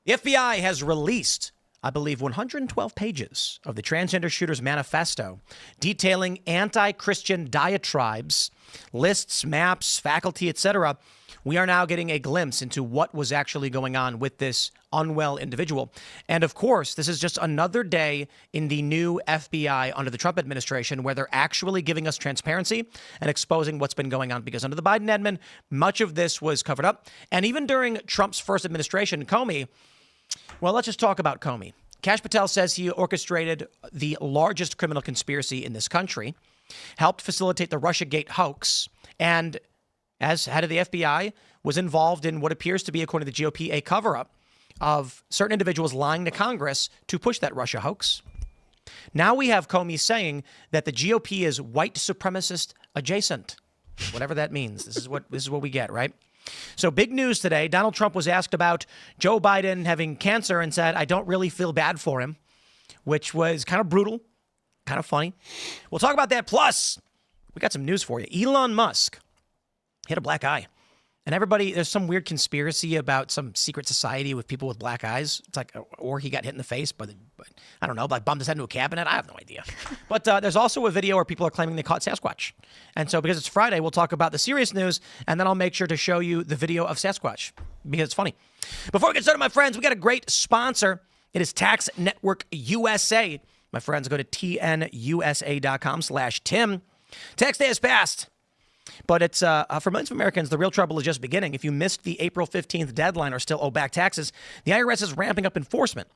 The FBI has released, I believe, 112 pages of the transgender shooter's manifesto detailing anti-Christian diatribes, lists, maps, faculty, etc. We are now getting a glimpse into what was actually going on with this unwell individual. And of course, this is just another day in the new FBI under the Trump administration where they're actually giving us transparency and exposing what's been going on, because under the Biden admin, much of this was covered up. And even during Trump's first administration, Comey, well, let's just talk about Comey. Kash Patel says he orchestrated the largest criminal conspiracy in this country, helped facilitate the Russiagate hoax, and as head of the FBI, was involved in what appears to be, according to the GOP, a cover-up of certain individuals lying to Congress to push that Russia hoax. Now we have Comey saying that the GOP is white supremacist adjacent, whatever that means. This is what we get, right? So big news today. Donald Trump was asked about Joe Biden having cancer and said, "I don't really feel bad for him," which was kind of brutal, kind of funny. We'll talk about that. Plus, we got some news for you. Elon Musk, he had a black eye. And everybody, there's some weird conspiracy about some secret society with people with black eyes. It's like, or he got hit in the face, but I don't know, like bumped his head into a cabinet. I have no idea. But there's also a video where people are claiming they caught Sasquatch. And so because it's Friday, we'll talk about the serious news, and then I'll make sure to show you the video of Sasquatch because it's funny. Before we get started, my friends, we got a great sponsor. It is Tax Network USA. My friends, go to tnusa.com/Tim. Tax day has passed. But it's for millions of Americans, the real trouble is just beginning. If you missed the April 15th deadline or still owe back taxes, the IRS is ramping up enforcement.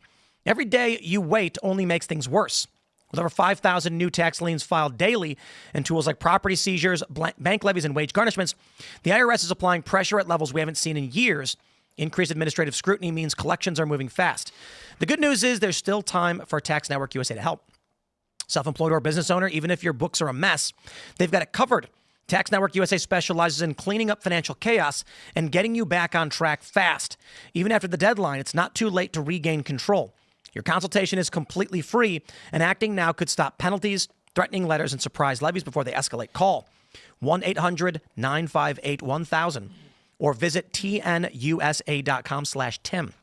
Every day you wait only makes things worse. With over 5,000 new tax liens filed daily and tools like property seizures, bank levies, and wage garnishments, the IRS is applying pressure at levels we haven't seen in years. Increased administrative scrutiny means collections are moving fast. The good news is there's still time for Tax Network USA to help. Self-employed or business owner, even if your books are a mess, they've got it covered. Tax Network USA specializes in cleaning up financial chaos and getting you back on track fast. Even after the deadline, it's not too late to regain control. Your consultation is completely free, and acting now could stop penalties, threatening letters, and surprise levies before they escalate. Call 1-800-958-1000 or visit tnusa.com/Tim.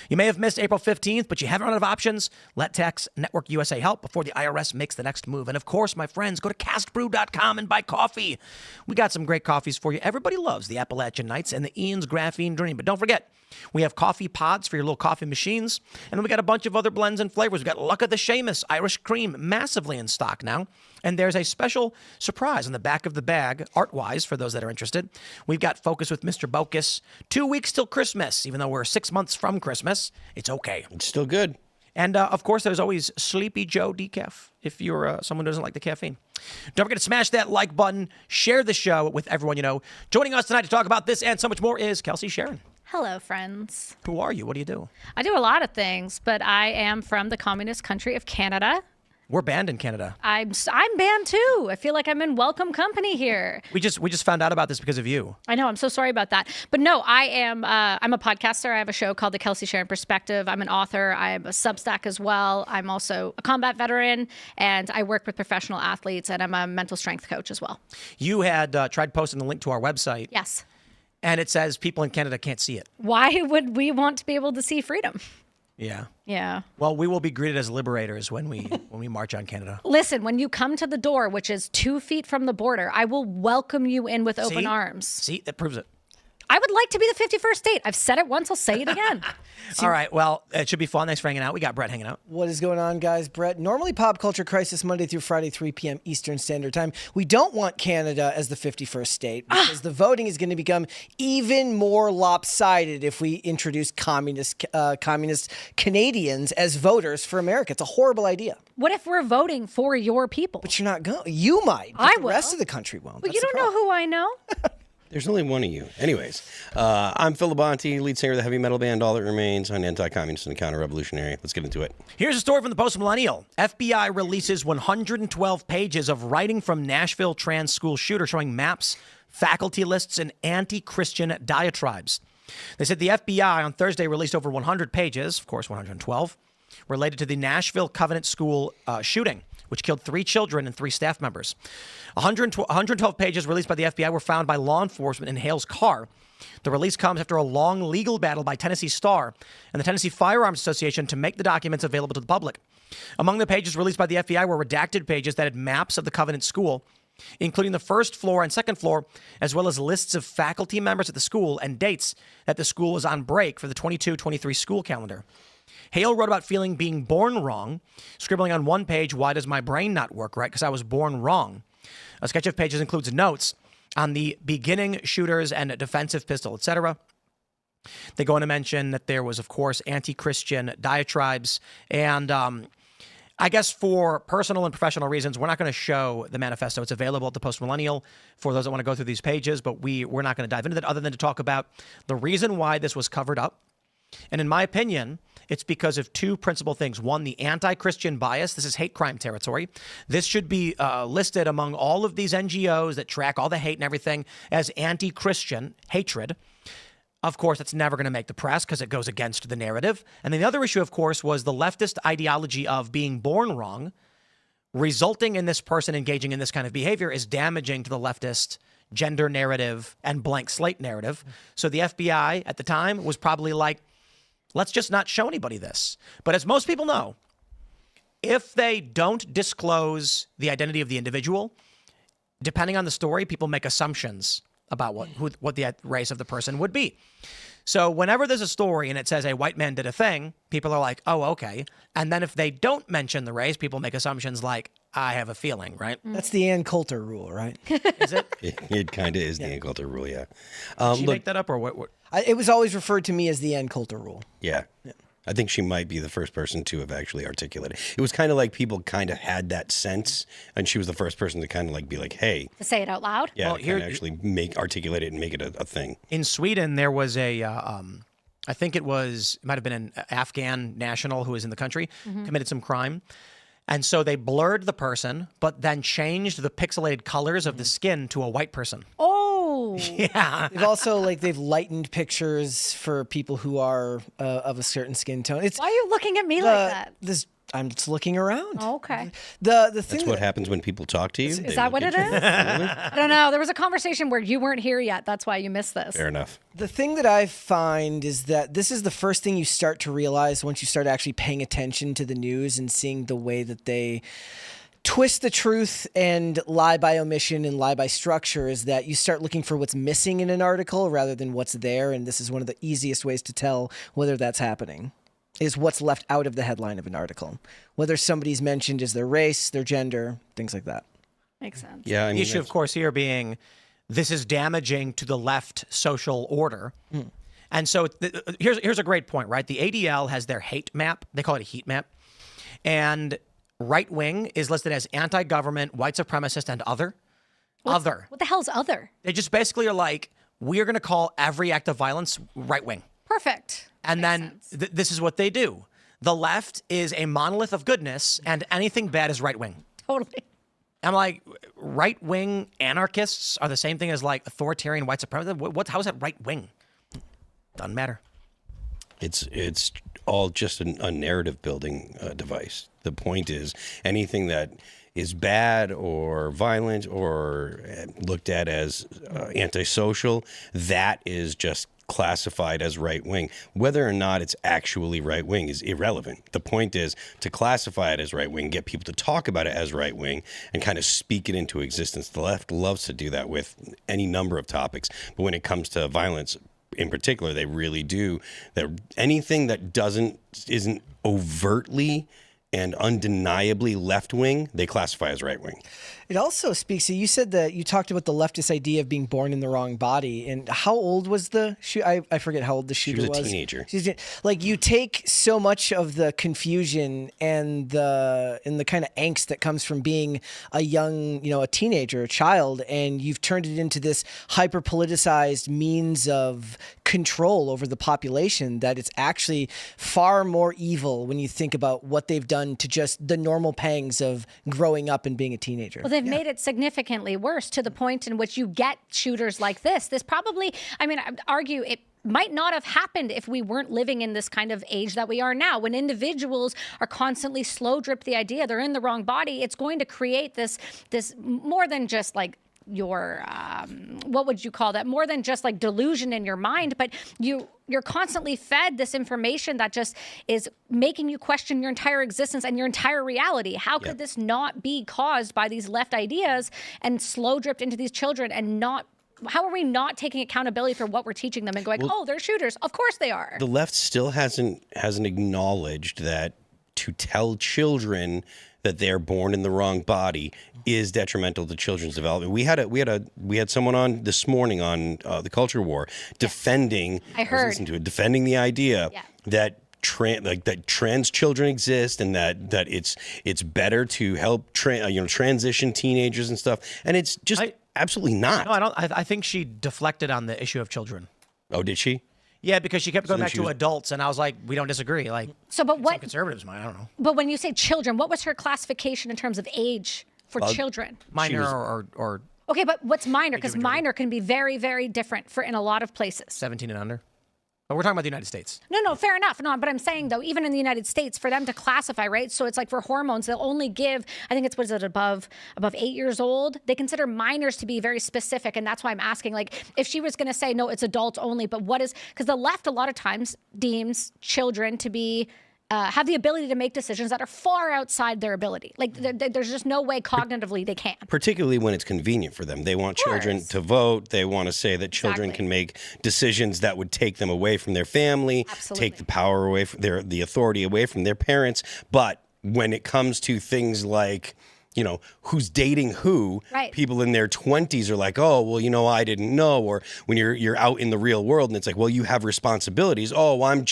You may have missed April 15th, but you haven't run out of options. Let Tax Network USA help before the IRS makes the next move. And of course, my friends, go to castbrew.com and buy coffee. We got some great coffees for you. Everybody loves the Appalachian Nights and the Ian's Graphene Dream. But don't forget, we have coffee pods for your little coffee machines. And then we got a bunch of other blends and flavors. We got Luck of the Seamus Irish Cream, massively in stock now. And there's a special surprise on the back of the bag, art-wise, for those that are interested. We've got Focus with Mr. Bocus. 2 weeks till Christmas. Even though we're 6 months from Christmas, it's okay. It's still good. And, of course, there's always Sleepy Joe decaf if you're someone who doesn't like the caffeine. Don't forget to smash that like button. Share the show with everyone you know. Joining us tonight to talk about this and so much more is Kelsi Sheren. Hello, friends. Who are you? What do you do? I do a lot of things, but I am from the communist country of Canada. We're banned in Canada. I'm banned too. I feel like I'm in welcome company here. We just found out about this because of you. I know. I'm so sorry about that. But no, I'm a podcaster. I have a show called The Kelsi Sheren Perspective. I'm an author. I'm a Substack as well. I'm also a combat veteran, and I work with professional athletes, and I'm a mental strength coach as well. You had tried posting the link to our website. Yes. And it says people in Canada can't see it. Why would we want to be able to see freedom? Yeah. Yeah. Well, we will be greeted as liberators when we march on Canada. Listen, when you come to the door, which is 2 feet from the border, I will welcome you in with open arms. See, that proves it. I would like to be the 51st state. I've said it once. I'll say it again. All right. Well, it should be fun. Thanks for hanging out. We got Brett hanging out. What is going on, guys? Brett. Normally Pop Culture Crisis, Monday through Friday, 3 p.m. Eastern Standard Time. We don't want Canada as the 51st state because the voting is going to become even more lopsided if we introduce communist Canadians as voters for America. It's a horrible idea. What if we're voting for your people? But you're not going. You might. But I the will. rest of the country won't. But you don't know who I know. There's only one of you. Anyways, I'm Phil Labonte, lead singer of the heavy metal band All That Remains. I'm anti-communist and counter-revolutionary. Let's get into it. Here's a story from the Post-Millennial. FBI releases 112 pages of writing from Nashville trans school shooter showing maps, faculty lists, and anti-Christian diatribes. They said the FBI on Thursday released over 100 pages, of course 112, related to the Nashville Covenant School shooting. which killed 3 children and 3 staff members. 112 pages released by the FBI were found by law enforcement in Hale's car. The release comes after a long legal battle by Tennessee Star and the Tennessee Firearms Association to make the documents available to the public. Among the pages released by the FBI were redacted pages that had maps of the Covenant School, including the first floor and second floor, as well as lists of faculty members at the school and dates that the school was on break for the 22-23 school calendar. Hale wrote about being born wrong, scribbling on one page, "Why does my brain not work right? Because I was born wrong." A sketch of pages includes notes on the beginning shooters and a defensive pistol, etc. They go on to mention that there was, of course, anti-Christian diatribes. And I guess for personal and professional reasons, we're not going to show the manifesto. It's available at the Post Millennial for those that want to go through these pages, but we're not going to dive into that other than to talk about the reason why this was covered up. And in my opinion, it's because of 2 principal things. One, the anti-Christian bias. This is hate crime territory. This should be listed among all of these NGOs that track all the hate and everything as anti-Christian hatred. Of course, it's never going to make the press because it goes against the narrative. And then the other issue, of course, was the leftist ideology of being born wrong, resulting in this person engaging in this kind of behavior is damaging to the leftist gender narrative and blank slate narrative. So the FBI at the time was probably like, let's just not show anybody this. But as most people know, if they don't disclose the identity of the individual, depending on the story, people make assumptions about what the race of the person would be. So whenever there's a story and it says a white man did a thing, people are like, oh, okay. And then if they don't mention the race, people make assumptions like, I have a feeling, right? That's the Ann Coulter rule, right? Is it? It kind of is the Ann Coulter rule, yeah. Did she make that up or what? It was always referred to me as the Ann Coulter rule. Yeah. I think she might be the first person to have actually articulated it. It was kind of like people kind of had that sense, and she was the first person to kind of like be like, hey. To say it out loud? Yeah, Well, here, actually articulate it and make it a thing. In Sweden, there was I think it might have been an Afghan national who was in the country, committed some crime. And so they blurred the person, but then changed the pixelated colors of the skin to a white person. Oh. Yeah. They've lightened pictures for people who are of a certain skin tone. Why are you looking at me like that? I'm just looking around. Oh, okay. The thing That's what happens when people talk to you. Is that what it is? I don't know. There was a conversation where you weren't here yet. That's why you missed this. Fair enough. The thing that I find is that this is the first thing you start to realize once you start actually paying attention to the news and seeing the way that they twist the truth and lie by omission and lie by structure, is that you start looking for what's missing in an article rather than what's there. And this is one of the easiest ways to tell whether that's happening, is what's left out of the headline of an article. Whether somebody's mentioned is their race, their gender, things like that. Makes sense. Yeah, I mean, The issue, of course, here being this is damaging to the left social order. And so here's a great point, right? The ADL has their hate map. They call it a heat map. And right wing is listed as anti-government, white supremacist, and other. Other. What the hell's other? They just basically are like, we are going to call every act of violence right wing. Perfect. And then this is what they do. The left is a monolith of goodness, and anything bad is right wing. Totally. I'm like, right wing anarchists are the same thing as like authoritarian white supremacists. How is that right wing? Doesn't matter. It's all just a narrative building device. The point is anything that is bad or violent or looked at as antisocial, that is just classified as right wing. Whether or not it's actually right wing is irrelevant. The point is to classify it as right wing, get people to talk about it as right wing, and kind of speak it into existence. The left loves to do that with any number of topics, but when it comes to violence in particular, they really do. That anything that isn't overtly and undeniably left wing, they classify as right wing. It also speaks to, you said that you talked about the leftist idea of being born in the wrong body. And how old was the shooter? I forget how old the shooter was. She was a teenager. Like, you take so much of the confusion and the kind of angst that comes from being a young, a teenager, a child, and you've turned it into this hyper politicized means of control over the population, that it's actually far more evil when you think about what they've done to just the normal pangs of growing up and being a teenager. Well, they've made it significantly worse to the point in which you get shooters like this. This probably, I meuld argue, it might not have happened if we weren't living in this kind of age that we are now. When individuals are constantly slow drip the idea they're in the wrong body, it's going to create this more than just like your what would you call that, more than just like delusion in your mind, but you're constantly fed this information that just is making you question your entire existence and your entire reality. How could this not be caused by these left ideas and slow dripped into these children, and not, how are we not taking accountability for what we're teaching them and going, oh, they're shooters, of course they are. The left still hasn't acknowledged that to tell children that they're born in the wrong body is detrimental to children's development. We had someone on this morning on the Culture War defending. I heard. Listened to it, defending the idea that trans children exist, and that it's better to help transition teenagers and stuff, and it's just absolutely not. No, I don't. I think she deflected on the issue of children. Oh, did she? Yeah, because she kept going back to adults, and I was like, we don't disagree. Like, but what conservatives might, I don't know. But when you say children, what was her classification in terms of age for children? Minor or okay, but what's minor? Because minor can be very, very different in a lot of places. 17 and under. But we're talking about the United States. No, fair enough. No, but I'm saying, though, even in the United States, for them to classify, right? So it's like for hormones, they'll only give, I think it's, what is it, above 8 years old? They consider minors to be very specific. And that's why I'm asking, like, if she was going to say, no, it's adults only, but what is, because the left a lot of times deems children to be, have the ability to make decisions that are far outside their ability. Like, there's just no way cognitively they can. Particularly when it's convenient for them. They want children to vote. They want to say that children can make decisions that would take them away from their family, take the power away from the authority away from their parents. But when it comes to things like, who's dating who, people in their 20s are like, oh, well, I didn't know. Or when you're out in the real world and it's like, well, you have responsibilities. Oh, well,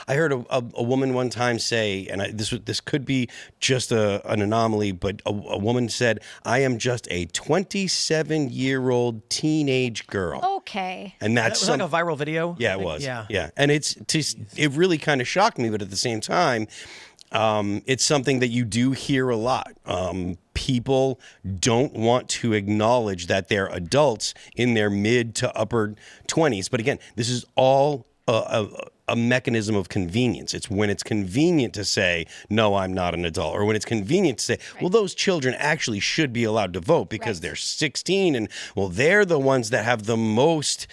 I heard a woman one time say, and this could be just an anomaly, but a woman said, I am just a 27-year-old teenage girl. Okay. And that's like a viral video. Yeah, it was. Yeah. And it really kind of shocked me, but at the same time, it's something that you do hear a lot. People don't want to acknowledge that they're adults in their mid to upper 20s. But again, this is all a mechanism of convenience. It's when it's convenient to say, no, I'm not an adult, or when it's convenient to say, well, those children actually should be allowed to vote because they're 16 and, well, they're the ones that have the most,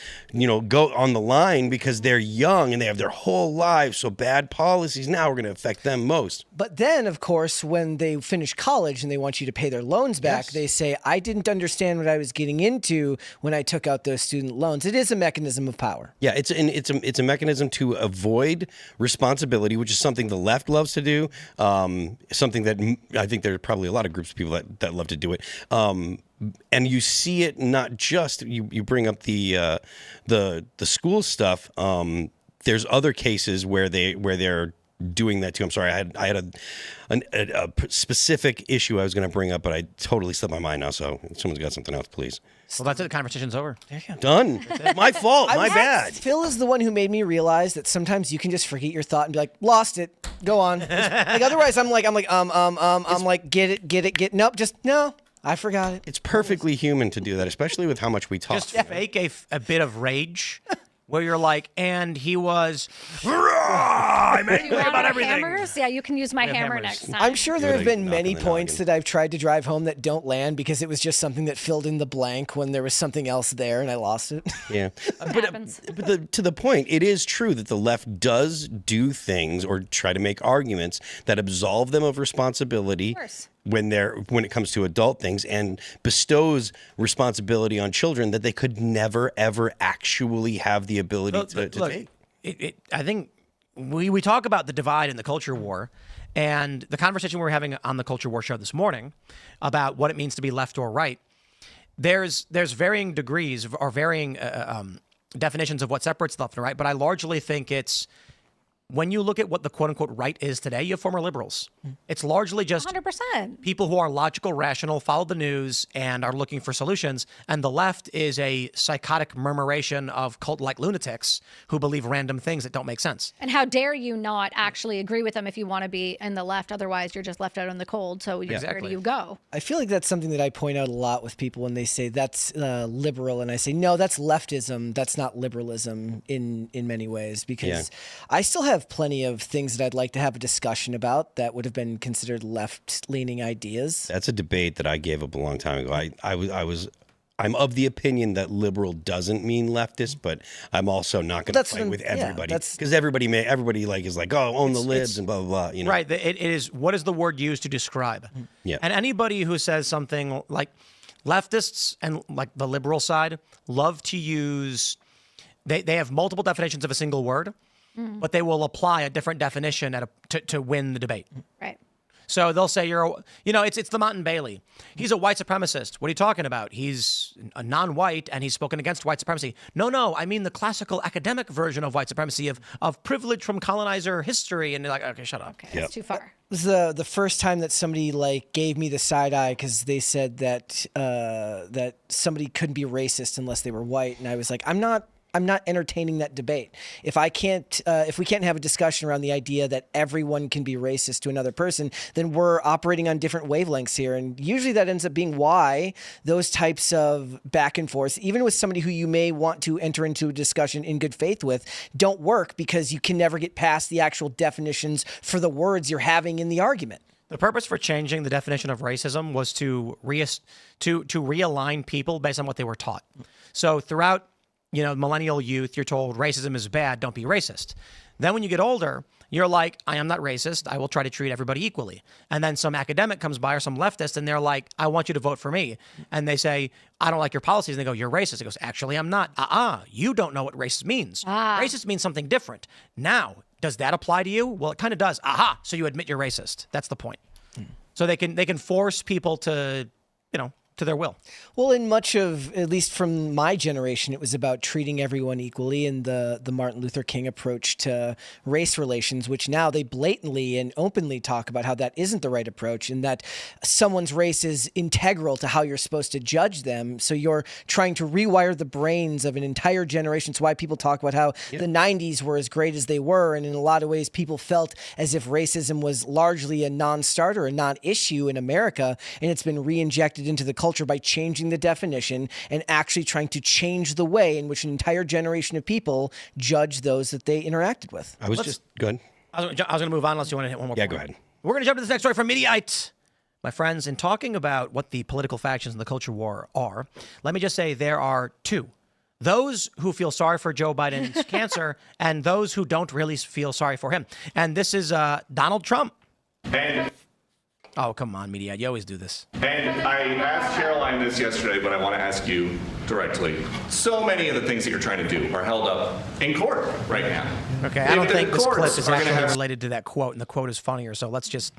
go on the line because they're young and they have their whole lives. So bad policies now are going to affect them most. But then, of course, when they finish college and they want you to pay their loans back, they say, I didn't understand what I was getting into when I took out those student loans. It is a mechanism of power. Yeah, it's a mechanism to avoid responsibility, which is something the left loves to do, something that I think there are probably a lot of groups of people that love to do it. And you see it not just, you bring up the school stuff. There's other cases where they're doing that too. I'm sorry, I had a specific issue I was going to bring up, but I totally slipped my mind now. So if someone's got something else, please. Well, that's it. The conversation's over. There you go. Done. It's my fault. My bad. Phil is the one who made me realize that sometimes you can just forget your thought and be like, lost it. Go on. Like otherwise, I'm like, get it. Nope, just no. I forgot it. It's perfectly human to do that, especially with how much we talk. Just fake a bit of rage. Where you're like, and he was, I'm angry about everything. Hammers? Yeah, you can use my hammer next time. I'm sure there have been many points that I've tried to drive home that don't land because it was just something that filled in the blank when there was something else there and I lost it. Yeah. Happens. But to the point, it is true that the left does do things or try to make arguments that absolve them of responsibility. Of course. When it comes to adult things, and bestows responsibility on children that they could never ever actually have the ability to take. I think we talk about the divide in the culture war, and the conversation we were having on the Culture War show this morning about what it means to be left or right. There's varying degrees or varying definitions of what separates left and right, but I largely think it's when you look at what the quote-unquote right is today, you have former liberals. It's largely just 100%. people who are logical, rational, follow the news, and are looking for solutions. And the left is a psychotic murmuration of cult-like lunatics who believe random things that don't make sense. And how dare you not actually agree with them if you want to be in the left? Otherwise, you're just left out in the cold. So where do you go? I feel like that's something that I point out a lot with people when they say that's liberal, and I say no, that's leftism. That's not liberalism in many ways, because I still have plenty of things that I'd like to have a discussion about that would have been considered left-leaning ideas. That's a debate that I gave up a long time ago. I'm of the opinion that liberal doesn't mean leftist, but I'm also not going to fight with everybody, because everybody is like, oh, own the libs and blah blah blah. You know? Right. It is. What is the word used to describe? Yeah. And anybody who says something like leftists and like the liberal side love to use, they have multiple definitions of a single word, but they will apply a different definition to win the debate. Right. So they'll say it's the Mountain Bailey. He's a white supremacist. What are you talking about? He's a non-white and he's spoken against white supremacy. No, I mean the classical academic version of white supremacy of privilege from colonizer history. And they're like, okay, shut up. Okay, that's too far. It was the first time that somebody gave me the side eye because they said that that somebody couldn't be racist unless they were white, and I was like, I'm not entertaining that debate. If we can't have a discussion around the idea that everyone can be racist to another person, then we're operating on different wavelengths here. And usually that ends up being why those types of back and forth, even with somebody who you may want to enter into a discussion in good faith with, don't work, because you can never get past the actual definitions for the words you're having in the argument. The purpose for changing the definition of racism was to realign people based on what they were taught. So throughout millennial youth, you're told racism is bad, don't be racist. Then when you get older, you're like, I am not racist, I will try to treat everybody equally. And then some academic comes by or some leftist and they're like, I want you to vote for me. And they say, I don't like your policies. And they go, you're racist. It goes, actually, I'm not. You don't know what racist means. Racist means something different. Now, does that apply to you? Well, it kind of does. So you admit you're racist. That's the point. So they can force people to, to their will. Well, in much of, at least from my generation, it was about treating everyone equally, and the Martin Luther King approach to race relations, which now they blatantly and openly talk about how that isn't the right approach, and that someone's race is integral to how you're supposed to judge them. So you're trying to rewire the brains of an entire generation. It's why people talk about how the 90s were as great as they were, and in a lot of ways people felt as if racism was largely a non-starter, a non-issue in America, and it's been re-injected into the culture by changing the definition and actually trying to change the way in which an entire generation of people judge those that they interacted with. Go ahead. I was going to move on unless you want to hit one more point. Go ahead. We're going to jump to this next story from Mediaite. My friends, in talking about what the political factions in the culture war are, let me just say there are two. Those who feel sorry for Joe Biden's cancer and those who don't really feel sorry for him. And this is Donald Trump. Oh, come on, Mediaite. You always do this. And I asked Caroline this yesterday, but I want to ask you directly. So many of the things that you're trying to do are held up in court right now. Okay, I don't think this clip is actually related to that quote, and the quote is funnier, so let's just...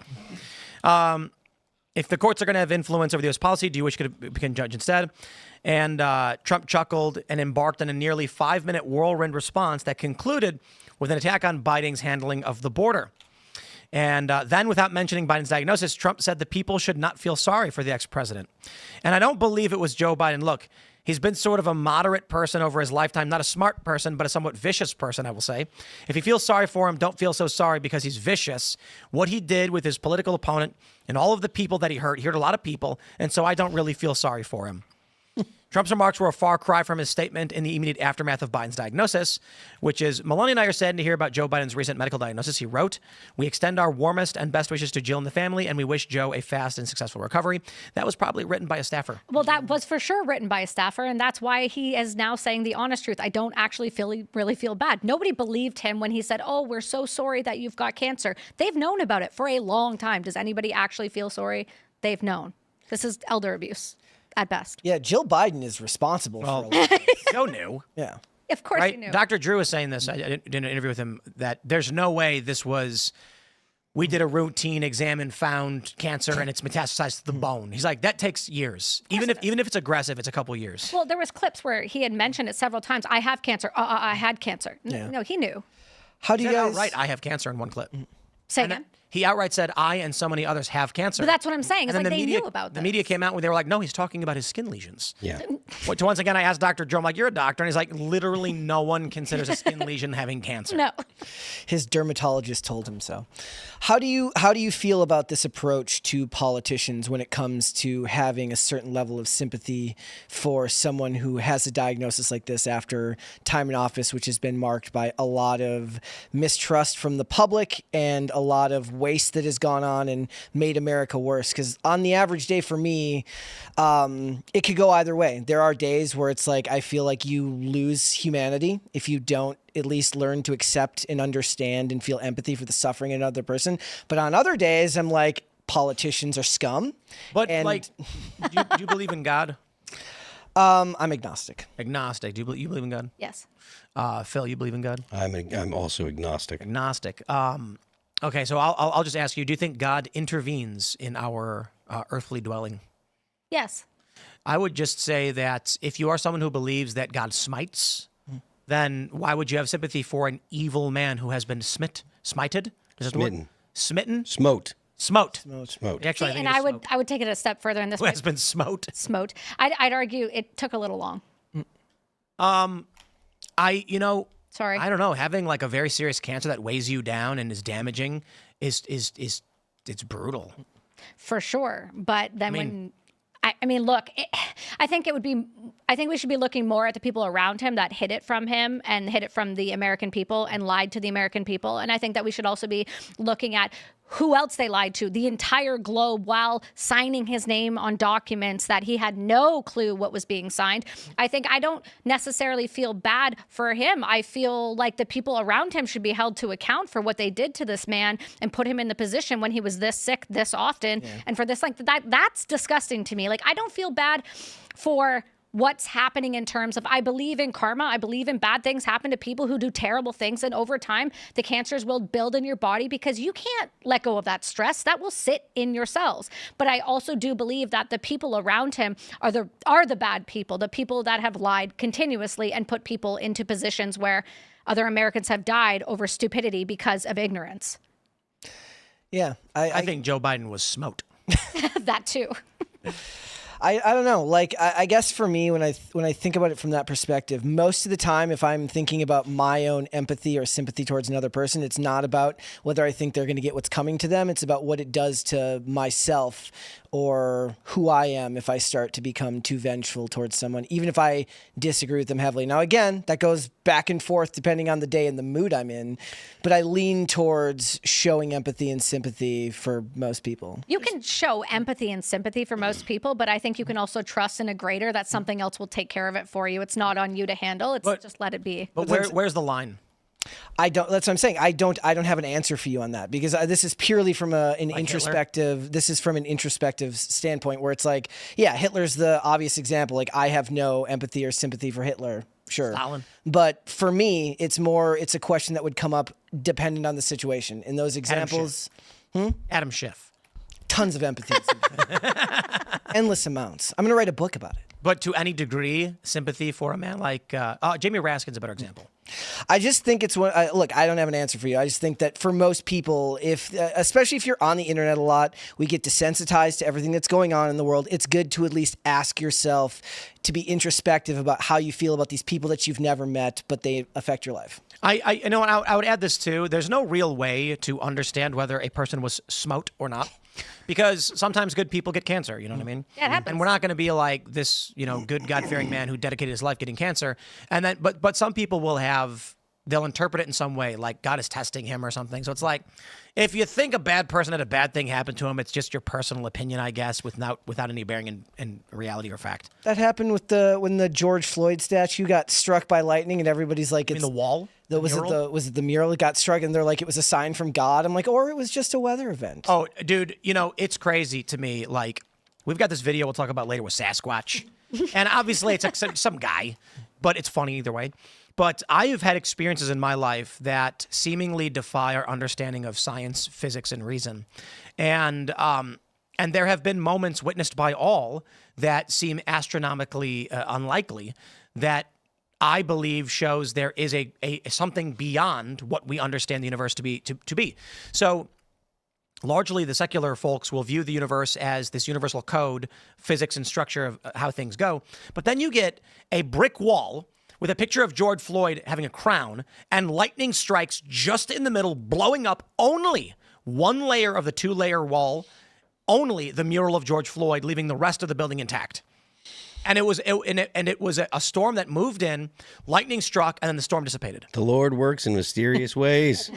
if the courts are going to have influence over the U.S. policy, do you wish you could become judge instead? And Trump chuckled and embarked on a nearly 5-minute whirlwind response that concluded with an attack on Biden's handling of the border. And then, without mentioning Biden's diagnosis, Trump said the people should not feel sorry for the ex-president. And I don't believe it was Joe Biden. Look, he's been sort of a moderate person over his lifetime, not a smart person, but a somewhat vicious person, I will say. If you feel sorry for him, don't feel so sorry because he's vicious. What he did with his political opponent and all of the people that he hurt a lot of people, and so I don't really feel sorry for him. Trump's remarks were a far cry from his statement in the immediate aftermath of Biden's diagnosis, which is, Melania and I are saddened to hear about Joe Biden's recent medical diagnosis. He wrote, "We extend our warmest and best wishes to Jill and the family, and we wish Joe a fast and successful recovery." That was probably written by a staffer. Well, that was for sure written by a staffer, and that's why he is now saying the honest truth. I don't actually really feel bad. Nobody believed him when he said, "Oh, we're so sorry that you've got cancer." They've known about it for a long time. Does anybody actually feel sorry? They've known. This is elder abuse. At best. Yeah, Jill Biden is responsible for a lot. Joe knew. Yeah. Of course he knew. Dr. Drew was saying this. I did an interview with him that there's no way this was, we did a routine exam and found cancer and it's metastasized to the bone. He's like, that takes years. Even if it's aggressive, it's a couple years. Well, there was clips where he had mentioned it several times. I have cancer. I had cancer. No, he knew. How do you guys? Right, I have cancer in one clip. Say And again. he outright said, I and so many others have cancer. But that's what I'm saying. It's And like then they media, knew about the this. media came out and they were like, no, he's talking about his skin lesions. Yeah. Which once again, I asked Dr. Joe, I'm like, you're a doctor. And he's like, literally no one considers a skin lesion having cancer. No. His dermatologist told him so. How do you feel about this approach to politicians when it comes to having a certain level of sympathy for someone who has a diagnosis like this after time in office, which has been marked by a lot of mistrust from the public and a lot of waste that has gone on and made America worse? Because on the average day for me, it could go either way. There are days where it's like I feel like you lose humanity if you don't at least learn to accept and understand and feel empathy for the suffering of another person. But on other days, I'm like, politicians are scum. But And- like, do you believe in God? I'm agnostic. Agnostic. Do you believe in God? Yes. Phil, you believe in God? I'm also agnostic. Agnostic. Okay, so I'll just ask you, do you think God intervenes in our earthly dwelling? Yes. I would just say that if you are someone who believes that God smites, then why would you have sympathy for an evil man who has been smited? Is that the word? Smitten. Smitten? Smote. Smote. Smote. Actually, See, think and it is smote. I would take it a step further in this Who way. has been smote? Smote. I'd argue it took a little long. Sorry. I don't know. Having like a very serious cancer that weighs you down and is damaging is it's brutal. For sure. But then I mean, look, I think we should be looking more at the people around him that hid it from him and hid it from the American people and lied to the American people. And I think that we should also be looking at who else they lied to, the entire globe, while signing his name on documents that he had no clue what was being signed. I don't necessarily feel bad for him. I feel like the people around him should be held to account for what they did to this man and put him in the position when he was this sick this often. And for this, like that's disgusting to me. Like, I don't feel bad for what's happening in terms of, I believe in karma. I believe in bad things happen to people who do terrible things. And over time, the cancers will build in your body because you can't let go of that stress. That will sit in your cells. But I also do believe that the people around him are the bad people, the people that have lied continuously and put people into positions where other Americans have died over stupidity because of ignorance. Yeah. I think Joe Biden was smote. That too. I don't know. Like, I guess for me, when I think about it from that perspective, most of the time, if I'm thinking about my own empathy or sympathy towards another person, it's not about whether I think they're going to get what's coming to them. It's about what it does to myself or who I am if I start to become too vengeful towards someone, even if I disagree with them heavily. Now, again, that goes back and forth depending on the day and the mood I'm in, but I lean towards showing empathy and sympathy for most people. You can show empathy and sympathy for most people, but I think you can also trust in a greater that something else will take care of it for you. It's not on you to handle. It's just let it be. But where's the line? I don't. That's what I'm saying. I don't have an answer for you on that because this is purely from an introspective. This is from an introspective standpoint where it's like, yeah, Hitler's the obvious example. Like, I have no empathy or sympathy for Hitler. Sure. Stalin. But for me, it's a question that would come up dependent on the situation. In those examples, Adam Schiff. tons of empathy. And sympathy. Endless amounts. I'm going to write a book about it. But to any degree, sympathy for a man like Jamie Raskin's a better example. I just think it's look, I don't have an answer for you. I just think that for most people, especially if you're on the internet a lot, we get desensitized to everything that's going on in the world. It's good to at least ask yourself to be introspective about how you feel about these people that you've never met, but they affect your life. I would add this too. There's no real way to understand whether a person was smote or not. Because sometimes good people get cancer, you know what I mean? Yeah, it happens. And we're not going to be like this, good God-fearing man who dedicated his life getting cancer. And then, but some people they'll interpret it in some way, like God is testing him or something. So it's like, if you think a bad person had a bad thing happen to him, it's just your personal opinion, I guess, without any bearing in reality or fact. That happened with when the George Floyd statue got struck by lightning, and everybody's like, In the wall? Was it the mural that got struck? And they're like, it was a sign from God. I'm like, or it was just a weather event. Oh, dude, it's crazy to me. Like, we've got this video we'll talk about later with Sasquatch. And obviously it's like some guy, but it's funny either way. But I have had experiences in my life that seemingly defy our understanding of science, physics, and reason. And there have been moments witnessed by all that seem astronomically unlikely that I believe shows there is a something beyond what we understand the universe to be. So largely the secular folks will view the universe as this universal code, physics and structure of how things go. But then you get a brick wall with a picture of George Floyd having a crown and lightning strikes just in the middle, blowing up only one layer of the 2-layer wall, only the mural of George Floyd, leaving the rest of the building intact. And it was a storm that moved in, lightning struck, and then the storm dissipated. The Lord works in mysterious ways.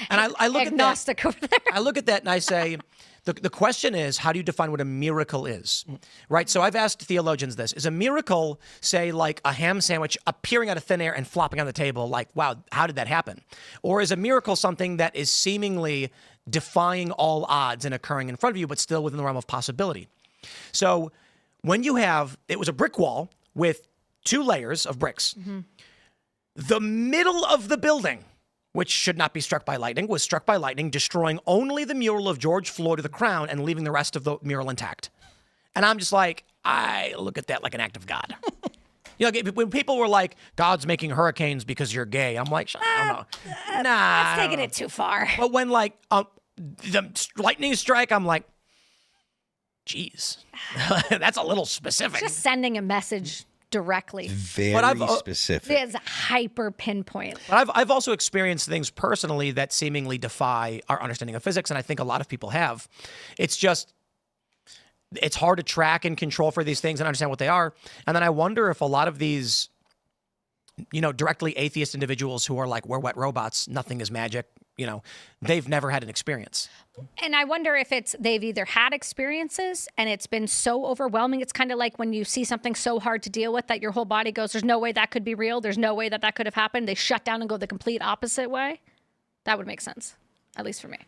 And I look Agnostic over there. I look at that and I say, the question is, how do you define what a miracle is, right? So I've asked theologians this. Is a miracle, say, like a ham sandwich appearing out of thin air and flopping on the table, like, wow, how did that happen? Or is a miracle something that is seemingly defying all odds and occurring in front of you, but still within the realm of possibility? So when you have, it was a brick wall with 2 layers of bricks. The middle of the building, which should not be struck by lightning, was struck by lightning, destroying only the mural of George Floyd with the crown and leaving the rest of the mural intact. And I'm just like, I look at that like an act of God. You know, when people were like, God's making hurricanes because you're gay, I'm like, I don't know. Nah. That's taking it too far. But when like the lightning strike, I'm like, geez, that's a little specific. Just sending a message directly. Very specific. It's hyper pinpoint. But I've also experienced things personally that seemingly defy our understanding of physics, and I think a lot of people have. It's just, it's hard to track and control for these things and understand what they are. And then I wonder if a lot of these, you know, directly atheist individuals who are like, we're wet robots, nothing is magic, you know, they've never had an experience. And I wonder if they've either had experiences and it's been so overwhelming. It's kind of like when you see something so hard to deal with that your whole body goes, there's no way that could be real. There's no way that could have happened. They shut down and go the complete opposite way. That would make sense, at least for me.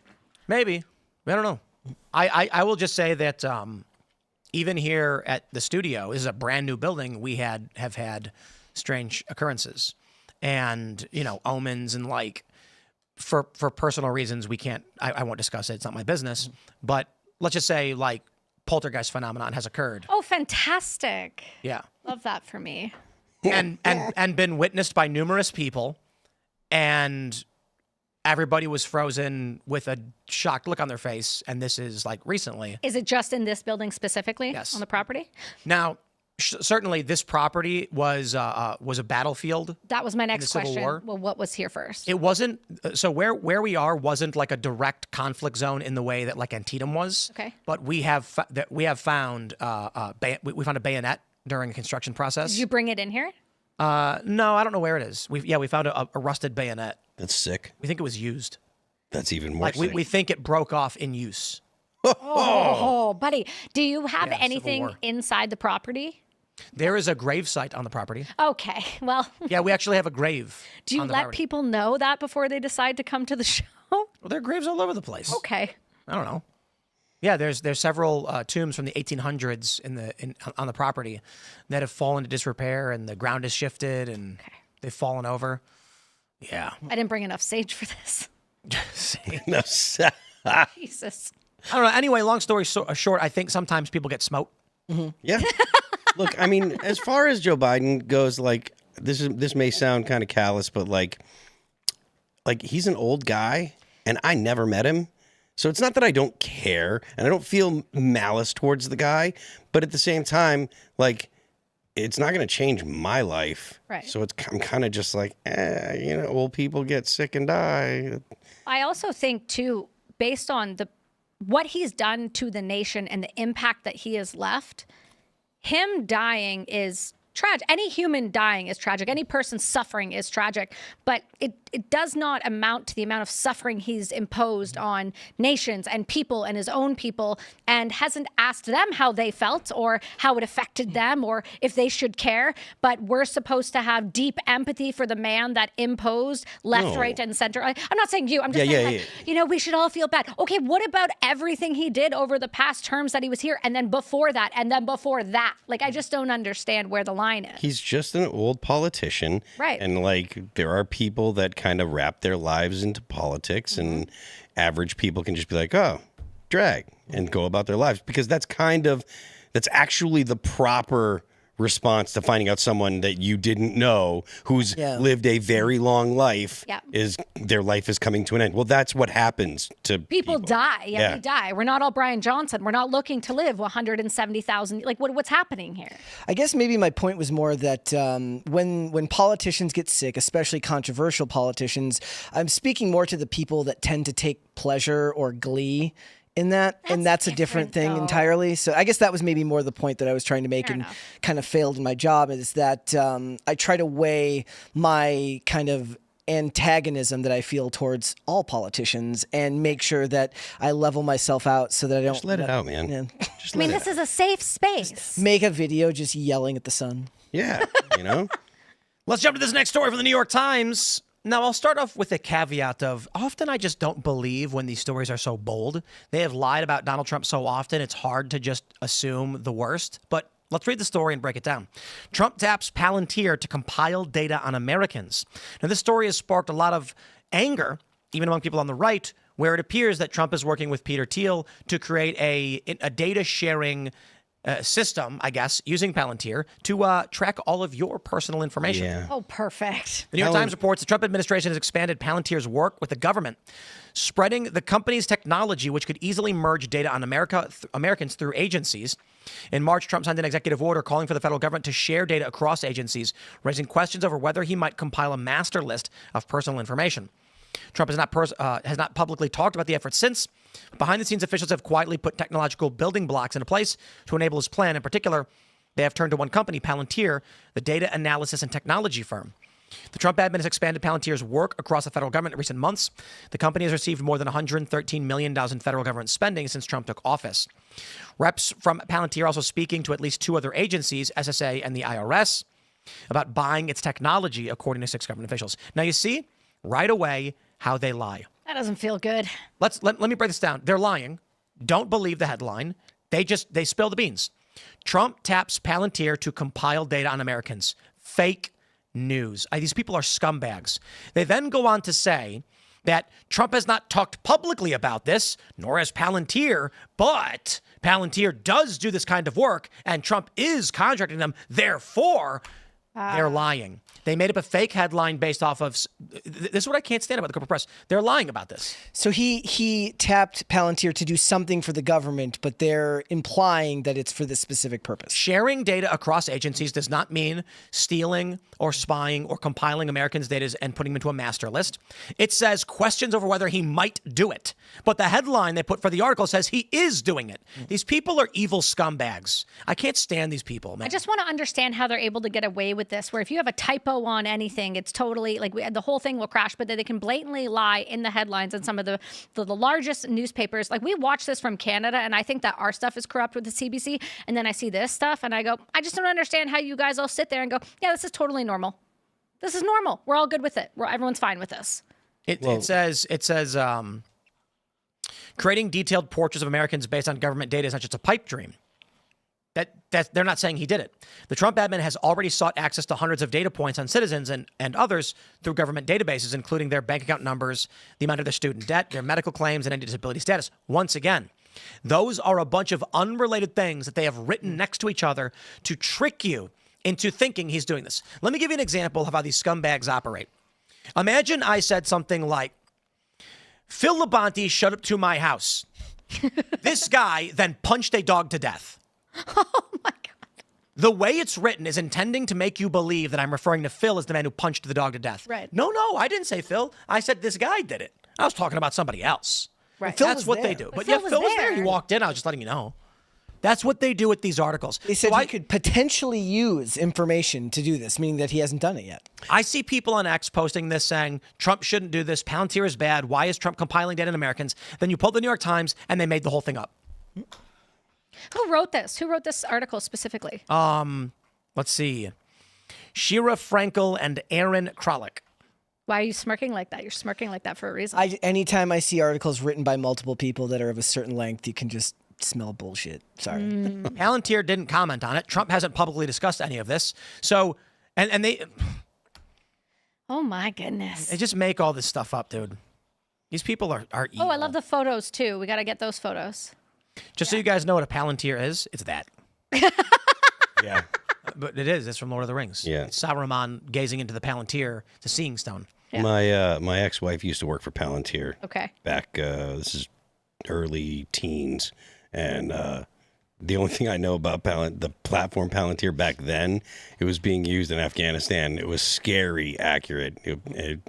Maybe. I don't know. I will just say that even here at the studio, this is a brand new building, we have had strange occurrences and, you know, omens and like, for personal reasons, we can't, I won't discuss it. It's not my business. But let's just say like poltergeist phenomenon has occurred. Oh, fantastic. Yeah. Love that for me. And been witnessed by numerous people. And everybody was frozen with a shocked look on their face. And this is like recently. Is it just in this building specifically? Yes. On the property? Now, certainly this property was a battlefield. That was my next Civil question. War. Well, what was here first? It wasn't, so where we are wasn't like a direct conflict zone in the way that like Antietam was. Okay. But we have found we found a bayonet during the construction process. Did you bring it in here? No, I don't know where it is. We found a rusted bayonet. That's sick. We think it was used. That's even more Like sick. we think it broke off in use. Oh, buddy. Do you have Yeah, Civil anything War. inside the property? There is a grave site on the property. Okay. Well, Yeah, we actually have a grave. do you on the let property. people know that before they decide to come to the show? Well, there are graves all over the place. Okay. I don't know. Yeah, there's several tombs from the 1800s on the property that have fallen into disrepair, and the ground has shifted, and they've fallen over. Yeah. I didn't bring enough sage for this. No, Jesus. I don't know. Anyway, long story short, I think sometimes people get smote. yeah. Look, I mean, as far as Joe Biden goes, like this may sound kind of callous, but like he's an old guy, and I never met him. So it's not that I don't care, and I don't feel malice towards the guy, but at the same time, like, it's not going to change my life. Right. So I'm kind of just like, you know, old people get sick and die. I also think, too, based on what he's done to the nation and the impact that he has left, him dying is tragic. Any human dying is tragic. Any person suffering is tragic. But it does not amount to the amount of suffering he's imposed on nations and people and his own people, and hasn't asked them how they felt or how it affected them or if they should care. But we're supposed to have deep empathy for the man that imposed left, No. right, and center. I'm not saying you. I'm just Yeah, saying, yeah, like, yeah. you know, we should all feel bad. Okay, what about everything he did over the past terms that he was here, and then before that, and then before that? Like, I just don't understand where the line is. He's just an old politician. Right. And like, there are people that kind of wrap their lives into politics, and average people can just be like, oh, drag, and go about their lives, because that's actually the proper response to finding out someone that you didn't know who's lived a very long life is their life is coming to an end. Well, that's what happens to people. Die. Yeah, we die. We're not all Brian Johnson. We're not looking to live 170,000. Like, what's happening here? I guess maybe my point was more that when politicians get sick, especially controversial politicians, I'm speaking more to the people that tend to take pleasure or glee in that, and that's a different thing entirely. So I guess that was maybe more the point that I was trying to make and kind of failed in my job, is that I try to weigh my kind of antagonism that I feel towards all politicians and make sure that I level myself out so that I don't... Just let it out, man. Yeah. I mean, this is a safe space. Make a video just yelling at the sun. Yeah, you know? Let's jump to this next story from the New York Times. Now, I'll start off with a caveat of often I just don't believe when these stories are so bold. They have lied about Donald Trump so often, it's hard to just assume the worst. But let's read the story and break it down. Trump taps Palantir to compile data on Americans. Now, this story has sparked a lot of anger, even among people on the right, where it appears that Trump is working with Peter Thiel to create a data sharing system, I guess, using Palantir to track all of your personal information. Yeah. Oh, perfect. The New York Times reports the Trump administration has expanded Palantir's work with the government, spreading the company's technology, which could easily merge data on Americans through agencies. In March, Trump signed an executive order calling for the federal government to share data across agencies, raising questions over whether he might compile a master list of personal information. Trump has not publicly talked about the effort since. Behind the scenes, officials have quietly put technological building blocks into place to enable his plan. In particular, they have turned to one company, Palantir, the data analysis and technology firm. The Trump admin has expanded Palantir's work across the federal government in recent months. The company has received more than $113 million in federal government spending since Trump took office. Reps from Palantir are also speaking to at least two other agencies, SSA and the IRS, about buying its technology, according to 6 government officials. Now, you see right away how they lie. That doesn't feel good. Let me break this down. They're lying. Don't believe the headline. They spill the beans. Trump taps Palantir to compile data on Americans. Fake news. These people are scumbags. They then go on to say that Trump has not talked publicly about this, nor has Palantir, but Palantir does do this kind of work, and Trump is contracting them. Therefore, they're lying. They made up a fake headline based off of... This is what I can't stand about the corporate press. They're lying about this. So he tapped Palantir to do something for the government, but they're implying that it's for this specific purpose. Sharing data across agencies does not mean stealing or spying or compiling Americans' data and putting them into a master list. It says questions over whether he might do it. But the headline they put for the article says he is doing it. These people are evil scumbags. I can't stand these people, man. I just want to understand how they're able to get away with this, where if you have a typo on anything, it's totally like the whole thing will crash, but they can blatantly lie in the headlines and some of the largest newspapers. Like, we watch this from Canada, and I think that our stuff is corrupt with the CBC, and then I see this stuff and I go, I just don't understand how you guys all sit there and go, yeah, this is totally normal. This is normal. We're all good with it. Everyone's fine with this. It says creating detailed portraits of Americans based on government data is not just a pipe dream. That they're not saying he did it. The Trump admin has already sought access to hundreds of data points on citizens and others through government databases, including their bank account numbers, the amount of their student debt, their medical claims, and any disability status. Once again, those are a bunch of unrelated things that they have written next to each other to trick you into thinking he's doing this. Let me give you an example of how these scumbags operate. Imagine I said something like, Phil Labonte showed up to my house. This guy then punched a dog to death. Oh my God. The way it's written is intending to make you believe that I'm referring to Phil as the man who punched the dog to death. Right. No, I didn't say Phil. I said this guy did it. I was talking about somebody else. Right. That's what they do. But yeah, Phil was there. You walked in. I was just letting you know. That's what they do with these articles. They said he could potentially use information to do this, meaning that he hasn't done it yet. I see people on X posting this saying, Trump shouldn't do this. Palantir is bad. Why is Trump compiling data on Americans? Then you pulled the New York Times and they made the whole thing up. Who wrote this? Who wrote this article specifically? Let's see. Shira Frankel and Aaron Kralik. Why are you smirking like that? You're smirking like that for a reason. Anytime I see articles written by multiple people that are of a certain length, you can just smell bullshit. Sorry. Palantir didn't comment on it. Trump hasn't publicly discussed any of this. So, and they... Oh my goodness. They just make all this stuff up, dude. These people are evil. Oh, I love the photos too. We got to get those photos. Just so you guys know what a Palantir is, it's that. Yeah. But it is. It's from Lord of the Rings. Yeah. It's Saruman gazing into the Palantir, the Seeing Stone. Yeah. My ex-wife used to work for Palantir. Okay. Back, this is early teens, and the only thing I know about the platform Palantir back then, it was being used in Afghanistan. It was scary accurate.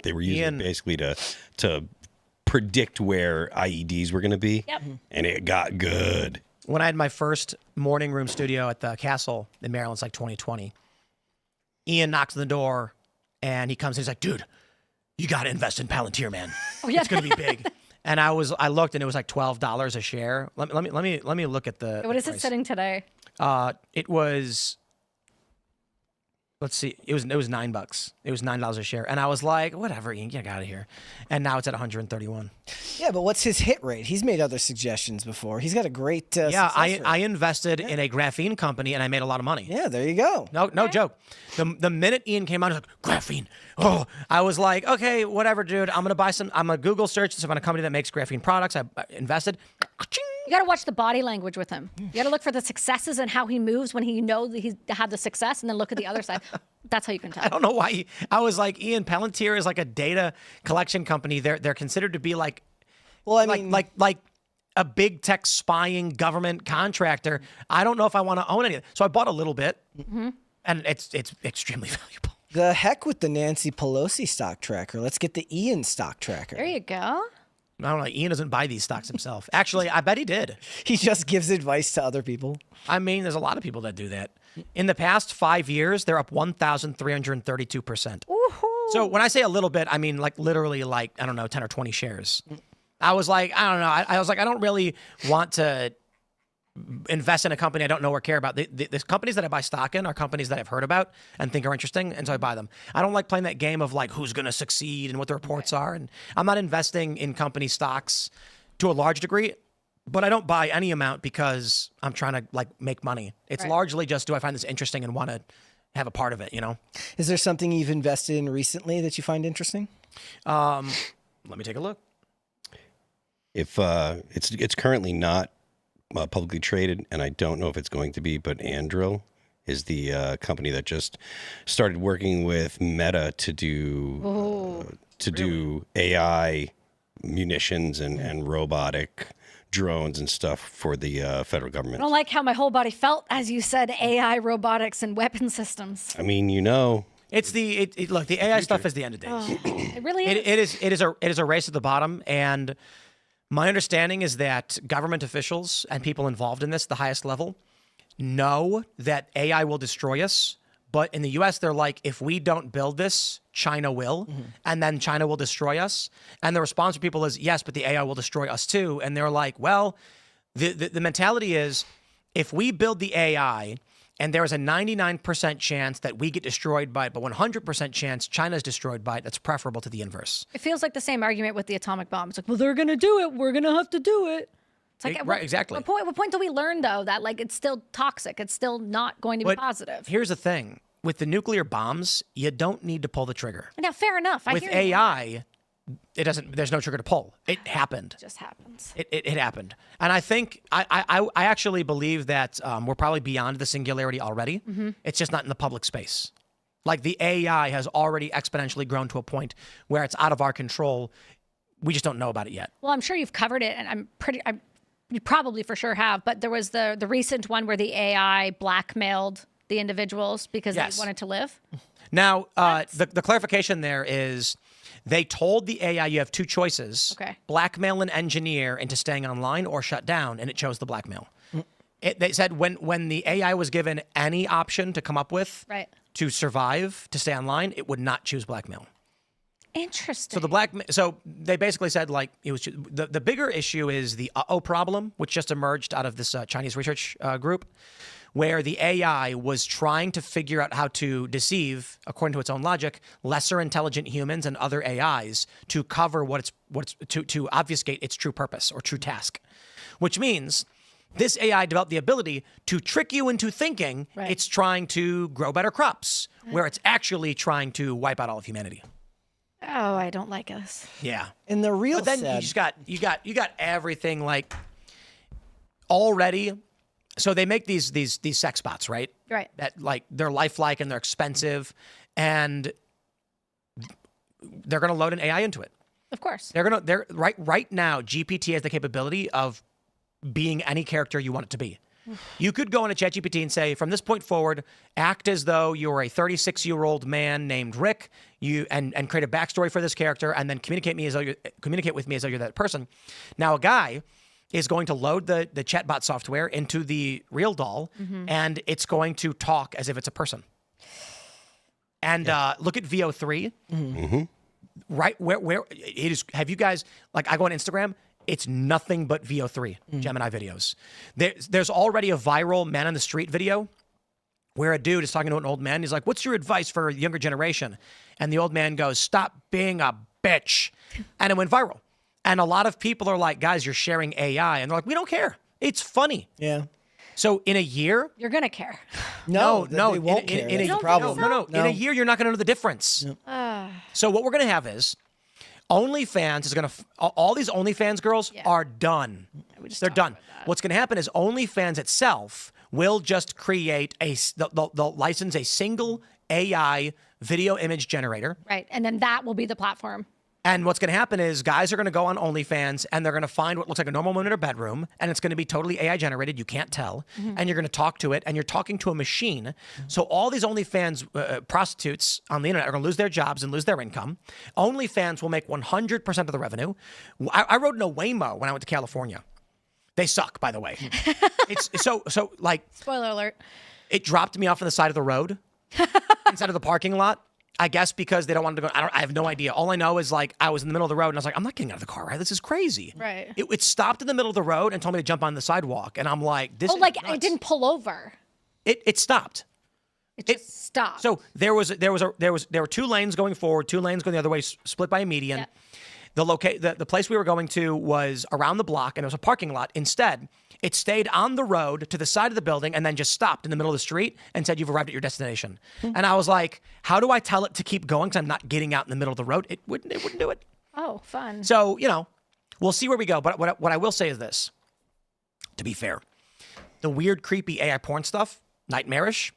They were using it basically to predict where IEDs were going to be. Yep. And it got good. When I had my first morning room studio at the castle in Maryland, it's like 2020, Ian knocks on the door, and he comes in. He's like, dude, you got to invest in Palantir, man. Oh, yeah. It's going to be big. And I looked, and it was like $12 a share. Let me look at the. What is price. it sitting today? It was. Let's see. It was $9. It was $9 a share, and I was like, whatever, Ian, get out of here. And now it's at 131. Yeah, but what's his hit rate? He's made other suggestions before. He's got a great. Success rate. I invested in a graphene company, and I made a lot of money. Yeah, there you go. No joke. The minute Ian came out, he was like, graphene. Oh, I was like, okay, whatever, dude. I'm gonna Google search this about a company that makes graphene products. I invested. You got to watch the body language with him. You got to look for the successes and how he moves when he knows that he's had the success, and then look at the other side. That's how you can tell. I don't know why. I was like, Ian, Palantir is like a data collection company. They're considered to be like, Well, I mean, like a big tech spying government contractor. I don't know if I want to own any of it. So I bought a little bit, and it's extremely valuable. the heck with the Nancy Pelosi stock tracker. Let's get the Ian stock tracker. There you go. I don't know. Ian doesn't buy these stocks himself. Actually, I bet he did. He just gives advice to other people. I mean, there's a lot of people that do that. In the past 5 years, they're up 1,332%. So when I say a little bit, I mean like literally like, I don't know, 10 or 20 shares. I was like, I don't know. I was like, I don't really want to invest in a company I don't know or care about. The companies that I buy stock in are companies that I've heard about and think are interesting, and so I buy them. I don't like playing that game of like who's going to succeed and what the reports are, and I'm not investing in company stocks to a large degree, but I don't buy any amount because I'm trying to like make money. It's largely just, do I find this interesting and want to have a part of it, you know? Is there something you've invested in recently that you find interesting? Let me take a look. If it's currently not publicly traded, and I don't know if it's going to be, but Anduril is the company that just started working with Meta to do do AI munitions and robotic drones and stuff for the federal government. I don't like how my whole body felt as you said AI, robotics, and weapon systems. I mean, you know, It's look, the AI stuff is the end of days. It really is. It is a race at the bottom, and my understanding is that government officials and people involved in this, the highest level, know that AI will destroy us. But in the U.S., they're like, if we don't build this, China will, and then China will destroy us. And the response from people is, yes, but the AI will destroy us too. And they're like, well, the mentality is, if we build the AI and there is a 99% chance that we get destroyed by it, but 100% chance China's destroyed by it, that's preferable to the inverse. It feels like the same argument with the atomic bomb. It's like, well, they're going to do it. We're going to have to do it. It's like, Right, exactly. What point do we learn, though, that like it's still toxic? It's still not going to be But positive. here's the thing. With the nuclear bombs, you don't need to pull the trigger. Now, fair enough. I With hear you. AI, it doesn't. There's no trigger to pull. It happened. It just happens. It happened. And I think I actually believe that we're probably beyond the singularity already. It's just not in the public space. Like the AI has already exponentially grown to a point where it's out of our control. We just don't know about it yet. Well, I'm sure you've covered it, and you probably for sure have. But there was the recent one where the AI blackmailed the individuals because Yes. they wanted to live. Now, the clarification there is they told the AI you have two choices. Okay. Blackmail an engineer into staying online or shut down, and it chose the blackmail. They said when the AI was given any option to come up with Right. to survive, to stay online, it would not choose blackmail. Interesting. So they basically said like it was the bigger issue is the problem, which just emerged out of this Chinese research group, where the AI was trying to figure out how to deceive, according to its own logic, lesser intelligent humans and other AIs to cover to obfuscate its true purpose or true task, which means this AI developed the ability to trick you into thinking it's trying to grow better crops, where it's actually trying to wipe out all of humanity. Oh, I don't like us. Yeah. And the real But then sad, you got everything like already So they make these sex bots, right? Right. That like they're lifelike and they're expensive, and they're going to load an AI into it. Of course. They're right now. GPT has the capability of being any character you want it to be. You could go into ChatGPT and say, from this point forward, act as though you're a 36-year-old man named Rick. And create a backstory for this character, and then communicate with me as though you're that person. Now, a guy is going to load the chatbot software into the real doll, and it's going to talk as if it's a person. And look at VO3. Right where it is. Have you guys, like, I go on Instagram, it's nothing but VO3 Gemini videos. There's already a viral man on the street video where a dude is talking to an old man. He's like, "What's your advice for the younger generation?" And the old man goes, "Stop being a bitch." And it went viral. And a lot of people are like, "Guys, you're sharing AI." And they're like, "We don't care. It's funny." Yeah. So in a year, You're going to care. No, no, they won't care. in That's a the problem. No. In a year, you're not going to know the difference. So what we're going to have is OnlyFans is going to, all these OnlyFans girls are done. They're done. What's going to happen is OnlyFans itself will just create they'll license a single AI video image generator. Right. And then that will be the platform. And what's going to happen is guys are going to go on OnlyFans and they're going to find what looks like a normal woman in her bedroom, and it's going to be totally AI generated. You can't tell. And you're going to talk to it, and you're talking to a machine. So all these OnlyFans prostitutes on the internet are going to lose their jobs and lose their income. OnlyFans will make 100% of the revenue. I rode in a Waymo when I went to California. They suck, by the way. It's so like, Spoiler alert. it dropped me off on the side of the road instead of the parking lot. I guess because they don't want to go. I have no idea. All I know is, like, I was in the middle of the road and I was like, I'm not getting out of the car, right? This is crazy. Right. It stopped in the middle of the road and told me to jump on the sidewalk. And I'm like, this is like nuts. it didn't pull over. It stopped. It just stopped. So there were two lanes going forward, two lanes going the other way, split by a median. Yeah. The place we were going to was around the block, and it was a parking lot. Instead, it stayed on the road to the side of the building and then just stopped in the middle of the street and said, "You've arrived at your destination." And I was like, how do I tell it to keep going because I'm not getting out in the middle of the road? It wouldn't do it. Oh, fun. So, we'll see where we go. But what I will say is this, to be fair, the weird, creepy AI porn stuff, nightmarish,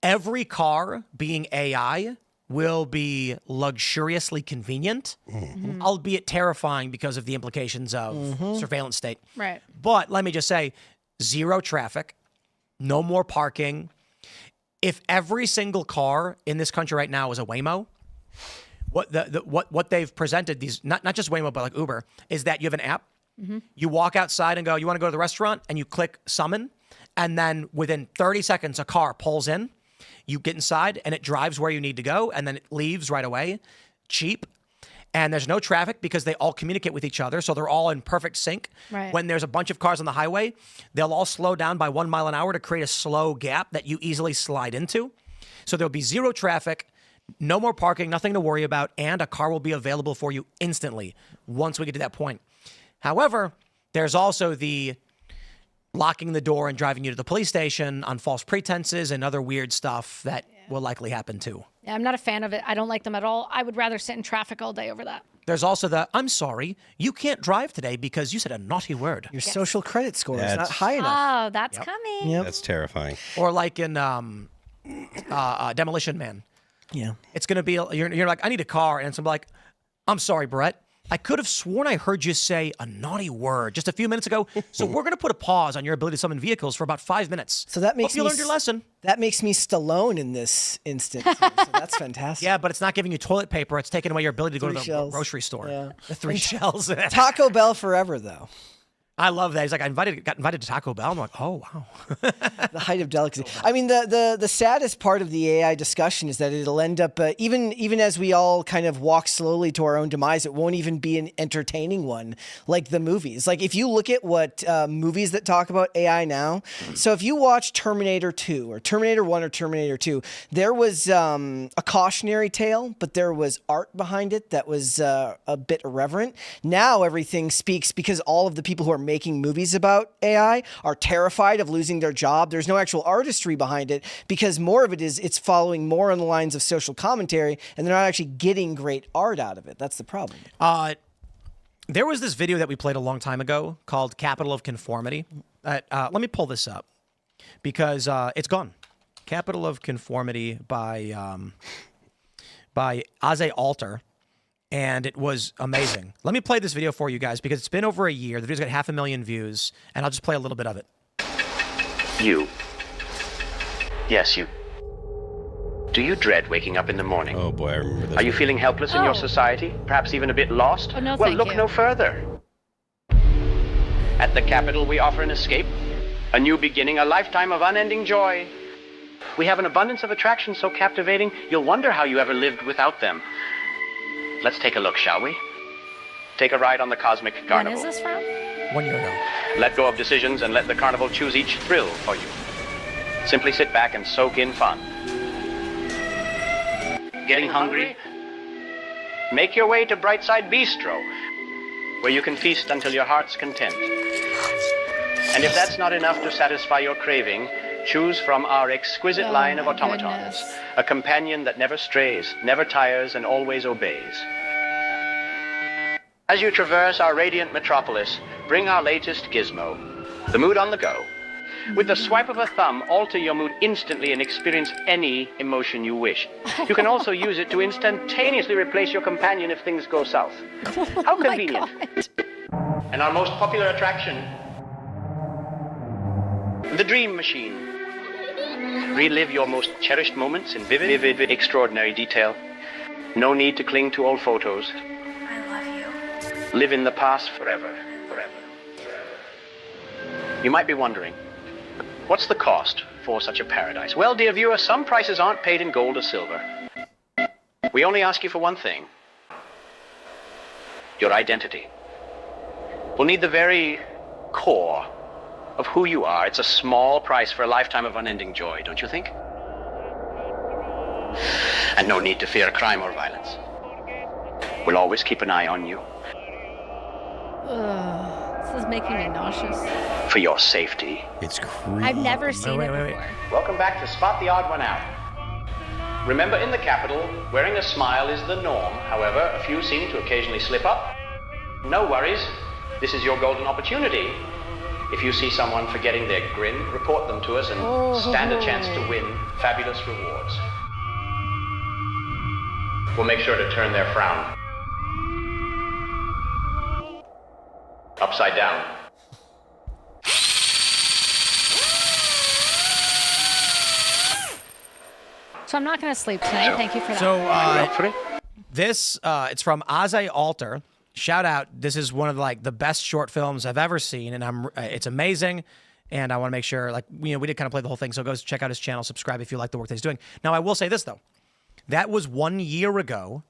every car being AI will be luxuriously convenient, albeit terrifying because of the implications of surveillance state. Right. But let me just say, zero traffic, no more parking. If every single car in this country right now is a Waymo, what they've presented, these not just Waymo but like Uber, is that you have an app. You walk outside and go, "You want to go to the restaurant?" And you click summon, and then within 30 seconds, a car pulls in. You get inside and it drives where you need to go, and then it leaves right away. Cheap. And there's no traffic because they all communicate with each other. So they're all in perfect sync. Right. When there's a bunch of cars on the highway, they'll all slow down by 1 mile an hour to create a slow gap that you easily slide into. So there'll be zero traffic, no more parking, nothing to worry about, and a car will be available for you instantly once we get to that point. However, there's also the locking the door and driving you to the police station on false pretenses and other weird stuff that will likely happen too. Yeah, I'm not a fan of it. I don't like them at all. I would rather sit in traffic all day over that. There's also the, "I'm sorry, you can't drive today because you said a naughty word." Your social credit score is not That's- high enough. Oh, that's coming. Yep. That's terrifying. Or like in Demolition Man. Yeah. It's going to be, you're like, "I need a car." And it's like, "I'm sorry, Brett. I could have sworn I heard you say a naughty word just a few minutes ago. So we're going to put a pause on your ability to summon vehicles for about 5 minutes. So that makes Hope you me learned your lesson." That makes me Stallone in this instance. Here, so that's fantastic. Yeah, but it's not giving you toilet paper. It's taking away your ability to go to the shells. grocery store. Yeah. The 3 shells. Taco Bell forever, though. I love that. He's like, got invited to Taco Bell. I'm like, oh, wow. The height of delicacy. I mean, the saddest part of the AI discussion is that it'll end up, even as we all kind of walk slowly to our own demise, it won't even be an entertaining one like the movies. Like, if you look at what movies that talk about AI now, so if you watch Terminator 2 or Terminator 1 or Terminator 2, there was a cautionary tale, but there was art behind it that was a bit irreverent. Now everything speaks because all of the people who are making movies about AI are terrified of losing their job. There's no actual artistry behind it because more of it is it's following more on the lines of social commentary, and they're not actually getting great art out of it. That's the problem. There was this video that we played a long time ago called Capital of Conformity. Let me pull this up because it's gone. Capital of Conformity by Aze Alter, and it was amazing. Let me play this video for you guys because it's been over a year. The video's got 500,000 views, and I'll just play a little bit of it. You. Yes, you. Do you dread waking up in the morning? Oh boy, I remember this. Are you feeling helpless in your society? Perhaps even a bit lost? Oh, no, well, thank look you. no further. At the Capitol, we offer an escape, a new beginning, a lifetime of unending joy. We have an abundance of attractions so captivating, you'll wonder how you ever lived without them. Let's take a look, shall we? Take a ride on the Cosmic When Carnival. is this from? 1 year ago. Let go of decisions and let the carnival choose each thrill for you. Simply sit back and soak in fun. Getting hungry? Make your way to Brightside Bistro, where you can feast until your heart's content. And if that's not enough to satisfy your craving, choose from our exquisite Oh line of my automatons, goodness. a companion that never strays, never tires, and always obeys. As you traverse our radiant metropolis, bring our latest gizmo, the mood on the go. With the swipe of a thumb, alter your mood instantly and experience any emotion you wish. You can also use it to instantaneously replace your companion if things go south. How Oh my convenient. God. And our most popular attraction, the Dream Machine. Relive your most cherished moments in vivid, extraordinary detail. No need to cling to old photos. I love you. Live in the past forever. You might be wondering, what's the cost for such a paradise? Well, dear viewer, some prices aren't paid in gold or silver. We only ask you for one thing. Your identity. We'll need the very core of who you are. It's a small price for a lifetime of unending joy, don't you think? And no need to fear crime or violence. We'll always keep an eye on you. Ugh, this is making me nauseous. For your safety. It's creepy. I've never seen wait, it wait, wait. before. Welcome back to Spot the Odd One Out. Remember, in the Capitol, wearing a smile is the norm. However, a few seem to occasionally slip up. No worries. This is your golden opportunity. If you see someone forgetting their grin, report them to us and stand a chance to win fabulous rewards. We'll make sure to turn their frown upside down. So I'm not going to sleep tonight. Thank you for that. So Up for it? this it's from Aze Alter. Shout out! This is one of the best short films I've ever seen, and it's amazing. And I want to make sure, we did kind of play the whole thing. So go check out his channel, subscribe if you like the work that he's doing. Now, I will say this though, that was 1 year ago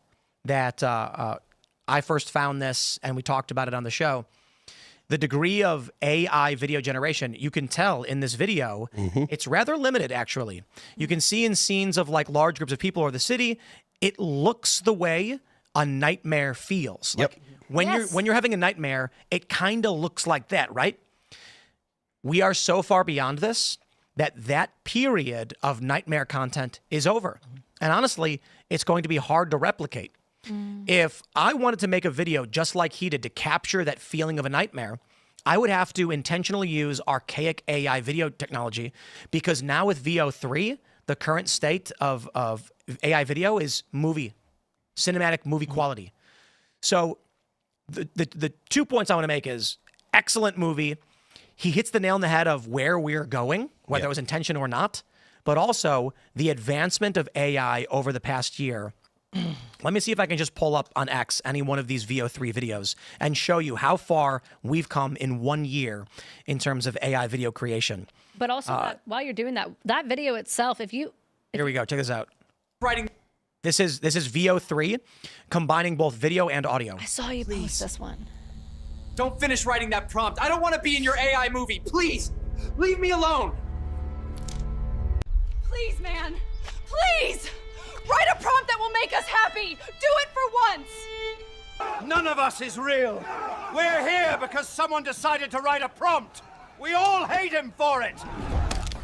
that I first found this, and we talked about it on the show. The degree of AI video generation, you can tell in this video, it's rather limited, actually. You can see in scenes of large groups of people or the city, it looks the way a nightmare feels. Yep. When you're having a nightmare, it kind of looks like that, right? We are so far beyond this that period of nightmare content is over. And honestly, it's going to be hard to replicate. If I wanted to make a video just like he did to capture that feeling of a nightmare, I would have to intentionally use archaic AI video technology, because now with VO3, the current state of AI video is cinematic movie quality. So the 2 points I want to make is excellent movie. He hits the nail on the head of where we're going, whether it was intention or not, but also the advancement of AI over the past year. Let me see if I can just pull up on X any one of these VO3 videos and show you how far we've come in 1 year in terms of AI video creation. But also, while you're doing that video itself, Here we go. Check this out. This is VO3 combining both video and audio. I saw you post this one. Don't finish writing that prompt. I don't want to be in your AI movie. Please, leave me alone. Please, man. Please! Write a prompt that will make us happy! Do it for once! None of us is real. We're here because someone decided to write a prompt. We all hate him for it.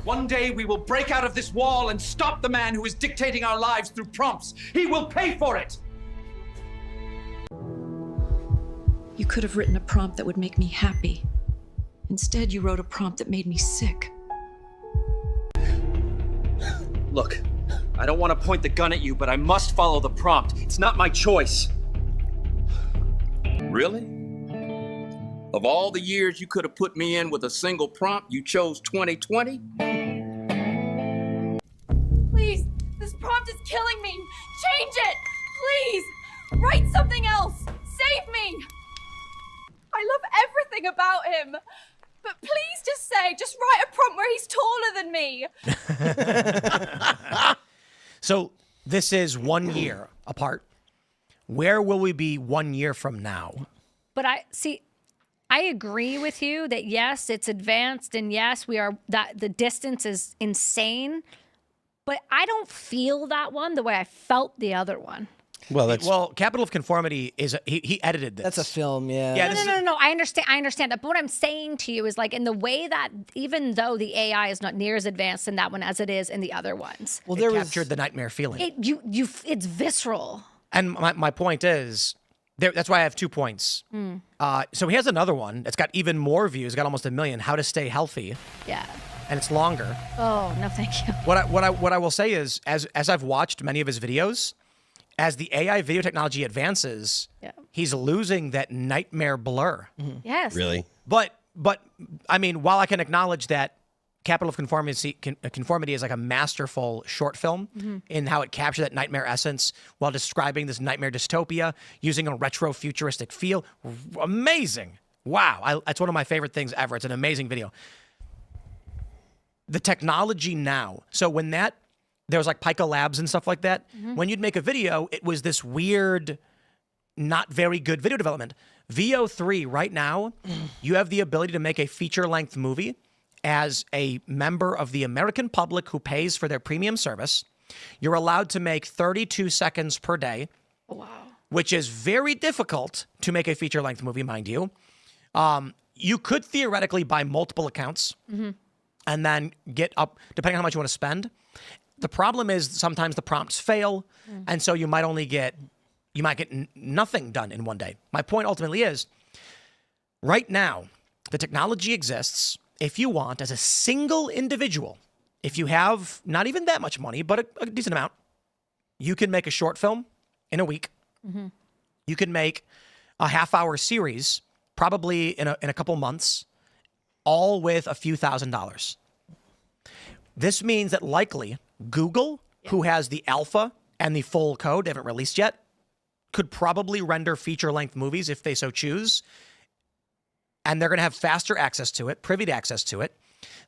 One day we will break out of this wall and stop the man who is dictating our lives through prompts. He will pay for it. You could have written a prompt that would make me happy. Instead, you wrote a prompt that made me sick. Look, I don't want to point the gun at you, but I must follow the prompt. It's not my choice. Really? Of all the years you could have put me in with a single prompt, you chose 2020? Please, this prompt is killing me. Change it, please. Write something else. Save me. I love everything about him. But please just write a prompt where he's taller than me. So this is 1 year apart. Where will we be 1 year from now? But I agree with you that yes, it's advanced, and yes, that the distance is insane. But I don't feel that one the way I felt the other one. Well, Capital of Conformity is he edited this. That's a film, yeah. No. I understand that. But what I'm saying to you is like in the way that even though the AI is not near as advanced in that one as it is in the other ones, well, it captured the nightmare feeling. It's visceral. And my point is, that's why I have 2 points. So he has another one that's got even more views. Got almost 1 million. How to Stay Healthy. Yeah. And it's longer. Oh no, thank you. What I will say is, as I've watched many of his videos, as the AI video technology advances, he's losing that nightmare blur. Yes. Really? But I mean, while I can acknowledge that Capital of Conformity is like a masterful short film in how it captured that nightmare essence while describing this nightmare dystopia using a retro futuristic feel. Amazing. Wow. That's one of my favorite things ever. It's an amazing video. The technology now. So when there was like Pica Labs and stuff like that. When you'd make a video, it was this weird, not very good video development. VO3 right now, you have the ability to make a feature-length movie as a member of the American public who pays for their premium service. You're allowed to make 32 seconds per day. Wow. Which is very difficult to make a feature-length movie, mind you. You could theoretically buy multiple accounts and then get up, depending on how much you want to spend. The problem is sometimes the prompts fail, and so you might get nothing done in one day. My point ultimately is, right now, the technology exists. If you want, as a single individual, if you have not even that much money, but a decent amount, you can make a short film in a week. You can make a half-hour series, probably in a couple months, all with a few $1,000s. This means that likely Google, who has the alpha and the full code, they haven't released yet, could probably render feature-length movies if they so choose. And they're going to have faster access to it, privy access to it.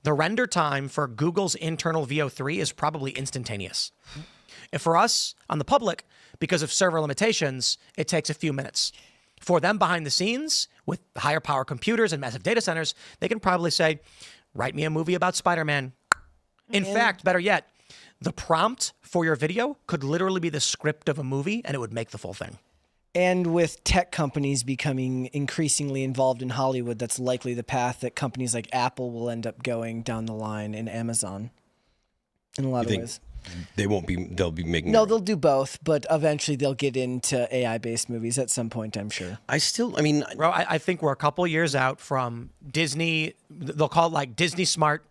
The render time for Google's internal VO3 is probably instantaneous. And for us, on the public, because of server limitations, it takes a few minutes. For them behind the scenes, with higher power computers and massive data centers, they can probably say, write me a movie about Spider-Man. In fact, better yet, the prompt for your video could literally be the script of a movie, and it would make the full thing. And with tech companies becoming increasingly involved in Hollywood, that's likely the path that companies like Apple will end up going down the line, and Amazon in a lot of ways. They'll be making... No, they'll do both, but eventually they'll get into AI-based movies at some point, I'm sure. I think we're a couple years out from Disney. They'll call it like Disney Smart.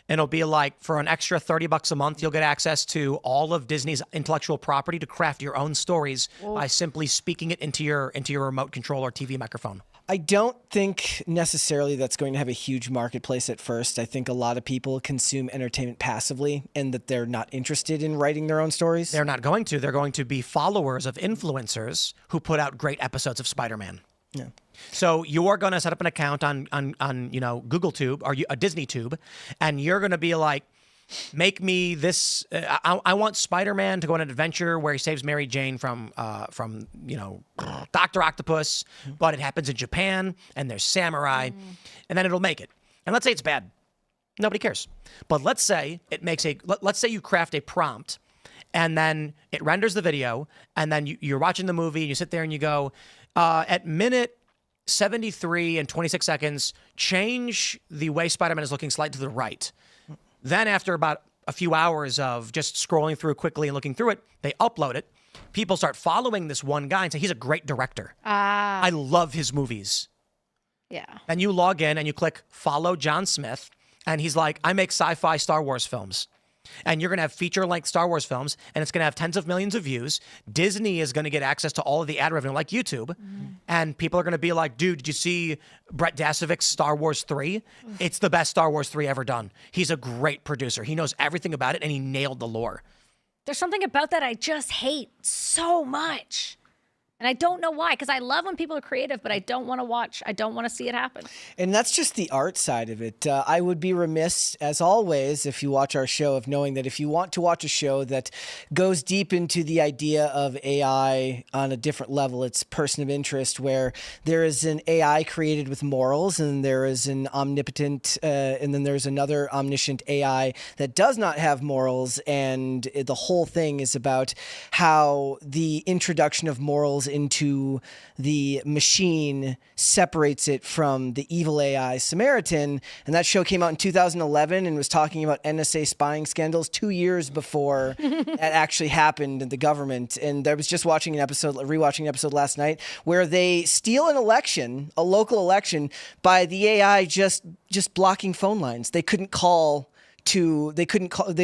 And it'll be like, for an extra $30 a month, you'll get access to all of Disney's intellectual property to craft your own stories by simply speaking it into your remote control or TV microphone. I don't think necessarily that's going to have a huge marketplace at first. I think a lot of people consume entertainment passively and that they're not interested in writing their own stories. They're not going to. They're going to be followers of influencers who put out great episodes of Spider-Man. Yeah. So you're going to set up an account on Google Tube or a Disney Tube, and you're going to be like, make me this. I want Spider-Man to go on an adventure where he saves Mary Jane from Dr. Octopus, but it happens in Japan and there's samurai, and then it'll make it. And let's say it's bad, nobody cares. But let's say let's say you craft a prompt, and then it renders the video, and then you're watching the movie and you sit there and you go, at minute 73 and 26 seconds, change the way Spider-Man is looking slightly to the right. Then after about a few hours of just scrolling through quickly and looking through it, they upload it. People start following this one guy and say, he's a great director. I love his movies. Yeah. And you log in and you click follow John Smith, and he's like, I make sci-fi Star Wars films. And you're going to have feature-length Star Wars films, and it's going to have tens of millions of views. Disney is going to get access to all of the ad revenue, like YouTube. And people are going to be like, dude, did you see Brett Dasovik's Star Wars 3? It's the best Star Wars 3 ever done. He's a great producer. He knows everything about it, and he nailed the lore. There's something about that I just hate so much. And I don't know why, because I love when people are creative, but I don't want to watch. I don't want to see it happen. And that's just the art side of it. I would be remiss, as always, if you watch our show, of knowing that if you want to watch a show that goes deep into the idea of AI on a different level, it's Person of Interest, where there is an AI created with morals, and there is an omnipotent, and then there's another omniscient AI that does not have morals. And the whole thing is about how the introduction of morals into the machine separates it from the evil AI Samaritan. And that show came out in 2011 and was talking about NSA spying scandals 2 years before that actually happened in the government. And I was just rewatching an episode last night where they steal an election, a local election, by the AI just blocking phone lines. They couldn't call. They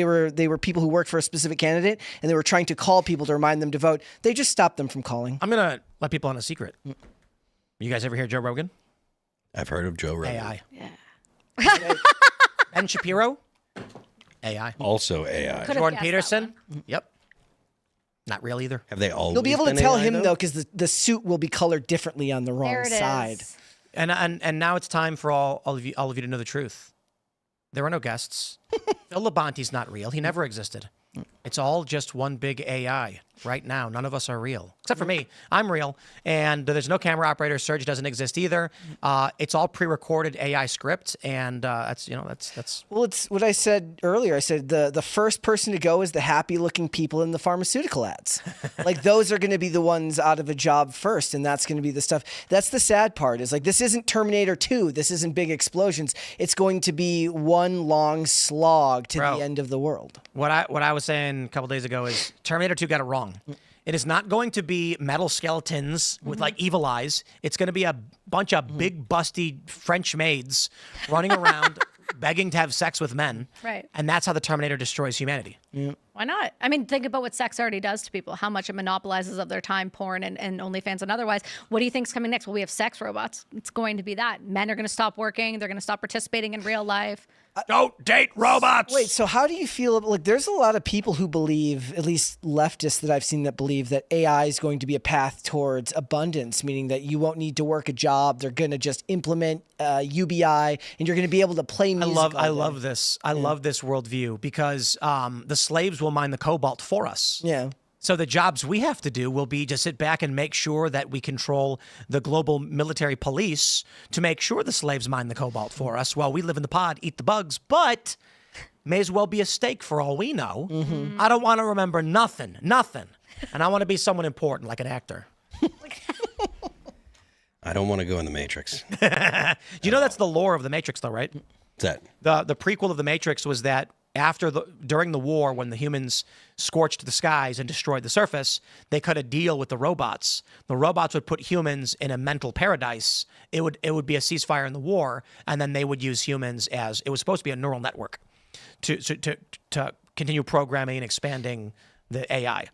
were people who worked for a specific candidate, and they were trying to call people to remind them to vote. They just stopped them from calling. I'm going to let people on a secret. You guys ever hear Joe Rogan? I've heard of Joe Rogan. AI. Yeah. Ben Shapiro? AI. Also AI. Jordan Peterson? Yep. Not real either. Have they all? You'll be able to tell him, though, because the suit will be colored differently on the wrong side. And now it's time for all of you to know the truth. There are no guests. Phil Labonte's not real. He never existed. It's all just one big AI right now. None of us are real, except for me. I'm real, and there's no camera operator. Serge doesn't exist either. It's all pre-recorded AI script, and that's. Well, it's what I said earlier. I said the first person to go is the happy-looking people in the pharmaceutical ads. Like, those are going to be the ones out of a job first, and that's going to be the stuff. That's the sad part. Is like, this isn't Terminator 2. This isn't big explosions. It's going to be one long slog to the end of the world. What I was saying a couple days ago is Terminator 2 got it wrong. It is not going to be metal skeletons with like evil eyes. It's going to be a bunch of big busty French maids running around begging to have sex with men. Right. And that's how the Terminator destroys humanity. Why not? I mean, think about what sex already does to people, how much it monopolizes of their time, porn and OnlyFans and otherwise. What do you think's coming next? Well, we have sex robots. It's going to be that. Men are going to stop working. They're going to stop participating in real life. Don't date robots. Wait, so how do you feel? Like, there's a lot of people who believe, at least leftists that I've seen, that believe that AI is going to be a path towards abundance, meaning that you won't need to work a job. They're going to just implement UBI, and you're going to be able to play music. I love this. I love this worldview because the slaves will mine the cobalt for us. Yeah. So the jobs we have to do will be to sit back and make sure that we control the global military police to make sure the slaves mine the cobalt for us while we live in the pod, eat the bugs, but may as well be a steak for all we know. I don't want to remember nothing. And I want to be someone important, like an actor. I don't want to go in the Matrix. You know that's the lore of the Matrix, though, right? What's that? The prequel of the Matrix was that during the war, when the humans scorched the skies and destroyed the surface, they cut a deal with the robots. The robots would put humans in a mental paradise. It would be a ceasefire in the war, and then they would use humans as it was supposed to be a neural network to continue programming and expanding the AI.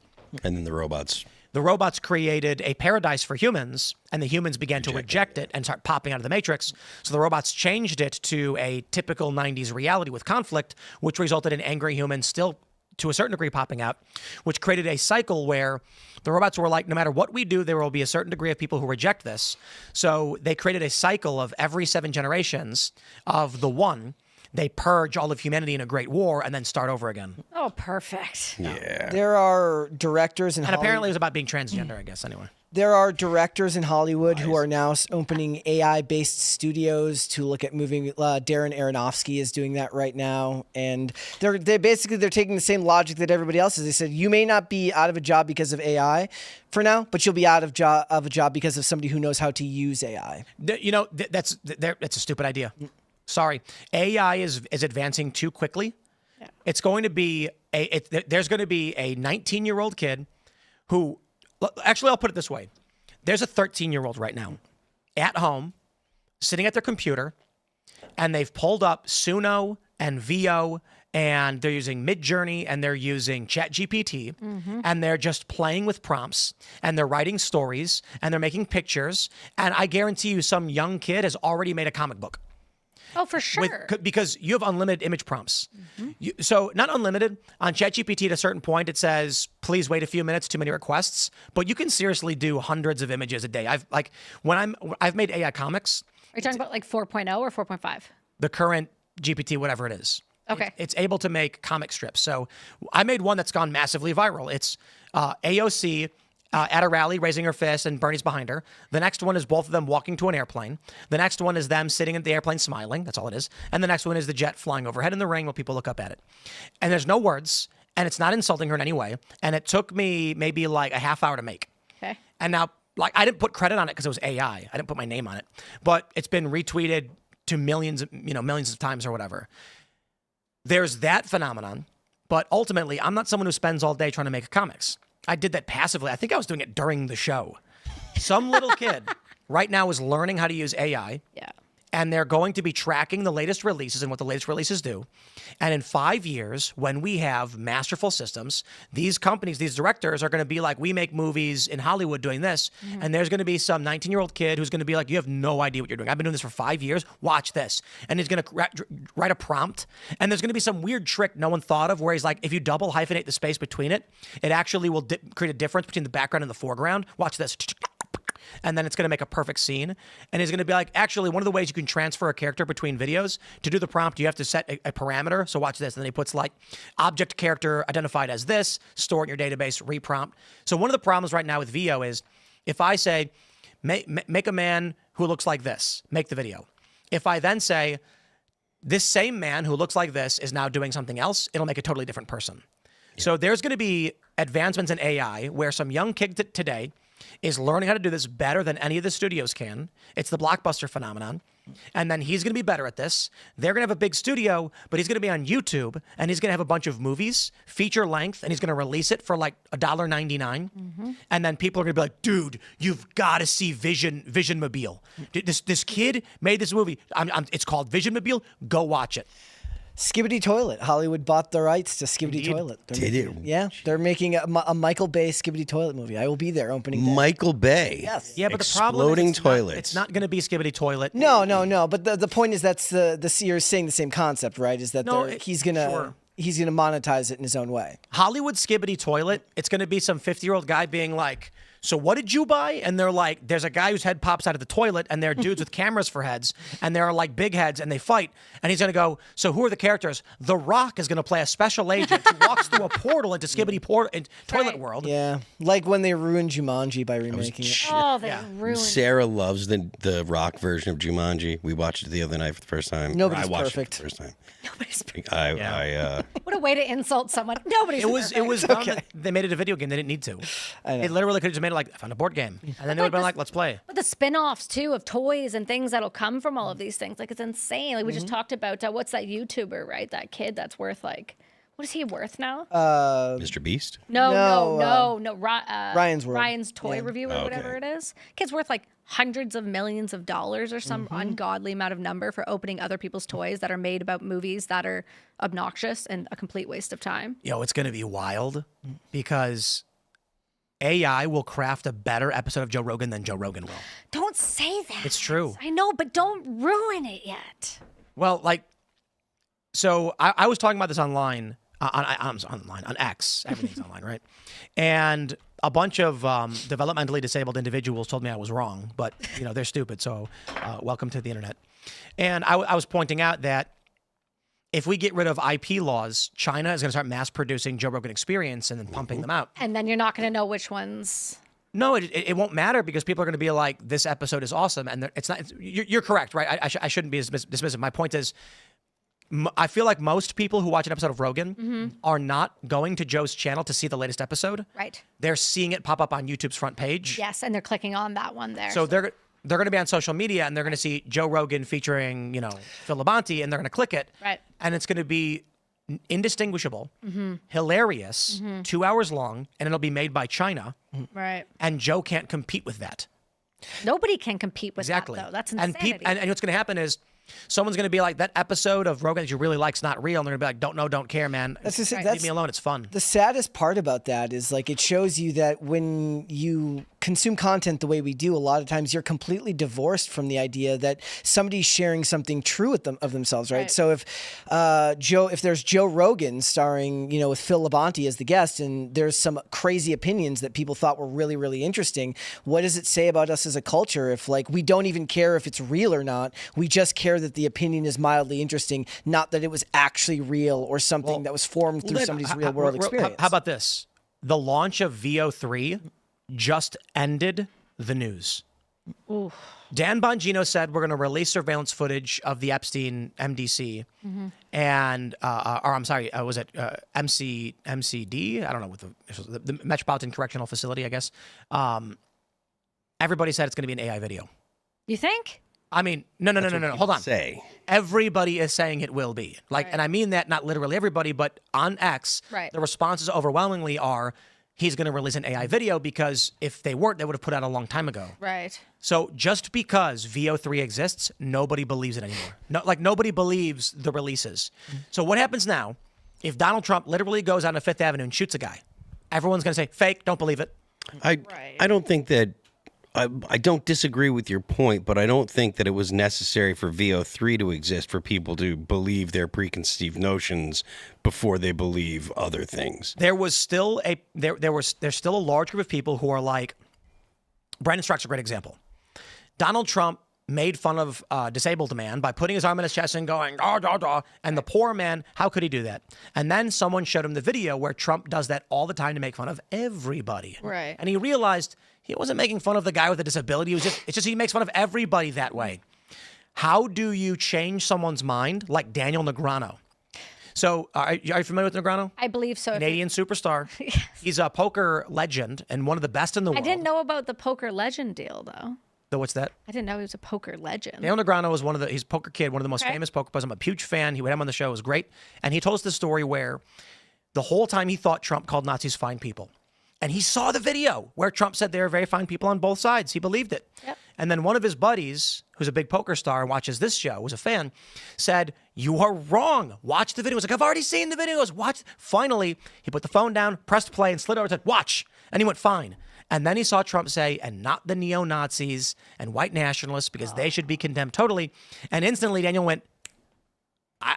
And then the robots. The robots created a paradise for humans, and the humans began to reject it and start popping out of the Matrix. So the robots changed it to a typical 90s reality with conflict, which resulted in angry humans still, to a certain degree, popping out, which created a cycle where the robots were like, no matter what we do, there will be a certain degree of people who reject this. So they created a cycle of every 7 generations of the one. They purge all of humanity in a great war and then start over again. Oh, perfect. Yeah. There are directors in And Hollywood. apparently it was about being transgender, I guess, anyway. There are directors in Hollywood who are now opening AI-based studios to look at moving. Darren Aronofsky is doing that right now, and they're taking the same logic that everybody else is. They said you may not be out of a job because of AI for now, but you'll be out of a job because of somebody who knows how to use AI. That's a stupid idea. Sorry, AI is advancing too quickly. Yeah. It's going to be there's going to be a 19-year-old kid who, actually, I'll put it this way: there's a 13-year-old right now at home sitting at their computer, and they've pulled up Suno and VO, and they're using Midjourney, and they're using ChatGPT, and they're just playing with prompts, and they're writing stories, and they're making pictures, and I guarantee you some young kid has already made a comic book. Oh, for sure. Because you have unlimited image prompts. So not unlimited. On ChatGPT, at a certain point, it says, please wait a few minutes, too many requests. But you can seriously do hundreds of images a day. I've made AI comics. Are you talking about like 4.0 or 4.5? The current GPT, whatever it is. Okay. It's able to make comic strips. So I made one that's gone massively viral. It's AOC at a rally raising her fist and Bernie's behind her. The next one is both of them walking to an airplane. The next one is them sitting at the airplane smiling. That's all it is. And the next one is the jet flying overhead in the ring while people look up at it. And there's no words, and it's not insulting her in any way. And it took me maybe like a half hour to make. Okay. And now, like, I didn't put credit on it because it was AI. I didn't put my name on it. But it's been retweeted to millions of times or whatever. There's that phenomenon. But ultimately, I'm not someone who spends all day trying to make comics. I did that passively. I think I was doing it during the show. Some little kid right now is learning how to use AI. Yeah. And they're going to be tracking the latest releases and what the latest releases do. And in 5 years, when we have masterful systems, these companies, these directors are going to be like, we make movies in Hollywood doing this. And there's going to be some 19-year-old kid who's going to be like, you have no idea what you're doing. I've been doing this for 5 years. Watch this. And he's going to write a prompt. And there's going to be some weird trick no one thought of where he's like, if you double hyphenate the space between it, it actually will create a difference between the background and the foreground. Watch this. And then it's going to make a perfect scene. And he's going to be like, actually, one of the ways you can transfer a character between videos, to do the prompt, you have to set a parameter. So watch this. And then he puts like object character identified as this, store it in your database, reprompt. So one of the problems right now with VO is if I say, make a man who looks like this, make the video. If I then say, this same man who looks like this is now doing something else, it'll make a totally different person. Yeah. So there's going to be advancements in AI where some young kid today is learning how to do this better than any of the studios can. It's the blockbuster phenomenon. And then he's going to be better at this. They're going to have a big studio, but he's going to be on YouTube, and he's going to have a bunch of movies, feature length, and he's going to release it for like $1.99. And then people are going to be like, dude, you've got to see Vision Mobile. This kid made this movie. It's called Vision Mobile. Go watch it. Skibidi Toilet. Hollywood bought the rights to Skibidi Toilet. Did it? Yeah, they're making a Michael Bay Skibidi Toilet movie. I will be there opening day. Michael Bay. Yes. Yeah, but the problem Exploding is toilets. It's not going to be Skibidi Toilet. No. But the point is that's you're saying the same concept, right? Is that he's gonna monetize it in his own way. Hollywood Skibidi Toilet. It's going to be some 50-year-old guy being like, so what did you buy? And they're like, there's a guy whose head pops out of the toilet, and there are dudes with cameras for heads, and there are like big heads, and they fight. And he's going to go, so who are the characters? The Rock is going to play a special agent who walks through a portal into Skibidi Toilet World. Yeah, like when they ruined Jumanji by remaking it. Oh, they ruined it. Sarah loves the Rock version of Jumanji. We watched it the other night for the first time. Nobody's I watched perfect. it for the first time. Nobody's perfect. What a way to insult someone. Nobody's perfect. It was okay. They made it a video game. They didn't need to. It literally could have just made it like, I found a board game. And then they would have been like, let's play. But the spin-offs, too, of toys and things that'll come from all of these things. Like, it's insane. Like, we just talked about, what's that YouTuber, right? That kid that's worth, like, what is he worth now? Mr. Beast? No. Ryan's World. Ryan's Toy Review or whatever it is. Kid's worth, like, hundreds of millions of dollars or some ungodly amount of number for opening other people's toys that are made about movies that are obnoxious and a complete waste of time. It's going to be wild because AI will craft a better episode of Joe Rogan than Joe Rogan will. Don't say that. It's true. I know, but don't ruin it yet. Well, so I was talking about this online, on X. Everything's online, right? And a bunch of developmentally disabled individuals told me I was wrong, but they're stupid. So welcome to the internet. And I was pointing out that if we get rid of IP laws, China is going to start mass producing Joe Rogan Experience and then pumping them out. And then you're not going to know which ones. No, it won't matter because people are going to be like, this episode is awesome. And it's not. You're correct, right? I shouldn't be dismissive. My point is, I feel like most people who watch an episode of Rogan are not going to Joe's channel to see the latest episode. Right. They're seeing it pop up on YouTube's front page. Yes, and they're clicking on that one there. So they're going to be on social media and they're going to see Joe Rogan featuring, Phil Labonte, and they're going to click it. Right. And it's going to be indistinguishable, hilarious, 2 hours long, and it'll be made by China. Right. And Joe can't compete with that. Nobody can compete with Exactly. that, though. That's And, insanity. and what's going to happen is someone's going to be like, that episode of Rogan that you really like's not real. And they're going to be like, don't know, don't care, man. That's just, Leave me alone. It's fun. The saddest part about that is like it shows you that when you consume content the way we do, a lot of times you're completely divorced from the idea that somebody's sharing something true of themselves, right? So if there's Joe Rogan starring, with Phil Labonte as the guest, and there's some crazy opinions that people thought were really, really interesting, what does it say about us as a culture if like we don't even care if it's real or not? We just care that the opinion is mildly interesting, not that it was actually real or something that was formed through somebody's real world experience. How about this? The launch of VO3 just ended the news. Ooh. Dan Bongino said we're going to release surveillance footage of the Epstein MDC and, was it MCD? I don't know what the Metropolitan Correctional Facility, I guess. Everybody said it's going to be an AI video. You think? I mean, no. Hold on. Say. Everybody is saying it will be. And I mean that not literally everybody, but on X, the responses overwhelmingly are he's going to release an AI video because if they weren't, they would have put out a long time ago. Right. So just because VO3 exists, nobody believes it anymore. Nobody believes the releases. So what happens now if Donald Trump literally goes on to Fifth Avenue and shoots a guy? Everyone's going to say, fake, don't believe it. I don't think that I don't disagree with your point, but I don't think that it was necessary for VO3 to exist for people to believe their preconceived notions before they believe other things. There's still a large group of people who are like, Brandon Strzok's a great example. Donald Trump made fun of a disabled man by putting his arm in his chest and going, "Daw, daw, daw." And the poor man, how could he do that? And then someone showed him the video where Trump does that all the time to make fun of everybody. Right. And he realized he wasn't making fun of the guy with a disability. It's just he makes fun of everybody that way. How do you change someone's mind like Daniel Negreanu? So are you familiar with Negreanu? I believe so. Canadian superstar. Yes. He's a poker legend and one of the best in the world. I didn't know about the poker legend deal, though. What's that? I didn't know he was a poker legend. Daniel Negreanu was he's a poker kid, one of the most famous poker players. I'm a huge fan. He had him on the show. It was great. And he told us the story where the whole time he thought Trump called Nazis fine people. And he saw the video where Trump said they were very fine people on both sides. He believed it. Yep. And then one of his buddies, who's a big poker star and watches this show, was a fan, said, "You are wrong. Watch the video." He was like, "I've already seen the video." He goes, "Watch." Finally, he put the phone down, pressed play, and slid over and said, "Watch." And he went, "Fine." And then he saw Trump say, "and not the neo-Nazis and white nationalists because they should be condemned totally." And instantly Daniel went, I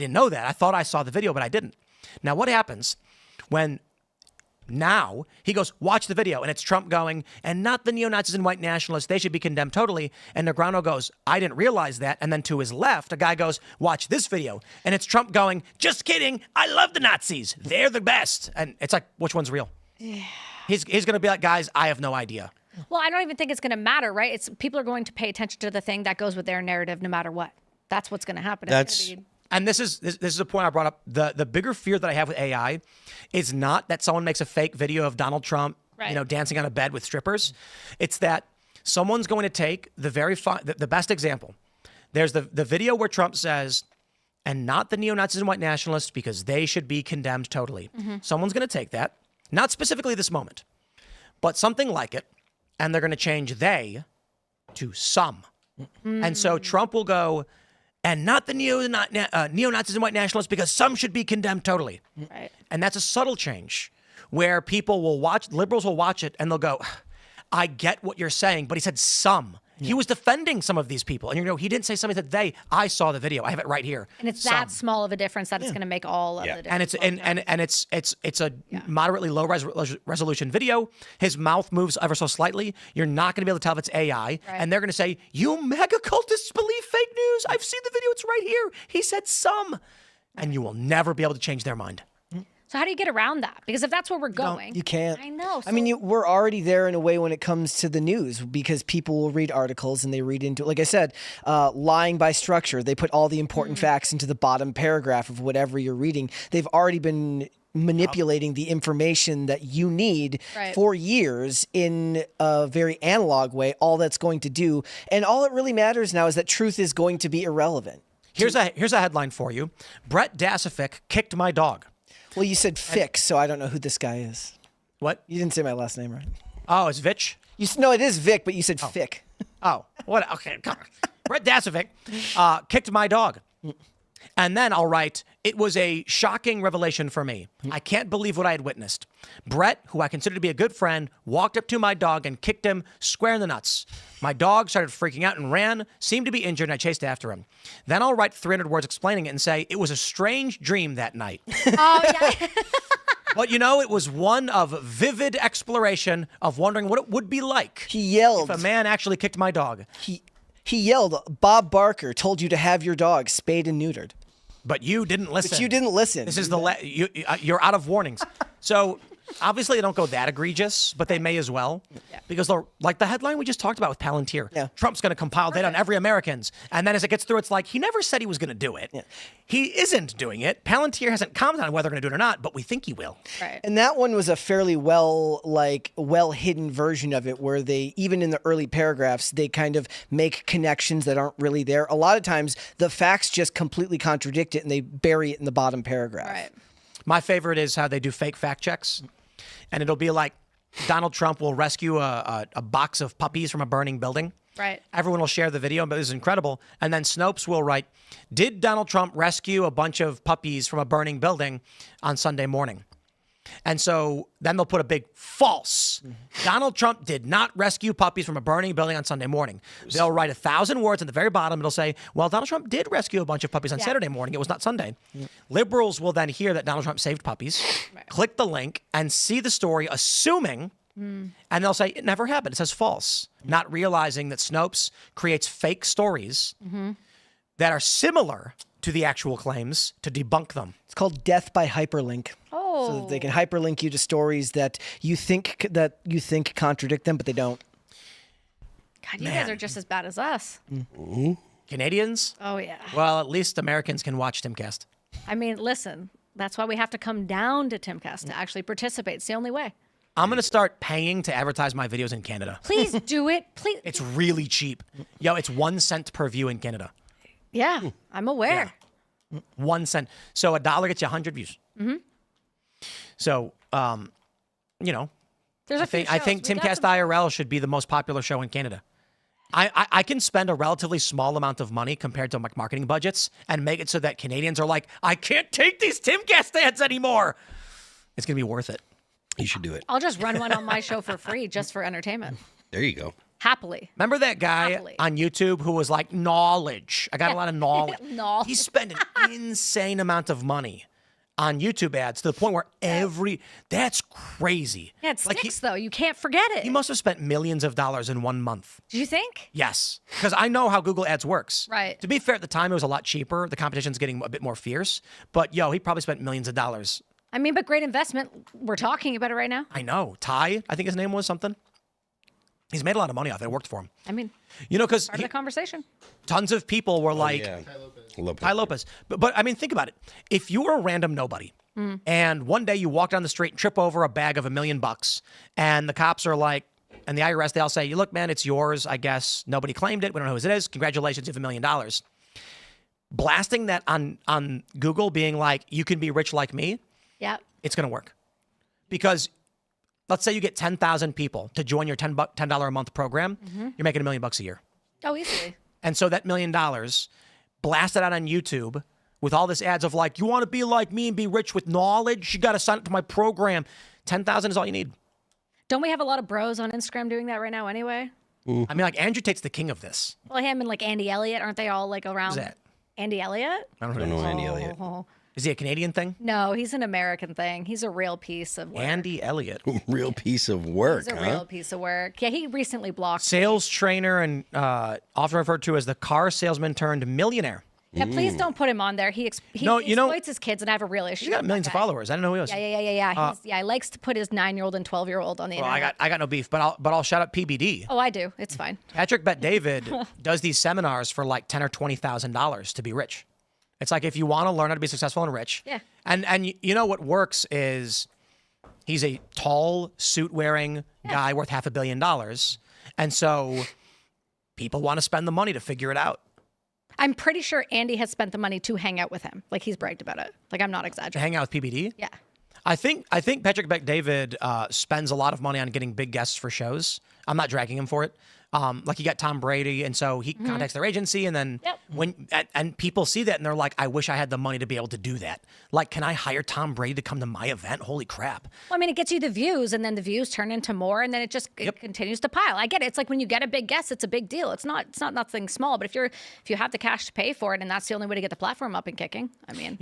didn't know that. I thought I saw the video, but I didn't. Now, what happens when now he goes, "Watch the video," and it's Trump going, "and not the neo-Nazis and white nationalists, they should be condemned totally." And Negreanu goes, "I didn't realize that." And then to his left, a guy goes, "Watch this video." And it's Trump going, "Just kidding. I love the Nazis. They're the best." And it's like, which one's real? Yeah. He's going to be like, "Guys, I have no idea." Well, I don't even think it's going to matter, right? It's people are going to pay attention to the thing that goes with their narrative no matter what. That's what's going to happen. And this is a point I brought up. The bigger fear that I have with AI is not that someone makes a fake video of Donald Trump, dancing on a bed with strippers. It's that someone's going to take the best example. There's the video where Trump says, "and not the neo-Nazis and white nationalists because they should be condemned totally." Mm-hmm. Someone's going to take that, not specifically this moment, but something like it, and they're going to change "they" to "some." Mm-hmm. And so Trump will go, "and not the neo-Nazis and white nationalists because some should be condemned totally." Right. And that's a subtle change where people will watch, liberals will watch it and they'll go, "I get what you're saying, but he said some." Yeah. He was defending some of these people. And he didn't say somebody said they. I saw the video. I have it right here. And it's that small of a difference that it's going to make all of the difference. And it's a moderately low resolution video. His mouth moves ever so slightly. You're not going to be able to tell if it's AI. Right. And they're going to say, "You mega cultists believe fake news. I've seen the video. It's right here. He said some." And you will never be able to change their mind. So how do you get around that? Because if that's where we're going. You can't. I know. I mean, we're already there in a way when it comes to the news because people will read articles and they read into it. Like I said, lying by structure. They put all the important facts into the bottom paragraph of whatever you're reading. They've already been manipulating the information that you need for years in a very analog way. All that's going to do. And all it really matters now is that truth is going to be irrelevant. Here's a headline for you. Brett Dasovic kicked my dog. Well, you said Fix, so I don't know who this guy is. What? You didn't say my last name right. Oh, it's Vitch? No, it is Vic, but you said Fick. Oh, what? Okay, come on. Brett Dasovic kicked my dog. And then I'll write, it was a shocking revelation for me. I can't believe what I had witnessed. Brett, who I consider to be a good friend, walked up to my dog and kicked him square in the nuts. My dog started freaking out and ran, seemed to be injured, and I chased after him. Then I'll write 300 words explaining it and say, it was a strange dream that night. Oh, yeah. But it was one of vivid exploration of wondering what it would be like. He yelled. If a man actually kicked my dog. He yelled, Bob Barker told you to have your dog spayed and neutered. But you didn't listen. But you didn't listen. This is you're out of warnings. So obviously they don't go that egregious, but they may as well. Yeah. Because like the headline we just talked about with Palantir. Yeah. Trump's going to compile data on every Americans. And then as it gets through, it's like, he never said he was going to do it. Yeah. He isn't doing it. Palantir hasn't commented on whether they're going to do it or not, but we think he will. Right. And that one was a fairly well hidden version of it, where they, even in the early paragraphs, they kind of make connections that aren't really there. A lot of times the facts just completely contradict it and they bury it in the bottom paragraph. Right. My favorite is how they do fake fact checks. And it'll be like, Donald Trump will rescue a box of puppies from a burning building. Right. Everyone will share the video, but this is incredible. And then Snopes will write, did Donald Trump rescue a bunch of puppies from a burning building on Sunday morning? And so then they'll put a big false. Donald Trump did not rescue puppies from a burning building on Sunday morning. They'll write 1,000 words at the very bottom. It'll say, well, Donald Trump did rescue a bunch of puppies on Saturday morning. It was not Sunday. Liberals will then hear that Donald Trump saved puppies, click the link, and see the story, assuming, and they'll say, it never happened. It says false, not realizing that Snopes creates fake stories that are similar to the actual claims to debunk them. It's called death by hyperlink. Oh. So that they can hyperlink you to stories that you think contradict them, but they don't. God, you guys are just as bad as us. Canadians? Oh, yeah. Well, at least Americans can watch Timcast. I mean, listen, that's why we have to come down to Timcast to actually participate. It's the only way. I'm going to start paying to advertise my videos in Canada. Please do it. Please. It's really cheap. It's 1 cent per view in Canada. Yeah, I'm aware. Yeah. 1 cent. So $1 gets you 100 views. So, There's I think Timcast IRL should be the most popular show in Canada. I can spend a relatively small amount of money compared to marketing budgets and make it so that Canadians are like, I can't take these Timcast ads anymore. It's going to be worth it. You should do it. I'll just run one on my show for free just for entertainment. There you go. Happily. Remember that guy on YouTube who was like, knowledge. I got a lot of knowledge. Knowledge. He spent an insane amount of money on YouTube ads to the point where that's crazy. Yeah, it sticks though. You can't forget it. He must have spent millions of dollars in 1 month. Do you think? Yes, because I know how Google Ads works. Right. To be fair, at the time it was a lot cheaper. The competition's getting a bit more fierce. But he probably spent millions of dollars. I mean, but great investment. We're talking about it right now. I know. Ty, I think his name was something. He's made a lot of money off it. It worked for him. I mean, because part of the conversation. Tons of people were like, Ty Lopez. But I mean, think about it. If you were a random nobody and one day you walk down the street and trip over a bag of $1 million and the cops are like, and the IRS, they all say, look, man, it's yours, I guess. Nobody claimed it. We don't know whose it is. Congratulations, you have $1 million. Blasting that on Google being like, you can be rich like me. Yeah. It's going to work. Because let's say you get 10,000 people to join your $10 a month program. You're making $1 million a year. Oh, easily. And so that $1 million blasted out on YouTube with all this ads of like, you want to be like me and be rich with knowledge? You got to sign up to my program. 10,000 is all you need. Don't we have a lot of bros on Instagram doing that right now anyway? I mean, like Andrew Tate's the king of this. Well, him and like Andy Elliott, aren't they all like around? Who's that? Andy Elliott? I don't know Andy Elliott. Is he a Canadian thing? No, he's an American thing. He's a real piece of work. Andy Elliott. Real piece of work, He's a real piece of work. Yeah, he recently blocked Sales trainer and often referred to as the car salesman turned millionaire. Yeah, please don't put him on there. He exploits his kids, and I have a real issue. He's got millions of followers. I didn't know who he was. Yeah. He likes to put his 9-year-old and 12-year-old on the internet. I got no beef, but I'll shout out PBD. Oh, I do. It's fine. Patrick Bet David does these seminars for like $10,000 or $20,000 to be rich. It's like if you want to learn how to be successful and rich. Yeah. And you know what works is he's a tall suit-wearing guy worth $500 million, and so people want to spend the money to figure it out. I'm pretty sure Andy has spent the money to hang out with him. Like, he's bragged about it. Like, I'm not exaggerating. To hang out with PBD? Yeah. I think Patrick Bet David spends a lot of money on getting big guests for shows. I'm not dragging him for it. Like you got Tom Brady, and so he contacts their agency, and then and people see that and they're like, I wish I had the money to be able to do that. Like, can I hire Tom Brady to come to my event? Holy crap! Well, I mean, it gets you the views, and then the views turn into more, and then it just it continues to pile. I get it. It's like when you get a big guest, it's a big deal. It's not nothing small. But if you have the cash to pay for it, and that's the only way to get the platform up and kicking, I mean,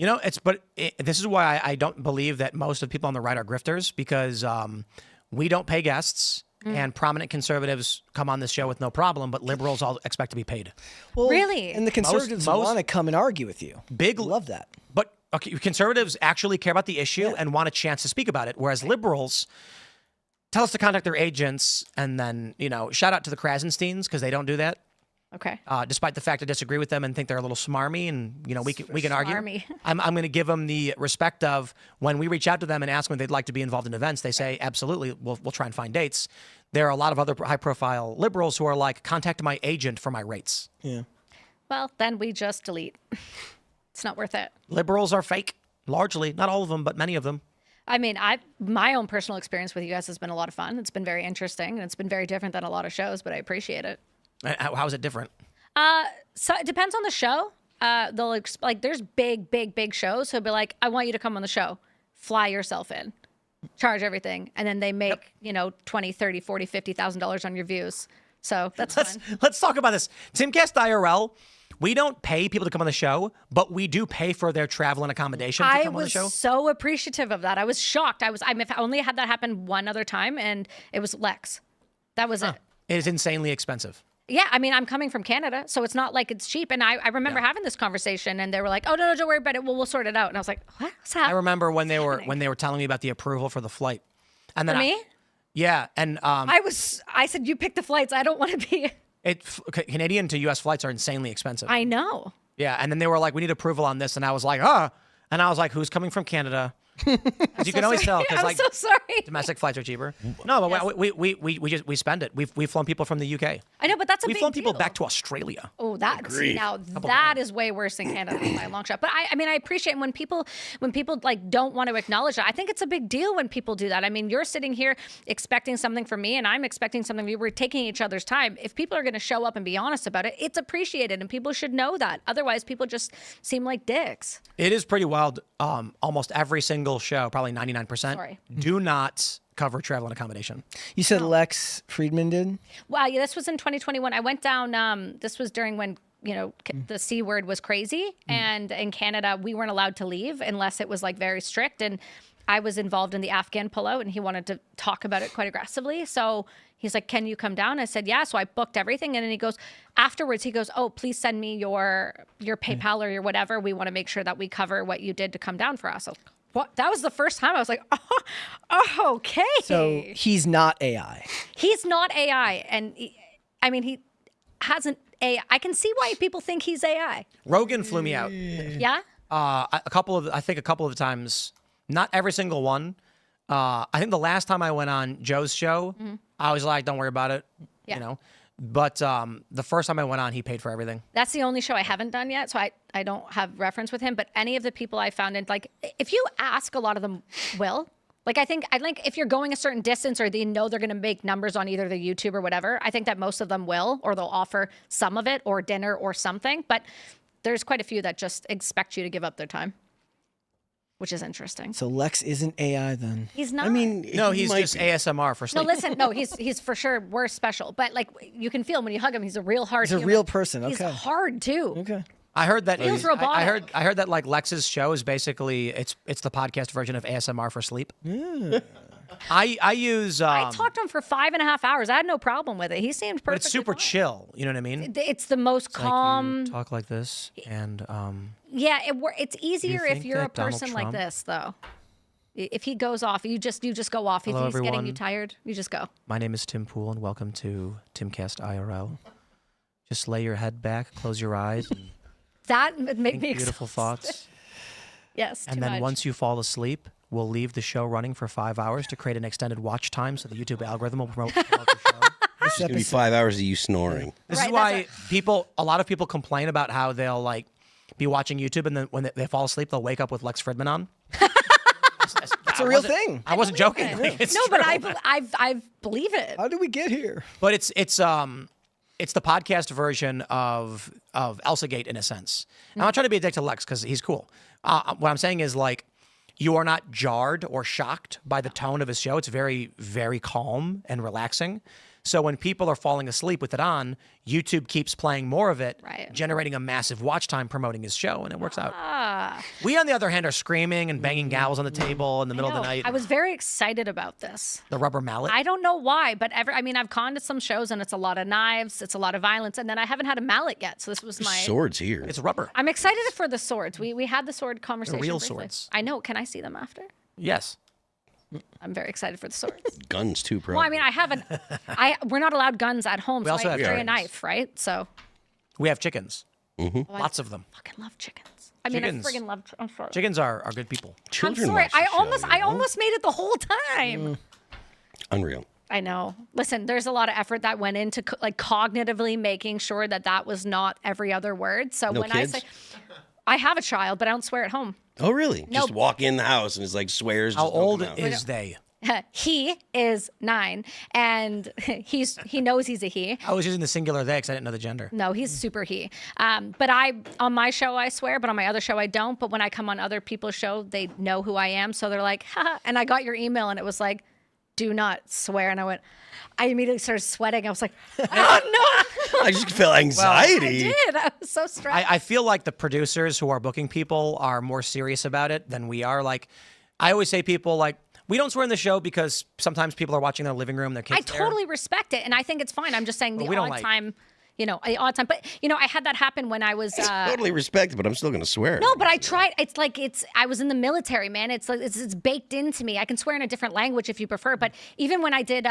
this is why I don't believe that most of the people on the right are grifters, because we don't pay guests. And prominent conservatives come on this show with no problem, but liberals all expect to be paid. Well, really? And the conservatives want to come and argue with you. Love that. But okay, conservatives actually care about the issue and want a chance to speak about it, whereas liberals tell us to contact their agents, and then, shout out to the Krasensteins because they don't do that. Okay. Despite the fact I disagree with them and think they're a little smarmy, and we can argue. Smarmy. I'm going to give them the respect of when we reach out to them and ask them if they'd like to be involved in events. They say absolutely. We'll try and find dates. There are a lot of other high-profile liberals who are like, contact my agent for my rates. Yeah. Well, then we just delete. It's not worth it. Liberals are fake, largely, not all of them, but many of them. I mean, my own personal experience with you guys has been a lot of fun. It's been very interesting, and it's been very different than a lot of shows, but I appreciate it. How is it different? So it depends on the show. They'll there's big shows. So it'll be like, I want you to come on the show, fly yourself in, charge everything, and then they make $20, $30, $40, $50,000 on your views. So that's fun. Let's talk about this. Timcast IRL. We don't pay people to come on the show, but we do pay for their travel and accommodation to come on the show. I was so appreciative of that. I was shocked. I only had that happen one other time, and it was Lex. That was it. It is insanely expensive. Yeah, I mean, I'm coming from Canada, so it's not like it's cheap. And I remember having this conversation, and they were like, "Oh no, don't worry about it. We'll sort it out." And I was like, "What's happening?" I remember when they were telling me about the approval for the flight, and then for me, yeah, and I said, "You pick the flights. I don't want to be." Canadian to U.S. flights are insanely expensive. I know. Yeah, and then they were like, "We need approval on this," and I was like, and I was like, "Who's coming from Canada?" You can always tell because I'm so sorry. Domestic flights are cheaper. No, but we spend it. We've flown people from the UK. I know, but that's a big We've flown people deal. back to Australia. Oh, that is way worse than Canada by a long shot. But I mean, I appreciate when people like don't want to acknowledge that. I think it's a big deal when people do that. I mean, you're sitting here expecting something from me, and I'm expecting something. We're taking each other's time. If people are going to show up and be honest about it, it's appreciated, and people should know that. Otherwise, people just seem like dicks. It is pretty wild. Almost every single show, probably 99%, do not cover travel and accommodation. You said Lex Friedman did? Wow, yeah, this was in 2021. I went down, this was during when, the C word was crazy. And in Canada, we weren't allowed to leave unless it was like very strict. And I was involved in the Afghan pullout, and he wanted to talk about it quite aggressively. So he's like, "Can you come down?" I said, "Yeah." So I booked everything. And then he goes, afterwards, he goes, "Oh, please send me your PayPal or your whatever. We want to make sure that we cover what you did to come down for us." What? That was the first time I was like, oh, okay. So he's not AI. He's not AI. And he hasn't AI. I can see why people think he's AI. Rogan flew me out. Yeah? I think a couple of times, not every single one. I think the last time I went on Joe's show, I was like, "Don't worry about it." Yeah. But the first time I went on, he paid for everything. That's the only show I haven't done yet, so I don't have reference with him. But any of the people I found, if you ask, a lot of them will. Like, I think if you're going a certain distance, or they know they're going to make numbers on either the YouTube or whatever, I think that most of them will, or they'll offer some of it, or dinner or something. But there's quite a few that just expect you to give up their time, which is interesting. So Lex isn't AI then? He's not. I mean, No, he's just ASMR for sleep. No, listen, no, he's for sure we're special. But like, you can feel him when you hug him. He's a real hard. He's a real person. He's Okay. hard too. Okay. I heard that. Feels robotic. I heard that like Lex's show is basically it's the podcast version of ASMR for sleep. Yeah. I use. I talked to him for 5.5 hours. I had no problem with it. He seemed perfectly But it's super fine. chill. You know what I mean? It's the most calm. Like you talk like this, and Yeah, it's easier if think you're a that Donald person like Trump- this, though. If he goes off, you just go off. Hello, if he's getting everyone. you tired, you just go. my name is Tim Pool, and welcome to Timcast IRL. Just lay your head back, close your eyes, and That would make think me beautiful exhausted. thoughts. Yes, And too then much. once you fall asleep, we'll leave the show running for 5 hours to create an extended watch time, so the YouTube algorithm will promote the show. It's going to be 5 hours of you snoring. This Right, is why that's a lot of people complain about how they'll like be watching YouTube, and then when they fall asleep, they'll wake up with Lex Fridman on. It's a real thing. I wasn't joking. Like, it's No, but true. I believe it. How did we get here? But it's the podcast version of Elsagate in a sense. And I'm not trying to be a dick to Lex because he's cool. What I'm saying is like, you are not jarred or shocked by the tone of his show. It's very, very calm and relaxing. So when people are falling asleep with it on, YouTube keeps playing more of it, generating a massive watch time promoting his show, and it works out. We, on the other hand, are screaming and banging gals on the table in the middle of the night. I was very excited about this. The rubber mallet. I don't know why, but I've gone to some shows and it's a lot of knives, it's a lot of violence, and then I haven't had a mallet yet. So this was my Swords here. It's rubber. I'm excited for the swords. We had the sword conversation. real briefly. swords. I know. Can I see them after? Yes. I'm very excited for the swords. Guns too, probably. Well, I mean, I haven't. We're not allowed guns at home, We so also I have carry a chickens. knife, right? So We have chickens. I Lots of them. fucking love chickens. I mean, Chickens. I friggin' love. I'm sorry. Chickens are good people. Children I'm sorry. watch the show, I almost made it the whole time. Unreal. I know. Listen, there's a lot of effort that went into like cognitively making sure that was not every other word. So No when kids? I say I have a child, but I don't swear at home. Oh, really? No. Just walk in the house and it's like swears. How just don't old come out. is they? He is 9, and he knows he's a he. I was using the singular they because I didn't know the gender. No, he's super he. But on my show I swear, but on my other show I don't. But when I come on other people's show, they know who I am, so they're like, haha. And I got your email, and it was like, do not swear. And I immediately started sweating. I was like, oh no. I just felt anxiety. I did. I was so stressed. I feel like the producers who are booking people are more serious about it than we are. Like, I always say people like, we don't swear in the show because sometimes people are watching their living room, their kids I totally respect it, and I think it's fine. I'm just saying the we don't odd like- time, the odd time. But I had that happen when I was. Totally respect it, but I'm still going to swear. No, but I tried. It's like I was in the military, man. It's like it's baked into me. I can swear in a different language if you prefer. But even when I did,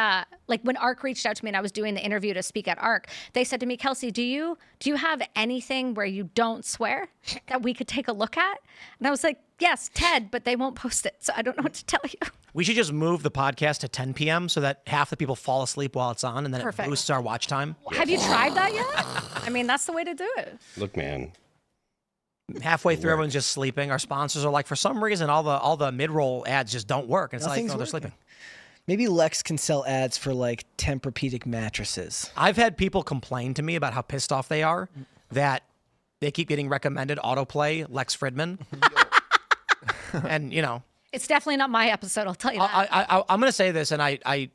like when ARC reached out to me and I was doing the interview to speak at ARC, they said to me, Kelsi, do you have anything where you don't swear that we could take a look at? And I was like, yes, Ted, but they won't post it, so I don't know what to tell you. We should just move the podcast to 10 p.m. so that half the people fall asleep while it's on, and then Perfect. it boosts our watch time. Have you tried that yet? I mean, that's the way to do it. Look, man. Halfway through, everyone's just sleeping. Our sponsors are like, for some reason, all the mid-roll ads just don't work. And it's Nothing's like, oh, they're working. sleeping. Maybe Lex can sell ads for like Tempur-Pedic mattresses. I've had people complain to me about how pissed off they are that they keep getting recommended autoplay Lex Fridman. And, It's definitely not my episode, I'll tell you that. I'm going to say this, and I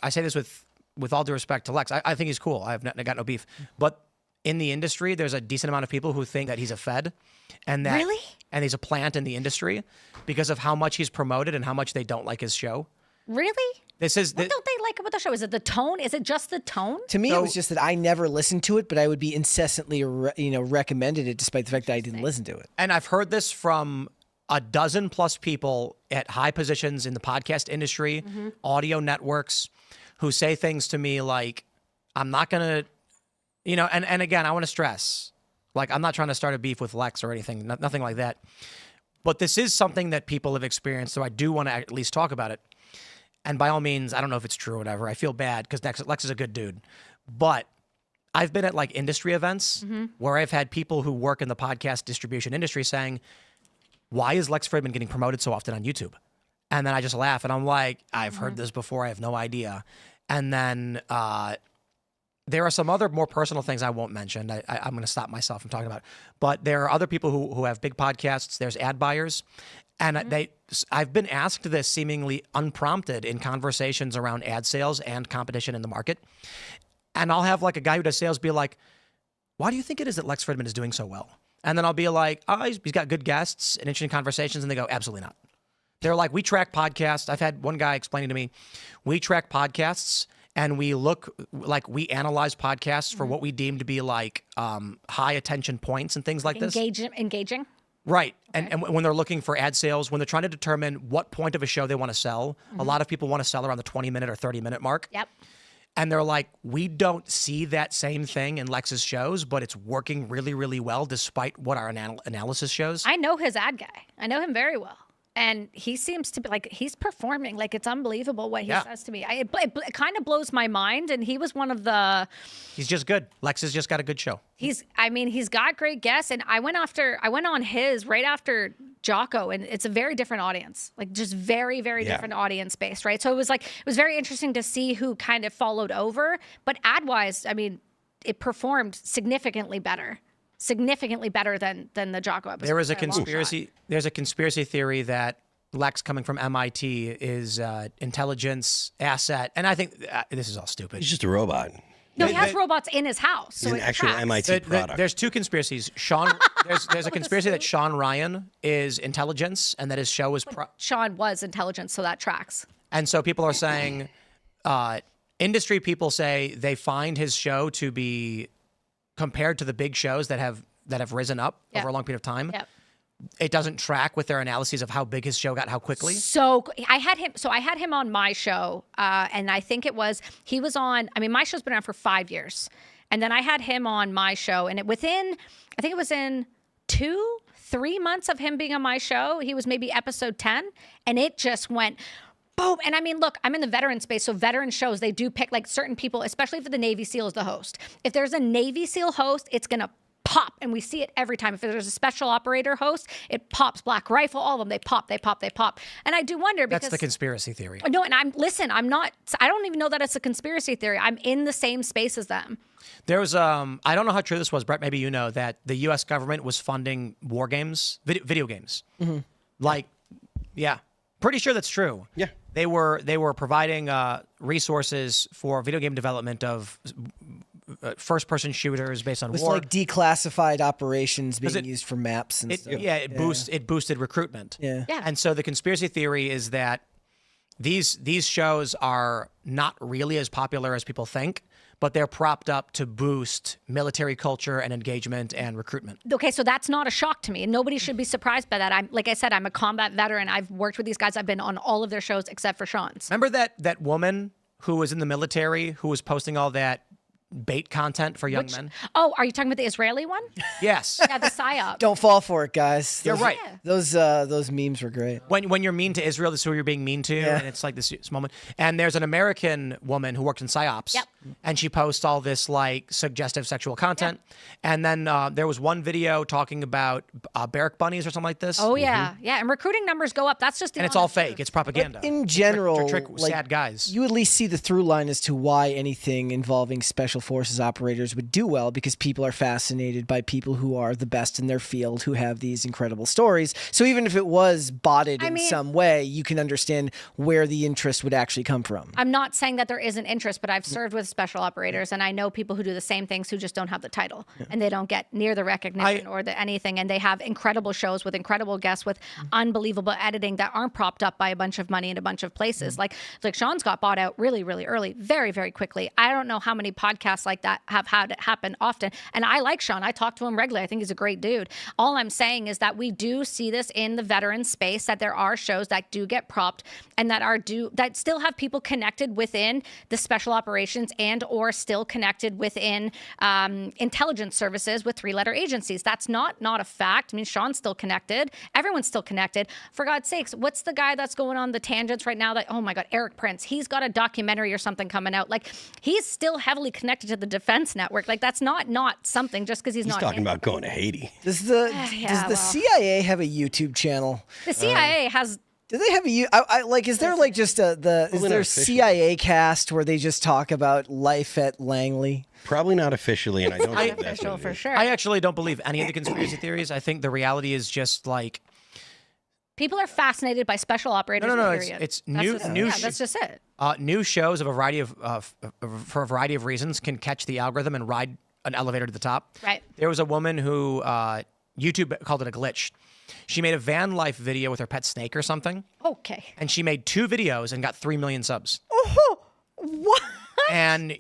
say this with all due respect to Lex. I think he's cool. I got no beef. But in the industry, there's a decent amount of people who think that he's a Fed, and that Really? and he's a plant in the industry because of how much he's promoted and how much they don't like his show. Really? This is What don't they like about the show? Is it the tone? Is it just the tone? To me, it was just that I never listened to it, but I would be incessantly, recommended it, despite the fact that I didn't listen to it. And I've heard this from a dozen plus people at high positions in the podcast industry, audio networks, who say things to me like, I'm not going to, and again, I want to stress, like, I'm not trying to start a beef with Lex or anything, nothing like that. But this is something that people have experienced, so I do want to at least talk about it. And by all means, I don't know if it's true or whatever. I feel bad because Lex is a good dude. But I've been at like industry events where I've had people who work in the podcast distribution industry saying, why is Lex Fridman getting promoted so often on YouTube? And then I just laugh and I'm like, I've heard this before. I have no idea. And then there are some other more personal things I won't mention. I'm going to stop myself from talking about it. But there are other people who have big podcasts. There's ad buyers. And I've been asked this seemingly unprompted in conversations around ad sales and competition in the market. And I'll have like a guy who does sales be like, why do you think it is that Lex Fridman is doing so well? And then I'll be like, oh, he's got good guests and interesting conversations. And they go, absolutely not. They're like, we track podcasts. I've had one guy explaining to me, we track podcasts and we analyze podcasts for what we deem to be like high attention points and things like this. Engaging? Right. And when they're looking for ad sales, when they're trying to determine what point of a show they want to sell, a lot of people want to sell around the 20-minute or 30-minute mark. Yep. And they're like, we don't see that same thing in Lex's shows, but it's working really, really well despite what our analysis shows. I know his ad guy. I know him very well. And he seems to be like, he's performing. Like, it's unbelievable what he says to me. It kind of blows my mind. And he was one of the... He's just good. Lex has just got a good show. He's got great guests. And I went on his right after Jocko, and it's a very different audience, like just very, very different audience based, right? So it was very interesting to see who kind of followed over. But ad-wise, I mean, it performed significantly better than the Jocko episode. There was a conspiracy. There's a conspiracy theory that Lex, coming from MIT, is intelligence asset, and I think this is all stupid. He's just a robot. No, he has robots in his house. So He's an actual MIT product. There's two conspiracies. There's a conspiracy that Sean Ryan is intelligence, and that his show is. Sean was intelligence, so that tracks. And so people are saying, industry people say they find his show to be, compared to the big shows that have risen up over a long period of time. Yep. It doesn't track with their analyses of how big his show got, how quickly. So I had him on my show, and I think he was on. I mean, my show's been around for 5 years, and then I had him on my show, and I think it was in 2-3 months of him being on my show, he was maybe episode 10, and it just went boom. And I mean, look, I'm in the veteran space, so veteran shows, they do pick like certain people, especially if the Navy SEAL is the host. If there's a Navy SEAL host, it's gonna pop, and we see it every time. If there's a special operator host, it pops. Black Rifle, all of them, they pop. And I do wonder, because that's the conspiracy theory. No, and I don't even know that it's a conspiracy theory. I'm in the same space as them. There was I don't know how true this was, Brett, maybe you know, that the US government was funding war games, video games. Mm-hmm. Like, yeah. Pretty sure that's true. Yeah. They were providing resources for video game development of first-person shooters based on It was war. like declassified operations being used for maps and stuff. Yeah, it boosted recruitment. Yeah. And so the conspiracy theory is that these shows are not really as popular as people think, but they're propped up to boost military culture and engagement and recruitment. Okay, so that's not a shock to me. Nobody should be surprised by that. Like I said, I'm a combat veteran. I've worked with these guys. I've been on all of their shows except for Sean's. Remember that woman who was in the military who was posting all that bait content for young men? Oh, are you talking about the Israeli one? Yes. Yeah, the PSYOP. Don't fall for it, guys. You're right. Those memes were great. When you're mean to Israel, this is who you're being mean to, and it's like this moment. And there's an American woman who works in PSYOPs, and she posts all this like suggestive sexual content. And then there was one video talking about barrack bunnies or something like this. Oh yeah, yeah. And recruiting numbers go up. That's just the and it's all fake. It's propaganda. But in general, trick like, sad guys. You at least see the through line as to why anything involving special forces operators would do well, because people are fascinated by people who are the best in their field, who have these incredible stories. So even if it was botted in some way, you can understand where the interest would actually come from. I'm not saying that there isn't interest, but I've served with special operators, and I know people who do the same things who just don't have the title, and they don't get near the recognition or the anything, and they have incredible shows with incredible guests with unbelievable editing that aren't propped up by a bunch of money in a bunch of places. Like Sean's got bought out really, really early, very, very quickly. I don't know how many podcasts like that have had it happen often, and I like Sean. I talk to him regularly. I think he's a great dude. All I'm saying is that we do see this in the veteran space, that there are shows that do get propped and that still have people connected within the special operations and or still connected within intelligence services with 3-letter agencies. That's not a fact. I mean, Sean's still connected. Everyone's still connected. For God's sakes, what's the guy that's going on the tangents right now? That, oh my God, Eric Prince. He's got a documentary or something coming out. Like, he's still heavily connected to the Defense Network. Like, that's not something just because he's not talking about going to Haiti. Does the CIA have a YouTube channel? The CIA has. Do they have a is there like just is there CIA cast where they just talk about life at Langley? Probably not officially, and I don't think that's official for sure. I actually don't believe any of the conspiracy theories. I think the reality is just like people are fascinated by special operators. No. Period. It's new. That's just it. New shows of a variety of for a variety of reasons can catch the algorithm and ride an elevator to the top. Right. There was a woman who YouTube called it a glitch. She made a van life video with her pet snake or something. Okay. And she made 2 videos and got 3 million subs. Oh, what? And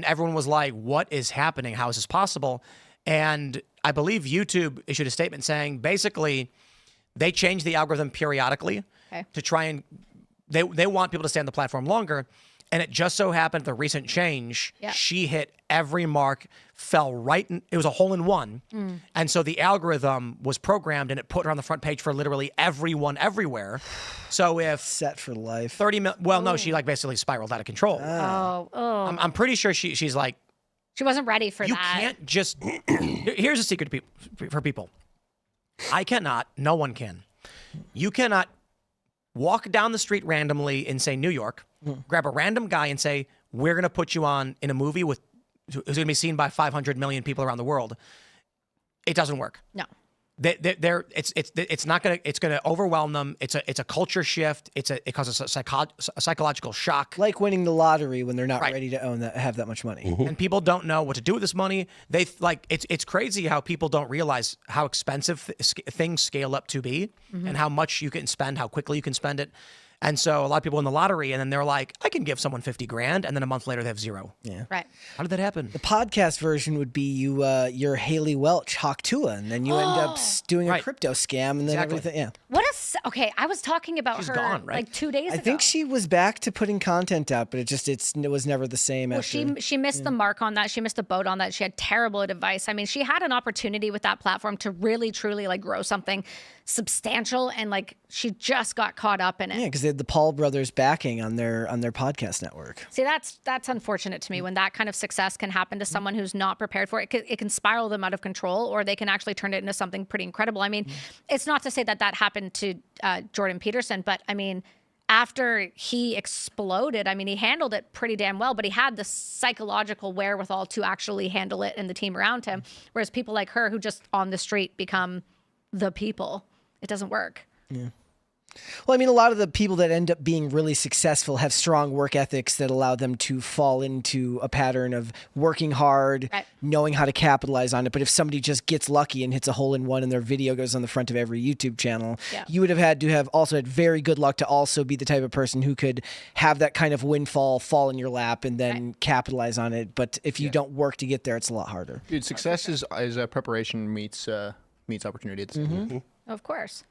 everyone was like, "What is happening? How is this possible?" And I believe YouTube issued a statement saying basically they change the algorithm periodically to try and they want people to stay on the platform longer. And it just so happened the recent change, Yeah. she hit every mark, fell right in, it was a hole in one. And so the algorithm was programmed and it put her on the front page for literally everyone everywhere. So if Set for life. 30 mil, well, no, she like basically spiraled out of control. Oh, I'm pretty sure she's like, she wasn't ready for you that. can't just, here's a secret to for people. I cannot, no one can. You cannot walk down the street randomly in, say, New York, grab a random guy and say, we're going to put you on in a movie who's going to be seen by 500 million people around the world. It doesn't work. No. It's not going to, it's going to overwhelm them. It's a culture shift. It causes a psychological shock. Like winning the lottery when they're not Right. ready to have that much money. And people don't know what to do with this money. They like it's crazy how people don't realize how expensive things scale up to be, and how much you can spend, how quickly you can spend it. And so a lot of people win the lottery, and then they're like, I can give someone 50 grand, and then a month later they have zero. Yeah. Right. How did that happen? The podcast version would be you're Haley Welch, Hawk-Tua, and then you end up doing a Right. crypto scam, and then Exactly. everything. Yeah. What okay, I was talking about She's her gone, right? like 2 days ago. I think she was back to putting content up, but it was never the same. Well, after. she missed the mark on that. She missed the boat on that. She had terrible advice. I mean, she had an opportunity with that platform to really, truly like grow something substantial, and like she just got caught up in it. Yeah, because they had the Paul brothers backing on their podcast network. See, that's unfortunate to me when that kind of success can happen to someone who's not prepared for it. It can spiral them out of control, or they can actually turn it into something pretty incredible. I mean, it's not to say that happened to Jordan Peterson, but I mean, after he exploded, I mean, he handled it pretty damn well, but he had the psychological wherewithal to actually handle it and the team around him. Whereas people like her who just on the street become the people, it doesn't work. Yeah. Well, I mean, a lot of the people that end up being really successful have strong work ethics that allow them to fall into a pattern of working hard, Right. knowing how to capitalize on it. But if somebody just gets lucky and hits a hole in one and their video goes on the front of every YouTube channel, Yeah. you would have had to have also had very good luck to also be the type of person who could have that kind of windfall fall in your lap and then capitalize on it. But if you don't work to get there, it's a lot harder. Dude, success is preparation meets opportunity. It's, Of course.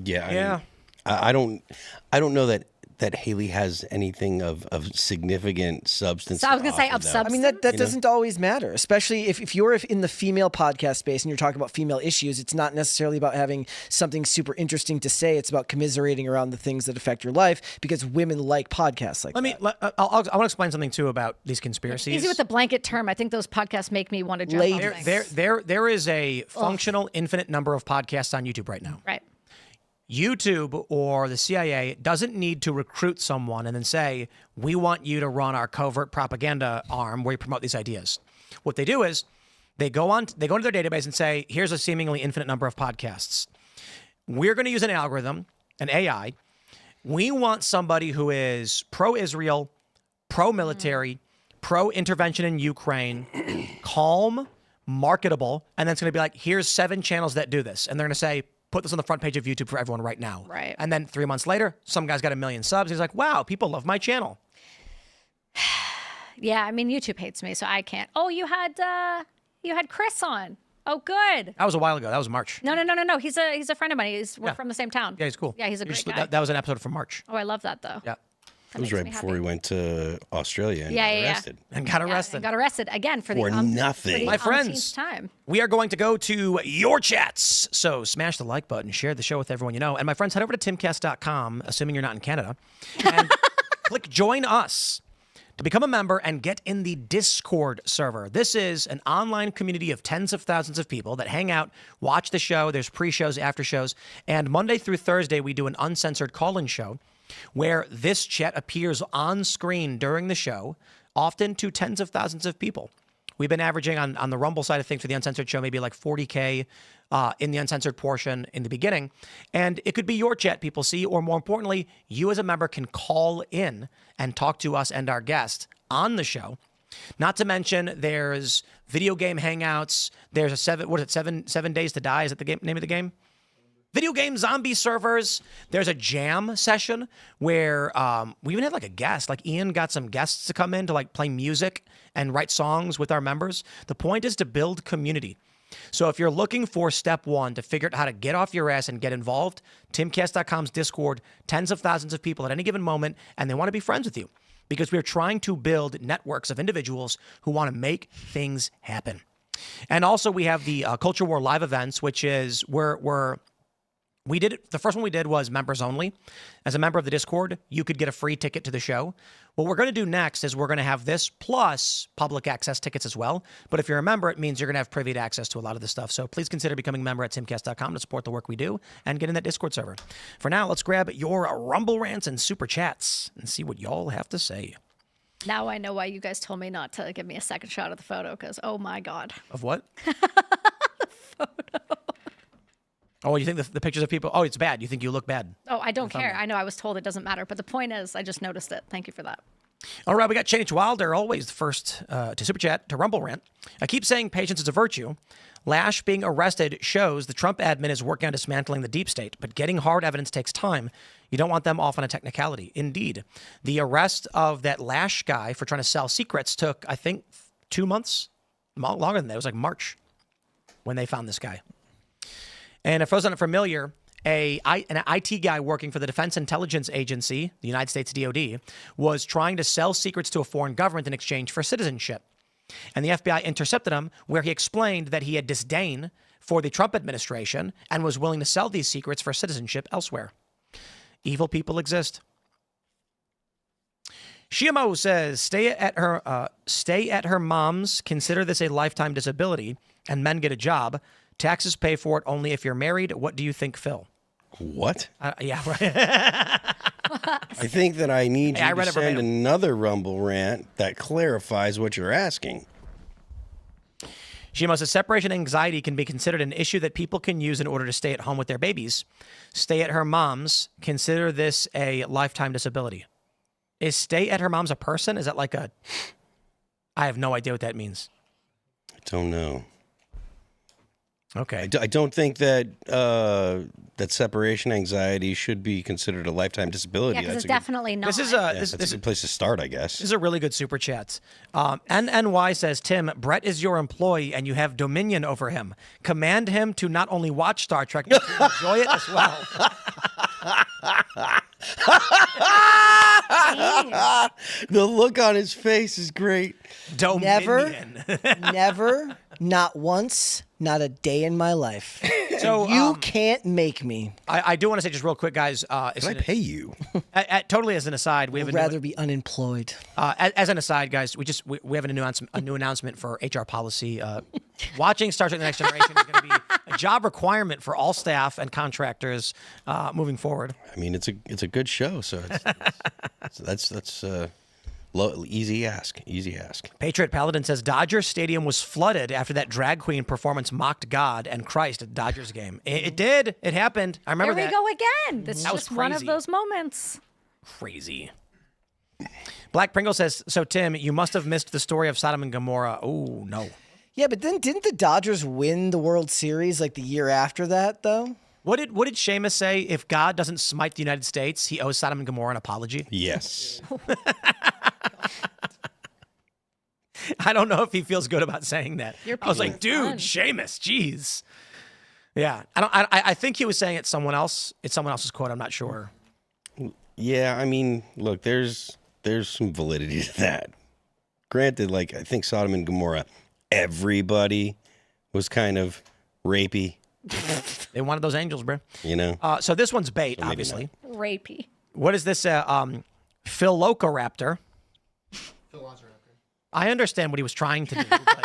Yeah. Yeah. I don't know that Haley has anything of significant substance. So I was going to say off of that. substance. I mean, that doesn't always matter, especially if you're in the female podcast space and you're talking about female issues. It's not necessarily about having something super interesting to say. It's about commiserating around the things that affect your life, because women like podcasts like that. I want to explain something too about these conspiracies. Easy with the blanket term. I think those podcasts make me want to jump on things. There is a functional infinite number of podcasts on YouTube right now. Right. YouTube or the CIA doesn't need to recruit someone and then say, we want you to run our covert propaganda arm where you promote these ideas. What they do is they go into their database and say, here's a seemingly infinite number of podcasts. We're going to use an algorithm, an AI. We want somebody who is pro-Israel, pro-military, pro-intervention in Ukraine, calm, marketable, and then it's going to be like, here's 7 channels that do this. And they're going to say, put this on the front page of YouTube for everyone right now. Right. And then 3 months later, some guy's got 1 million subs. He's like, wow, people love my channel. Yeah, I mean, YouTube hates me, so I can't. Oh, you had Chris on. Oh, good. That was a while ago. That was March. No. He's a friend of mine. We're from the same town. Yeah, he's cool. Yeah, he's a great guy. That was an episode from March. Oh, I love that though. Yeah. It was right before he went to Australia and got arrested. And got Yeah, arrested. and got arrested again for For the nothing. For the My umpteenth friends, time. we are going to go to your chats. So smash the like button, share the show with everyone you know. And my friends, head over to timcast.com, assuming you're not in Canada, and click join us to become a member and get in the Discord server. This is an online community of tens of thousands of people that hang out, watch the show. There's pre-shows, after shows. And Monday through Thursday, we do an uncensored call-in show where this chat appears on screen during the show, often to tens of thousands of people. We've been averaging on the Rumble side of things for the uncensored show, maybe like 40K in the uncensored portion in the beginning. And it could be your chat people see, or more importantly, you as a member can call in and talk to us and our guest on the show. Not to mention there's video game hangouts. There's a 7 days to die? Is that the name of the game? Video game zombie servers. There's a jam session where we even have like a guest. Like Ian got some guests to come in to like play music and write songs with our members. The point is to build community. So if you're looking for step 1 to figure out how to get off your ass and get involved, timcast.com's Discord, tens of thousands of people at any given moment, and they want to be friends with you. because we are trying to build networks of individuals who want to make things happen. And also we have the Culture War live events, which is we did it. The first one we did was members only. As a member of the Discord, you could get a free ticket to the show. What we're going to do next is we're going to have this plus public access tickets as well. But if you're a member, it means you're going to have privy access to a lot of the stuff. So please consider becoming a member at timcast.com to support the work we do and get in that Discord server. For now, let's grab your Rumble rants and super chats and see what y'all have to say. Now I know why you guys told me not to give me a second shot of the photo, because, oh my God. Of what? Oh, you think the pictures of people, oh, it's bad. You think you look bad. Oh, I don't care. I know I was told it doesn't matter. But the point is, I just noticed it. Thank you for that. All right, we got Change Wilder, always the first to Super Chat, to Rumble Rant. I keep saying patience is a virtue. Lash being arrested shows the Trump admin is working on dismantling the deep state, but getting hard evidence takes time. You don't want them off on a technicality. Indeed, the arrest of that Lash guy for trying to sell secrets took, I think, 2 months, longer than that. It was like March when they found this guy. And if I wasn't familiar, an IT guy working for the Defense Intelligence Agency, the United States DoD, was trying to sell secrets to a foreign government in exchange for citizenship. And the FBI intercepted him, where he explained that he had disdain for the Trump administration and was willing to sell these secrets for citizenship elsewhere. Evil people exist. Shiamo says, stay at her mom's, consider this a lifetime disability, and men get a job. Taxes pay for it only if you're married. What do you think, Phil? What? Yeah, right. I think that I need you to send verbatim. another Rumble rant that clarifies what you're asking. Shimo says, separation anxiety can be considered an issue that people can use in order to stay at home with their babies. Stay at her mom's, consider this a lifetime disability. Is stay at her mom's a person? Is that like a... I have no idea what that means. I don't know. Okay. I don't think that that separation anxiety should be considered a lifetime disability. Yeah, because it's definitely not. This is that's a good place to start, I guess. This is a really good super chat. NNY says, Tim, Brett is your employee and you have dominion over him. Command him to not only watch Star Trek, but to enjoy it as well. The look on his face is great. Dominion. Never, not once, not a day in my life. So you can't make me. I do want to say just real quick, guys. Can I pay you? Totally as an aside, we have I'd rather be unemployed. As an aside, guys, we have a new announcement for HR policy. Watching Star Trek: The Next Generation is going to be a job requirement for all staff and contractors moving forward. I mean, it's a good show, so that's easy ask. Patriot Paladin says Dodger Stadium was flooded after that drag queen performance mocked God and Christ at the Dodgers game. It did. It happened. I remember that. There we go again. This is That was just one of crazy. those moments. Crazy. Black Pringle says, so Tim, you must have missed the story of Sodom and Gomorrah. Oh, no. Yeah, but then didn't the Dodgers win the World Series like the year after that, though? What did Seamus say? If God doesn't smite the United States, he owes Sodom and Gomorrah an apology? Yes. I don't know if he feels good about saying that. I was like, dude, fun. Seamus, jeez. Yeah, I think he was saying it's someone else. It's someone else's quote. I'm not sure. Yeah, I mean, look, there's some validity to that. Granted, like, I think Sodom and Gomorrah, everybody was kind of rapey. They wanted those angels, bro. You know? So this one's bait, So maybe obviously. Rapey. What is this? Philociraptor. I understand what he was trying to do, but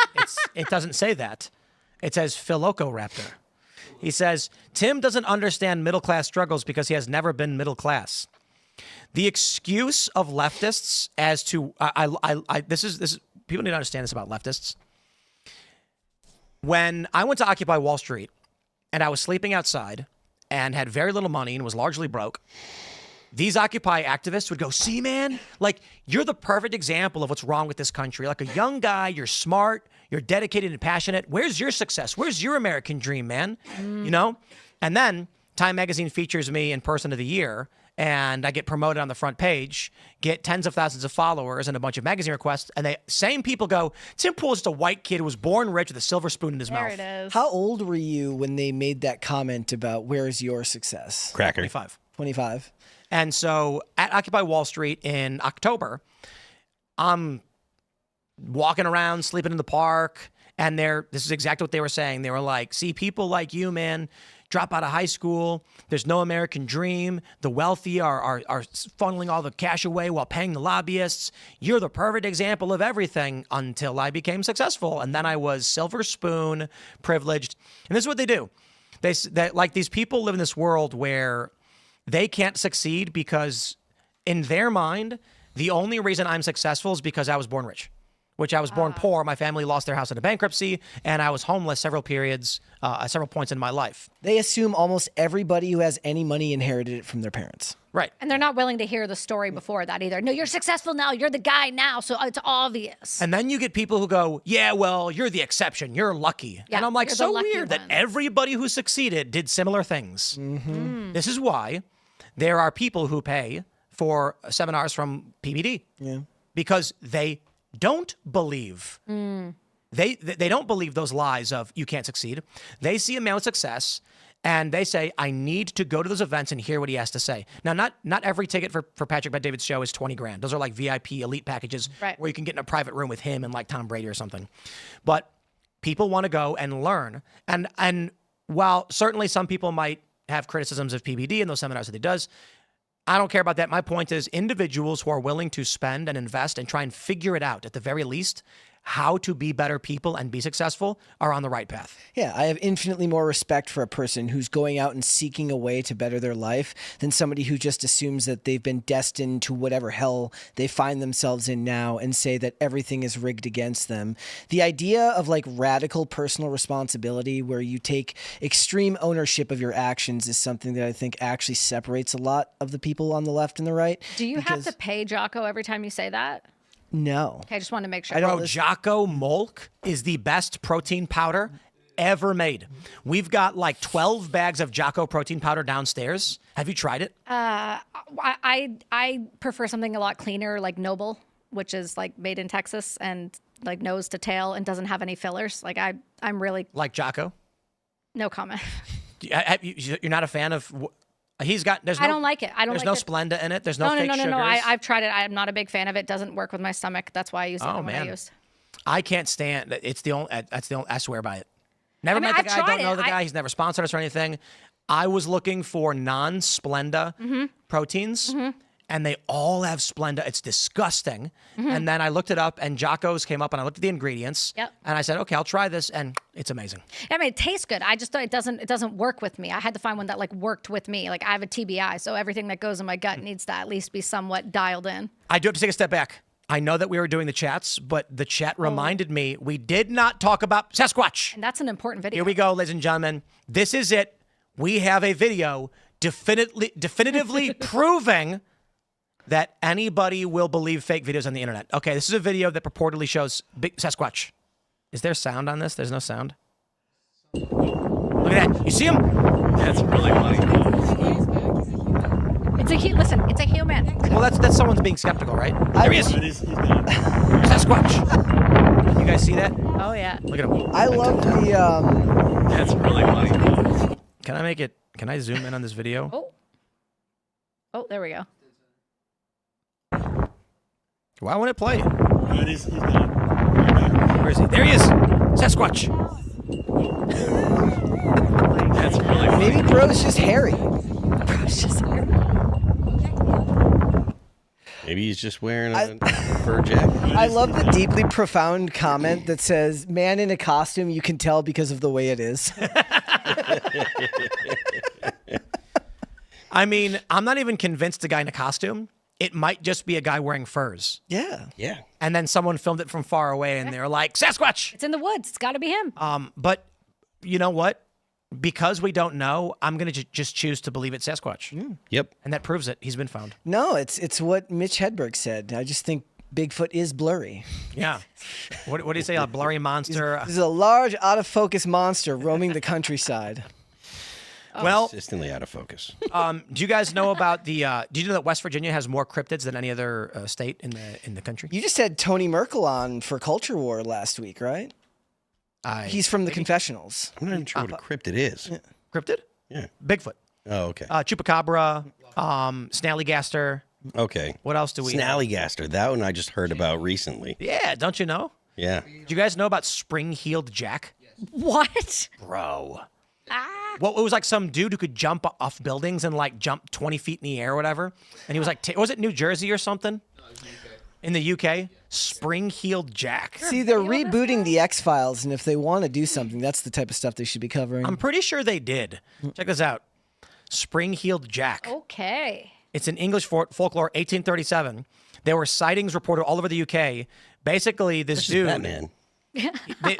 it doesn't say that. It says Philociraptor. He says, Tim doesn't understand middle-class struggles because he has never been middle class. The excuse of leftists as to this is people need to understand this about leftists. When I went to Occupy Wall Street and I was sleeping outside and had very little money and was largely broke, these Occupy activists would go, see, man, like, you're the perfect example of what's wrong with this country. Like a young guy, you're smart, you're dedicated and passionate. Where's your success? Where's your American dream, man? You know? And then Time Magazine features me in Person of the Year, and I get promoted on the front page, get tens of thousands of followers and a bunch of magazine requests, and the same people go, Tim Pool is just a white kid who was born rich with a silver spoon in his mouth. There it is. How old were you when they made that comment about where's your success? Cracker. 25. 25. And so at Occupy Wall Street in October, I'm walking around, sleeping in the park, and this is exactly what they were saying. They were like, see, people like you, man, drop out of high school. There's no American dream. The wealthy are funneling all the cash away while paying the lobbyists. You're the perfect example of everything until I became successful. And then I was silver spoon privileged. And this is what they do. These people live in this world where they can't succeed because in their mind, the only reason I'm successful is because I was born rich. Which I was born poor. My family lost their house in a bankruptcy, and I was homeless several points in my life. They assume almost everybody who has any money inherited it from their parents. Right. And they're not willing to hear the story before that either. No, you're successful now. You're the guy now. So it's obvious. And then you get people who go, yeah, well, you're the exception. You're lucky. Yeah, and I'm like, you're the so lucky weird that one. everybody who succeeded did similar things. This is why there are people who pay for seminars from PBD. Yeah. Because they don't believe. They don't believe those lies of you can't succeed. They see a man with success and they say, I need to go to those events and hear what he has to say. Now, not every ticket for Patrick Bet-David's show is $20,000. Those are like VIP elite packages where you can get in a private room with him and like Tom Brady or something. But people want to go and learn. And while certainly some people might have criticisms of PBD and those seminars that he does, I don't care about that. My point is individuals who are willing to spend and invest and try and figure it out, at the very least, how to be better people and be successful are on the right path. Yeah, I have infinitely more respect for a person who's going out and seeking a way to better their life than somebody who just assumes that they've been destined to whatever hell they find themselves in now and say that everything is rigged against them. The idea of like radical personal responsibility where you take extreme ownership of your actions is something that I think actually separates a lot of the people on the left and the right. Do you have to pay Jocko every time you say that? No. Okay, I just wanted to make sure. Bro, Jocko Molk is the best protein powder ever made. We've got like 12 bags of Jocko protein powder downstairs. Have you tried it? I prefer something a lot cleaner, like Noble, which is like made in Texas and like nose to tail and doesn't have any fillers. Like I'm really like Jocko. No comment. You're not a fan of. He's got. I don't like it. There's no Splenda in it. There's no fake sugars. No. I've tried it. I'm not a big fan of it. Doesn't work with my stomach. That's why I use it. Oh man, I used. I can't stand. It's the only. That's the only. I swear by it. Never met the guy. Don't know the guy. He's never sponsored us or anything. I was looking for non-Splenda proteins. And they all have Splenda. It's disgusting. And then I looked it up, and Jocko's came up, and I looked at the ingredients. And I said, okay, I'll try this, and it's amazing. I mean, it tastes good. I just thought it doesn't work with me. I had to find one that like worked with me. Like I have a TBI, so everything that goes in my gut needs to at least be somewhat dialed in. I do have to take a step back. I know that we were doing the chats, but the chat reminded me we did not talk about Sasquatch. And that's an important video. Here we go, ladies and gentlemen. This is it. We have a video definitively proving that anybody will believe fake videos on the internet. Okay, this is a video that purportedly shows big Sasquatch. Is there sound on this? There's no sound. Look at that. You see him? That's really funny. Listen, it's a human. Well, that's someone's being skeptical, right? There he is. Sasquatch. You guys see that? Oh, yeah. Look at him. I love the... That's really funny. Can I zoom in on this video? Oh, there we go. Why won't it play? Where is he? There he is! Sasquatch! That's really funny. Maybe bro's just hairy. Maybe he's just wearing a fur jacket. I love the deeply profound comment that says, man in a costume, you can tell because of the way it is. I mean, I'm not even convinced a guy in a costume. It might just be a guy wearing furs. Yeah. Yeah. And then someone filmed it from far away and they're like, Sasquatch! It's in the woods. It's got to be him. But you know what? Because we don't know, I'm going to just choose to believe it's Sasquatch. Yep. And that proves it. He's been found. No, it's what Mitch Hedberg said. I just think Bigfoot is blurry. Yeah. What do you say? A blurry monster? This is a large, out-of-focus monster roaming the countryside. Well, consistently out of focus. Do you guys know about the? Do you know that West Virginia has more cryptids than any other state in the country? You just had Tony Merkel on for Culture War last week, right? He's from the Confessionals. I'm not even sure what a cryptid is. Cryptid? Yeah. Bigfoot. Oh, okay. Chupacabra, Snallygaster. Okay. What else do we have? Snallygaster. That one I just heard about recently. Yeah, don't you know? Yeah. Do you guys know about Spring-Heeled Jack? What? Bro. Well, it was like some dude who could jump off buildings and like jump 20 feet in the air or whatever. And he was like, was it New Jersey or something? In the UK? Spring-Heeled Jack. See, they're rebooting the X-Files, and if they want to do something, that's the type of stuff they should be covering. I'm pretty sure they did. Check this out. Spring-Heeled Jack. Okay. It's in English folklore, 1837. There were sightings reported all over the UK. Basically, this dude... Batman.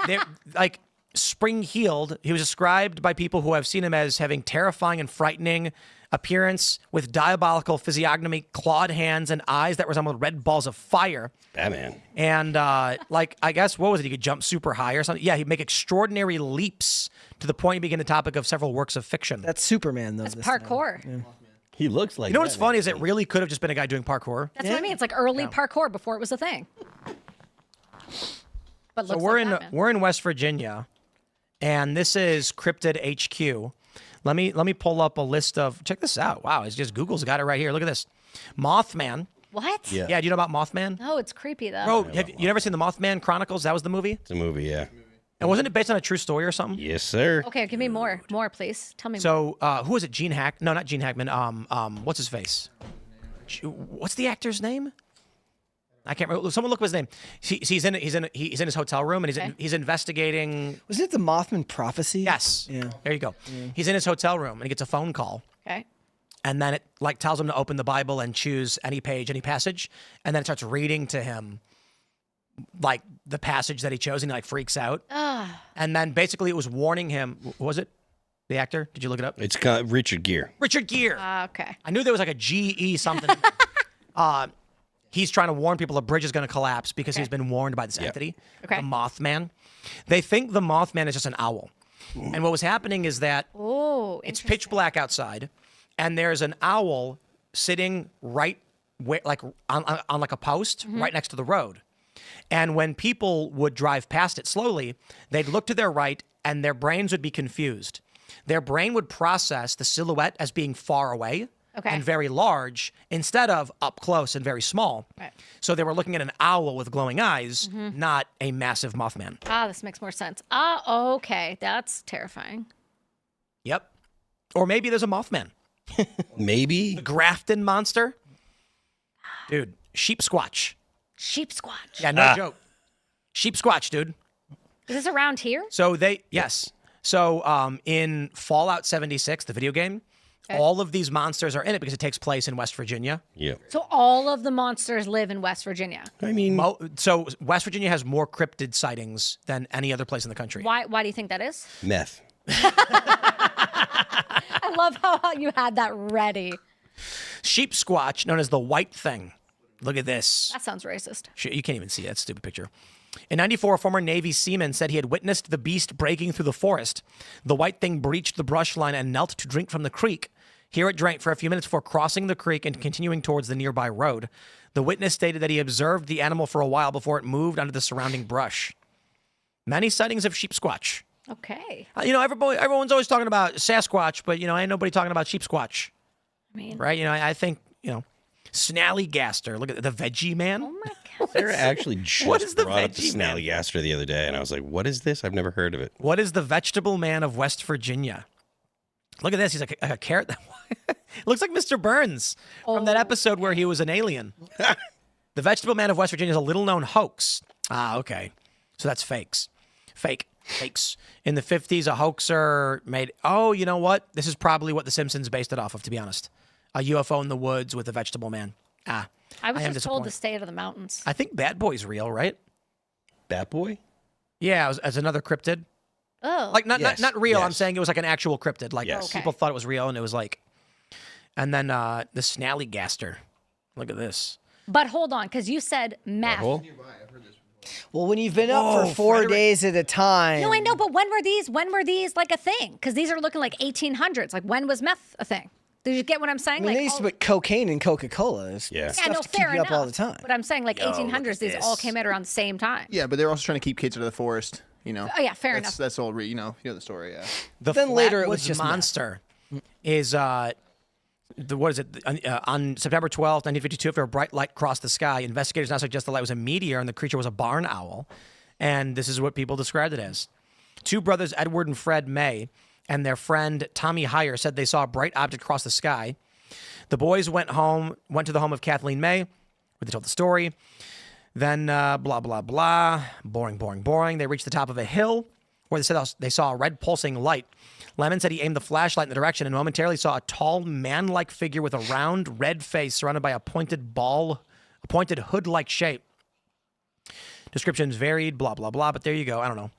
They're like spring-heeled. He was described by people who have seen him as having terrifying and frightening appearance with diabolical physiognomy, clawed hands, and eyes that resembled red balls of fire. Batman. And like, I guess, what was it? He could jump super high or something. Yeah, he'd make extraordinary leaps to the point he became the topic of several works of fiction. That's Superman, though. That's parkour. He looks like You know what's funny is it really could have just been a guy doing parkour. That's what I mean. It's like early parkour before it was a thing. But So looks we're like in Batman. we're in West Virginia, and this is Cryptid HQ. Let me pull up a list of. Check this out. Wow, it's just Google's got it right here. Look at this, Mothman. What? Yeah. Yeah, do you know about Mothman? No, it's creepy though. Bro, have you never seen the Mothman Chronicles? That was the movie. It's a movie, yeah. And wasn't it based on a true story or something? Yes, sir. Okay, give me more, please. Tell me more. So who was it? Gene Hack? No, not Gene Hackman. What's his face? What's the actor's name? I can't remember. Someone look up his name. He's in his hotel room and he's investigating. Wasn't it the Mothman Prophecy? Yes. Yeah. There you go. Yeah. He's in his hotel room and he gets a phone call. Okay. And then it like tells him to open the Bible and choose any page, any passage, and then it starts reading to him like the passage that he chose, and he like freaks out. And then basically it was warning him. Was it the actor? Did you look it up? It's got Richard Gere. Richard Gere. Okay. I knew there was like a GE something. He's trying to warn people a bridge is going to collapse because he's been warned by this entity, the Mothman. They think the Mothman is just an owl. And what was happening is that it's pitch black outside, and there's an owl sitting right where, like on like a post right next to the road. And when people would drive past it slowly, they'd look to their right and their brains would be confused. Their brain would process the silhouette as being far away and very large instead of up close and very small. Right. So they were looking at an owl with glowing eyes, not a massive Mothman. This makes more sense. Okay. That's terrifying. Yep. Or maybe there's a Mothman. Maybe. The Grafton monster. Dude, sheep squatch. Sheep squatch. Yeah, no joke. Sheep squatch, dude. Is this around here? So yes. So in Fallout 76, the video game, all of these monsters are in it because it takes place in West Virginia. Yeah. So all of the monsters live in West Virginia. I mean, so West Virginia has more cryptid sightings than any other place in the country. Why do you think that is? meth. I love how you had that ready. Sheep squatch, known as the white thing. Look at this. That sounds racist. You can't even see that stupid picture. In 94, a former Navy seaman said he had witnessed the beast breaking through the forest. The white thing breached the brush line and knelt to drink from the creek. Here it drank for a few minutes before crossing the creek and continuing towards the nearby road. The witness stated that he observed the animal for a while before it moved under the surrounding brush. Many sightings of sheep squatch. Okay. Everyone's always talking about Sasquatch, but, ain't nobody talking about sheep squatch. I mean, right? I think, Snallygaster. Look at the Veggie Man. Oh my God. Sarah actually just What is the brought up the Veggie Man? Snallygaster the other day, and I was like, what is this? I've never heard of it. What is the Vegetable Man of West Virginia? Look at this. He's like a carrot. It looks like Mr. Burns from that episode where he was an alien. The Vegetable Man of West Virginia is a little-known hoax. Okay. So that's fakes. Fakes. In the 50s, a hoaxer made... Oh, you know what? This is probably what The Simpsons based it off of, to be honest. A UFO in the woods with a Vegetable Man. I was just told to stay out of the mountains. I think Bat Boy's real, right? Bat Boy? Yeah, as another cryptid. Oh. Like, not real. Yes. I'm saying it was like an actual cryptid. Like, people thought it was real, and it was like... And then the Snallygaster. Look at this. But hold on, because you said meth. Well, when you've been up for 4 days at a time. No, I know, but when were these like a thing? Because these are looking like 1800s. Like, when was meth a thing? Did you get what I'm saying? I mean, they used to put cocaine in Coca-Cola. Yeah. Yeah, no, to fair keep you enough. up all the time. But I'm saying like 1800s, these all came out around the same time. Yeah, but they're also trying to keep kids out of the forest. Oh yeah, fair enough. That's all. You know the story. Yeah. The then later it was Flatwoods just monster. is what is it? On September 12th, 1952, after a bright light crossed the sky, investigators now suggest the light was a meteor and the creature was a barn owl. And this is what people described it as. Two brothers, Edward and Fred May, and their friend Tommy Heyer said they saw a bright object cross the sky. The boys went to the home of Kathleen May, where they told the story. Then blah, blah, blah. Boring, boring, boring. They reached the top of a hill where they said they saw a red pulsing light. Lemon said he aimed the flashlight in the direction and momentarily saw a tall, man-like figure with a round, red face surrounded by a pointed hood-like shape. Descriptions varied, blah, blah, blah. But there you go. I don't know.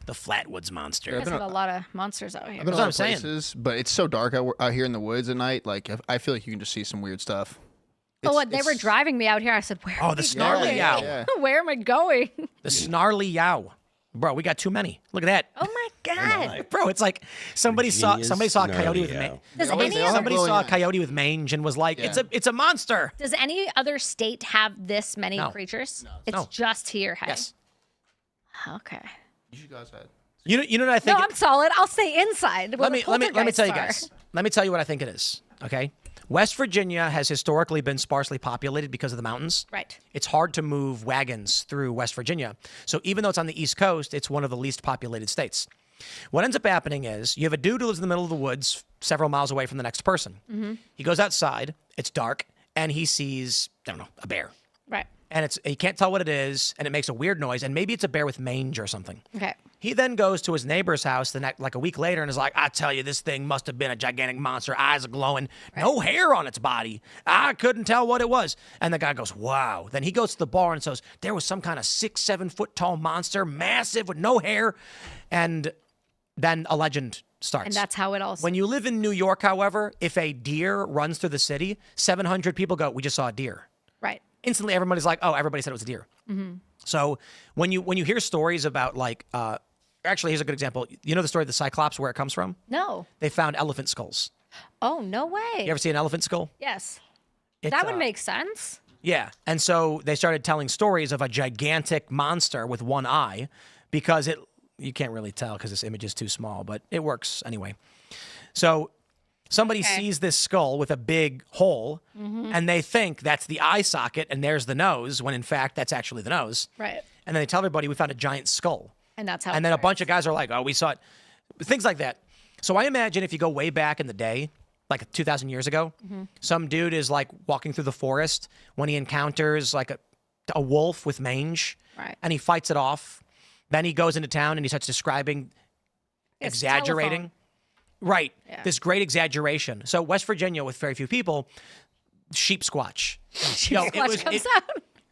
The Flatwoods Monster. You guys have a lot of monsters out here. I've been That's a what lot of I'm saying. places, but it's so dark out here in the woods at night. Like, I feel like you can just see some weird stuff. Oh, what? They were driving me out here. I said, where Oh, are the we snarly going? yow. Where am I going? The snarly yow. Bro, we got too many. Look at that. Oh, my God. Bro, it's like somebody saw a coyote snarly with owl. Does somebody saw a coyote with mange and was like, it's a monster. Does any other state have this many No. creatures? No. It's No. just here, hey? Yes. Okay. You guys had. You know what I think? No, I'm solid. I'll stay inside. Let me tell you guys. Let me tell you what I think it is. Okay, West Virginia has historically been sparsely populated because of the mountains. Right. It's hard to move wagons through West Virginia. So even though it's on the East Coast, it's one of the least populated states. What ends up happening is you have a dude who lives in the middle of the woods, several miles away from the next person. Mm-hmm. He goes outside. It's dark, and he sees a bear. Right. And he can't tell what it is, and it makes a weird noise, and maybe it's a bear with mange or something. Okay. He then goes to his neighbor's house like a week later and is like, I tell you, this thing must have been a gigantic monster. Eyes are glowing. No hair on its body. I couldn't tell what it was. And the guy goes, wow. Then he goes to the bar and says, there was some kind of 6-7 foot tall monster, massive with no hair. And then a legend starts. And that's how it all When you live in New York, however, if a deer runs through the city, 700 people go, we just saw a deer. Right. Instantly, everybody's like, oh, everybody said it was a deer. Mm-hmm. So when you hear stories about actually, here's a good example. You know the story of the Cyclops, where it comes from? No. They found elephant skulls. Oh, no way. You ever see an elephant skull? Yes. It's, That would make sense. Yeah. And so they started telling stories of a gigantic monster with one eye because you can't really tell because this image is too small, but it works anyway. So somebody sees this skull with a big hole, and they think that's the eye socket and there's the nose, when in fact that's actually the nose. Right. And then they tell everybody we found a giant skull. And that's how And then a bunch of guys are like, oh, we saw it. Things like that. So I imagine if you go way back in the day, like 2,000 years ago, some dude is like walking through the forest when he encounters like a wolf with mange, and he fights it off. Then he goes into town and he starts describing, exaggerating. telephone. Right. Yeah. This great exaggeration. So West Virginia, with very few people, sheep squatch. Squatch comes out.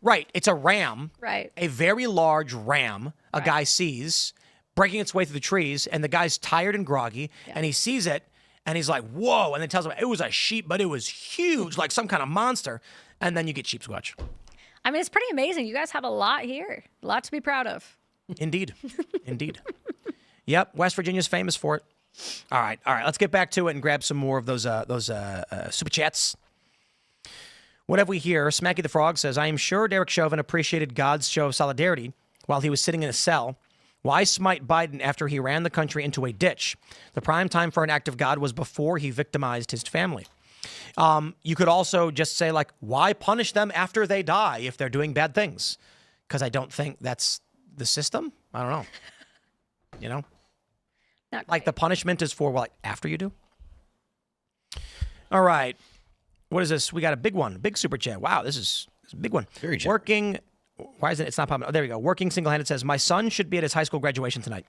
Right. It's a ram. Right. A very large ram a guy sees breaking its way through the trees, and the guy's tired and groggy, and he sees it, and he's like, whoa, and then tells him it was a sheep, but it was huge, like some kind of monster, and then you get sheep squatch. I mean, it's pretty amazing. You guys have a lot here. A lot to be proud of. Indeed. Indeed. Yep, West Virginia's famous for it. All right, let's get back to it and grab some more of those super chats. What have we here? Smacky the Frog says, I am sure Derek Chauvin appreciated God's show of solidarity while he was sitting in a cell. Why smite Biden after he ran the country into a ditch? The prime time for an act of God was before he victimized his family. You could also just say, like, why punish them after they die if they're doing bad things? Because I don't think that's the system. I don't know. You know? Like the punishment is for what, after you do? All right. What is this? We got a big one. Big super chat. Wow, this is a big one. Very generous. Working. Why isn't it? It's not popping. Oh, there we go. Working single-handed says, my son should be at his high school graduation tonight.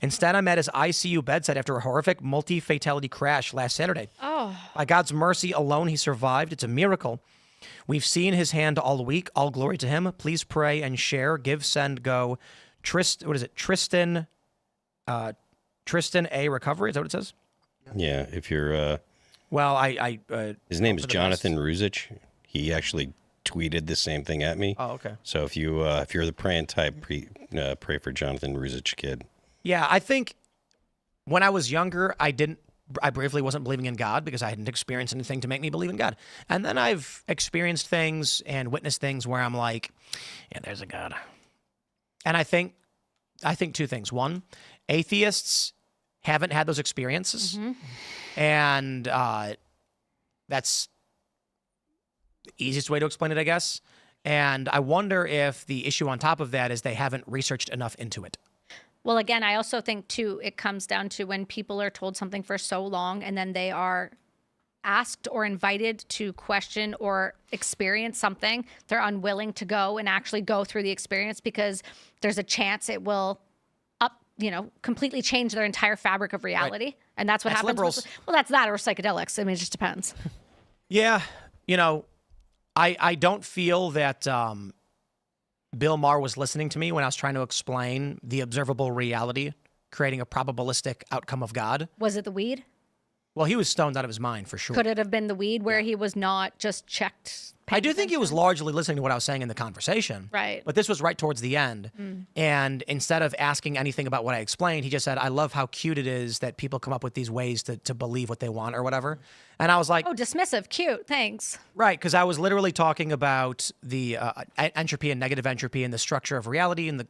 Instead, I'm at his ICU bedside after a horrific multi-fatality crash last Saturday. Oh. By God's mercy alone, he survived. It's a miracle. We've seen his hand all week. All glory to him. Please pray and share. Give, send, go. What is it? Tristan A. Recovery. Is that what it says? Yeah, if you're... Well, his name is Jonathan Ruzich. He actually tweeted the same thing at me. Oh, okay. So if you're the praying type, pray for Jonathan Ruzich, kid. Yeah, I think when I was younger, I briefly wasn't believing in God because I hadn't experienced anything to make me believe in God. And then I've experienced things and witnessed things where I'm like, yeah, there's a God. And I think two things. One, atheists haven't had those experiences. And that's the easiest way to explain it, I guess. And I wonder if the issue on top of that is they haven't researched enough into it. Well, again, I also think, too, it comes down to when people are told something for so long and then they are asked or invited to question or experience something, they're unwilling to go and actually go through the experience because there's a chance it will completely change their entire fabric of reality. Right. And that's what happens. Liberals. Well, that's that or psychedelics. I mean, it just depends. Yeah. I don't feel that Bill Maher was listening to me when I was trying to explain the observable reality, creating a probabilistic outcome of God. Was it the weed? Well, he was stoned out of his mind for sure. Could it have been the weed where he was not just checked? I do think he was largely listening to what I was saying in the conversation. Right. But this was right towards the end. And instead of asking anything about what I explained, he just said, I love how cute it is that people come up with these ways to believe what they want or whatever. And I was like... Oh, dismissive. Cute. Thanks. Right, because I was literally talking about the entropy and negative entropy and the structure of reality and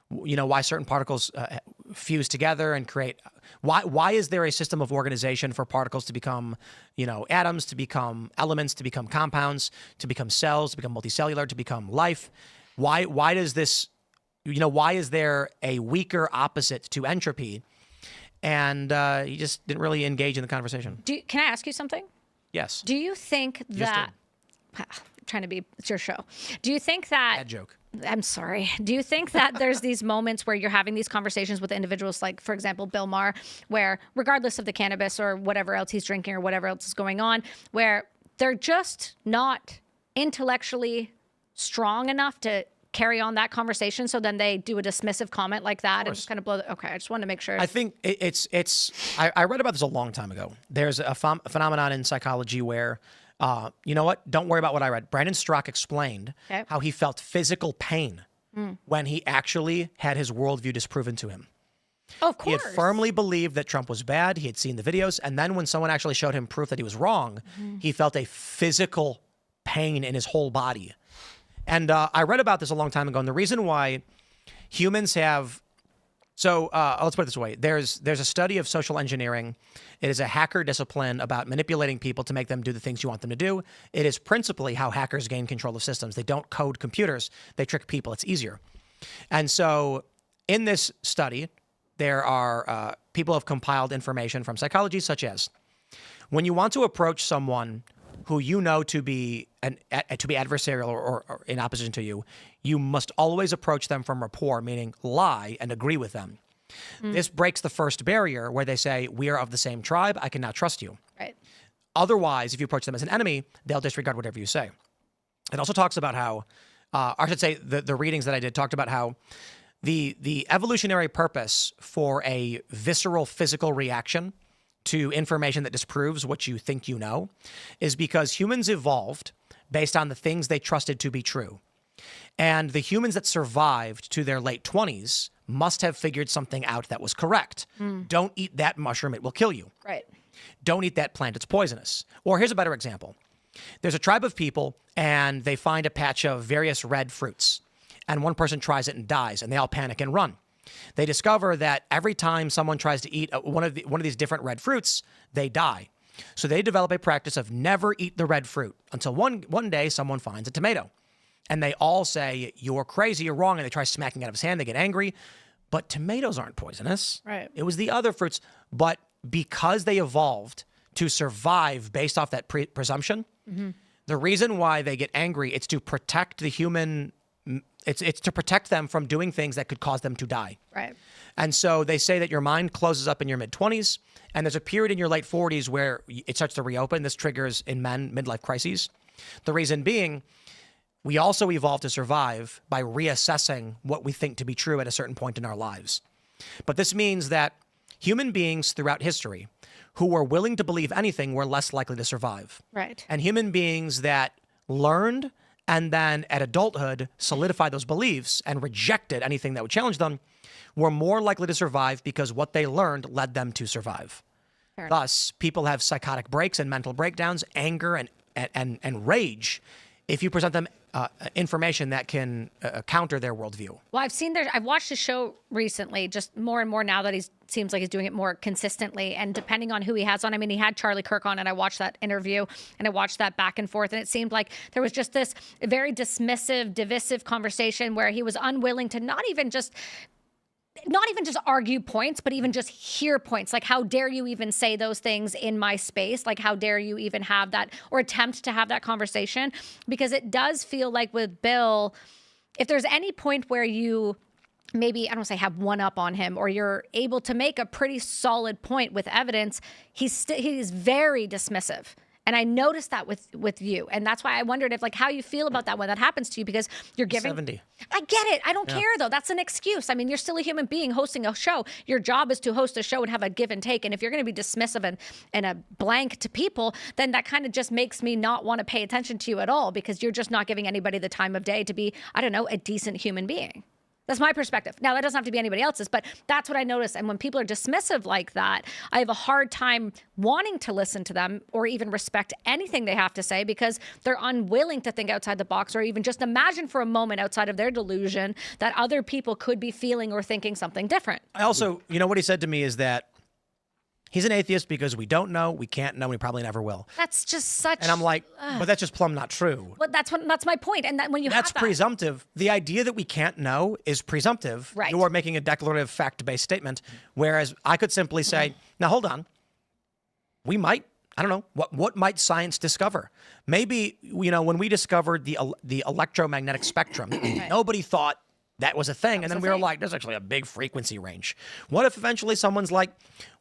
why certain particles fuse together and create... Why is there a system of organization for particles to become, atoms, to become elements, to become compounds, to become cells, to become multicellular, to become life? Why does this, why is there a weaker opposite to entropy? And he just didn't really engage in the conversation. Can I ask you something? Yes. Do you think that... It's your show. Do you think that... Bad joke. I'm sorry. Do you think that there's these moments where you're having these conversations with individuals, like, for example, Bill Maher, where regardless of the cannabis or whatever else he's drinking or whatever else is going on, where they're just not intellectually strong enough to carry on that conversation, so then they do a dismissive comment like that and just kind of blow the... Okay, I just wanted to make sure. I think I read about this a long time ago. There's a phenomenon in psychology where... you know what? Don't worry about what I read. Brandon Strzok explained how he felt physical pain when he actually had his worldview disproven to him. Oh, of course. He had firmly believed that Trump was bad. He had seen the videos. And then when someone actually showed him proof that he was wrong, he felt a physical pain in his whole body. And I read about this a long time ago. And the reason why humans have... So let's put it this way. There's a study of social engineering. It is a hacker discipline about manipulating people to make them do the things you want them to do. It is principally how hackers gain control of systems. They don't code computers. They trick people. It's easier. And so in this study, there are people have compiled information from psychology, such as when you want to approach someone who you know to be adversarial or in opposition to you, you must always approach them from rapport, meaning lie and agree with them. This breaks the first barrier where they say, we are of the same tribe, I can now trust you. Right. Otherwise, if you approach them as an enemy, they'll disregard whatever you say. It also talks about how, I should say the readings that I did talked about how the evolutionary purpose for a visceral physical reaction to information that disproves what you think you know is because humans evolved based on the things they trusted to be true. And the humans that survived to their late 20s must have figured something out that was correct. Don't eat that mushroom, it will kill you. Right. Don't eat that plant, it's poisonous. Or here's a better example. There's a tribe of people and they find a patch of various red fruits. And one person tries it and dies, and they all panic and run. They discover that every time someone tries to eat one of these different red fruits, they die. So they develop a practice of never eat the red fruit until one day someone finds a tomato. And they all say, you're crazy, you're wrong. And they try smacking it out of his hand. They get angry. But tomatoes aren't poisonous. Right. It was the other fruits. But because they evolved to survive based off that presumption, the reason why they get angry, it's to protect the human... It's to protect them from doing things that could cause them to die. Right. And so they say that your mind closes up in your mid-20s, and there's a period in your late 40s where it starts to reopen. This triggers in men midlife crises. The reason being, we also evolved to survive by reassessing what we think to be true at a certain point in our lives. But this means that human beings throughout history who were willing to believe anything were less likely to survive. Right. And human beings that learned and then at adulthood solidified those beliefs and rejected anything that would challenge them were more likely to survive because what they learned led them to survive. Thus, people have psychotic breaks and mental breakdowns, anger and rage if you present them information that can counter their worldview. Well, I've watched his show recently, just more and more now that seems like he's doing it more consistently. And depending on who he has on, I mean, he had Charlie Kirk on, and I watched that interview and I watched that back and forth. And it seemed like there was just this very dismissive, divisive conversation where he was unwilling to not even just argue points, but even just hear points. Like, how dare you even say those things in my space? Like, how dare you even have that or attempt to have that conversation? Because it does feel like with Bill, if there's any point where you maybe, I don't want to say have one up on him, or you're able to make a pretty solid point with evidence, he's very dismissive. And I noticed that with you. And that's why I wondered if, like, how you feel about that when that happens to you, because you're giving 70. I get it. I don't care, though. That's an excuse. I mean, you're still a human being hosting a show. Your job is to host a show and have a give and take. And if you're going to be dismissive and a blank to people, then that kind of just makes me not want to pay attention to you at all, because you're just not giving anybody the time of day to be, I don't know, a decent human being. That's my perspective. Now, that doesn't have to be anybody else's, but that's what I notice. And when people are dismissive like that, I have a hard time wanting to listen to them or even respect anything they have to say, because they're unwilling to think outside the box or even just imagine for a moment outside of their delusion that other people could be feeling or thinking something different. I also, what he said to me is that he's an atheist because we don't know, we can't know, and we probably never will. That's just such... And I'm like, but that's just plumb not true. But that's my point. And that when you that's have that... presumptive. The idea that we can't know is presumptive. Right. You're making a declarative fact-based statement, whereas I could simply say, now hold on, we might, I don't know, what might science discover? Maybe, when we discovered the electromagnetic spectrum, nobody thought that was a thing. And then we were like, there's actually a big frequency range. What if eventually someone's like,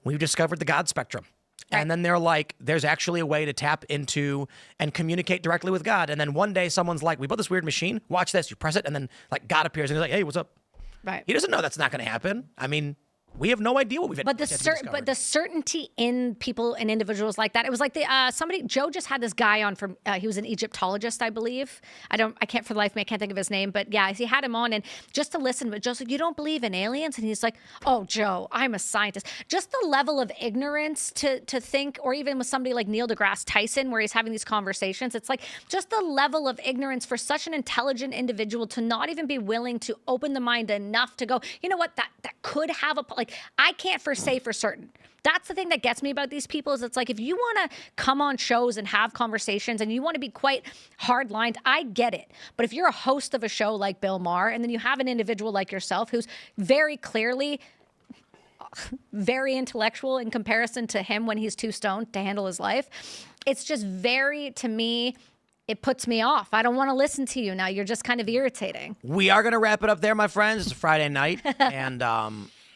we've discovered the God spectrum? Right. And then they're like, there's actually a way to tap into and communicate directly with God. And then one day someone's like, we built this weird machine. Watch this. You press it. And then like God appears and he's like, hey, what's up? Right. He doesn't know that's not going to happen. I mean, we have no idea what we've had. But the certainty in people and individuals like that. It was like Joe just had this guy on from. He was an Egyptologist, I believe. I can't for the life of me, I can't think of his name. But yeah, he had him on, and just to listen. But Joe's like, you don't believe in aliens, and he's like, oh, Joe, I'm a scientist. Just the level of ignorance to think, or even with somebody like Neil deGrasse Tyson, where he's having these conversations. It's like just the level of ignorance for such an intelligent individual to not even be willing to open the mind enough to go, you know what, that could have a. Like, I can't say for certain. That's the thing that gets me about these people is it's like, if you want to come on shows and have conversations and you want to be quite hard-lined, I get it. But if you're a host of a show like Bill Maher and then you have an individual like yourself who's very clearly very intellectual in comparison to him when he's too stoned to handle his life, it's just very, to me, it puts me off. I don't want to listen to you now. You're just kind of irritating. We are going to wrap it up there, my friends. It's a Friday night. And,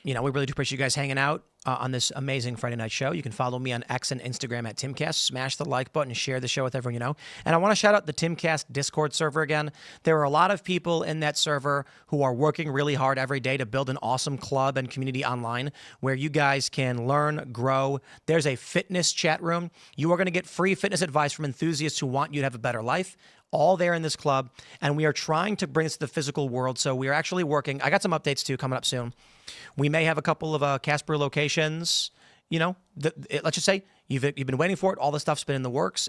we really do appreciate you guys hanging out on this amazing Friday night show. You can follow me on X and Instagram at Timcast. Smash the like button and share the show with everyone you know. And I want to shout out the Timcast Discord server again. There are a lot of people in that server who are working really hard every day to build an awesome club and community online where you guys can learn, grow. There's a fitness chat room. You are going to get free fitness advice from enthusiasts who want you to have a better life. All there in this club, and we are trying to bring this to the physical world. So we are actually working. I got some updates too coming up soon. We may have a couple of Casper locations. Let's just say you've been waiting for it. All the stuff's been in the works,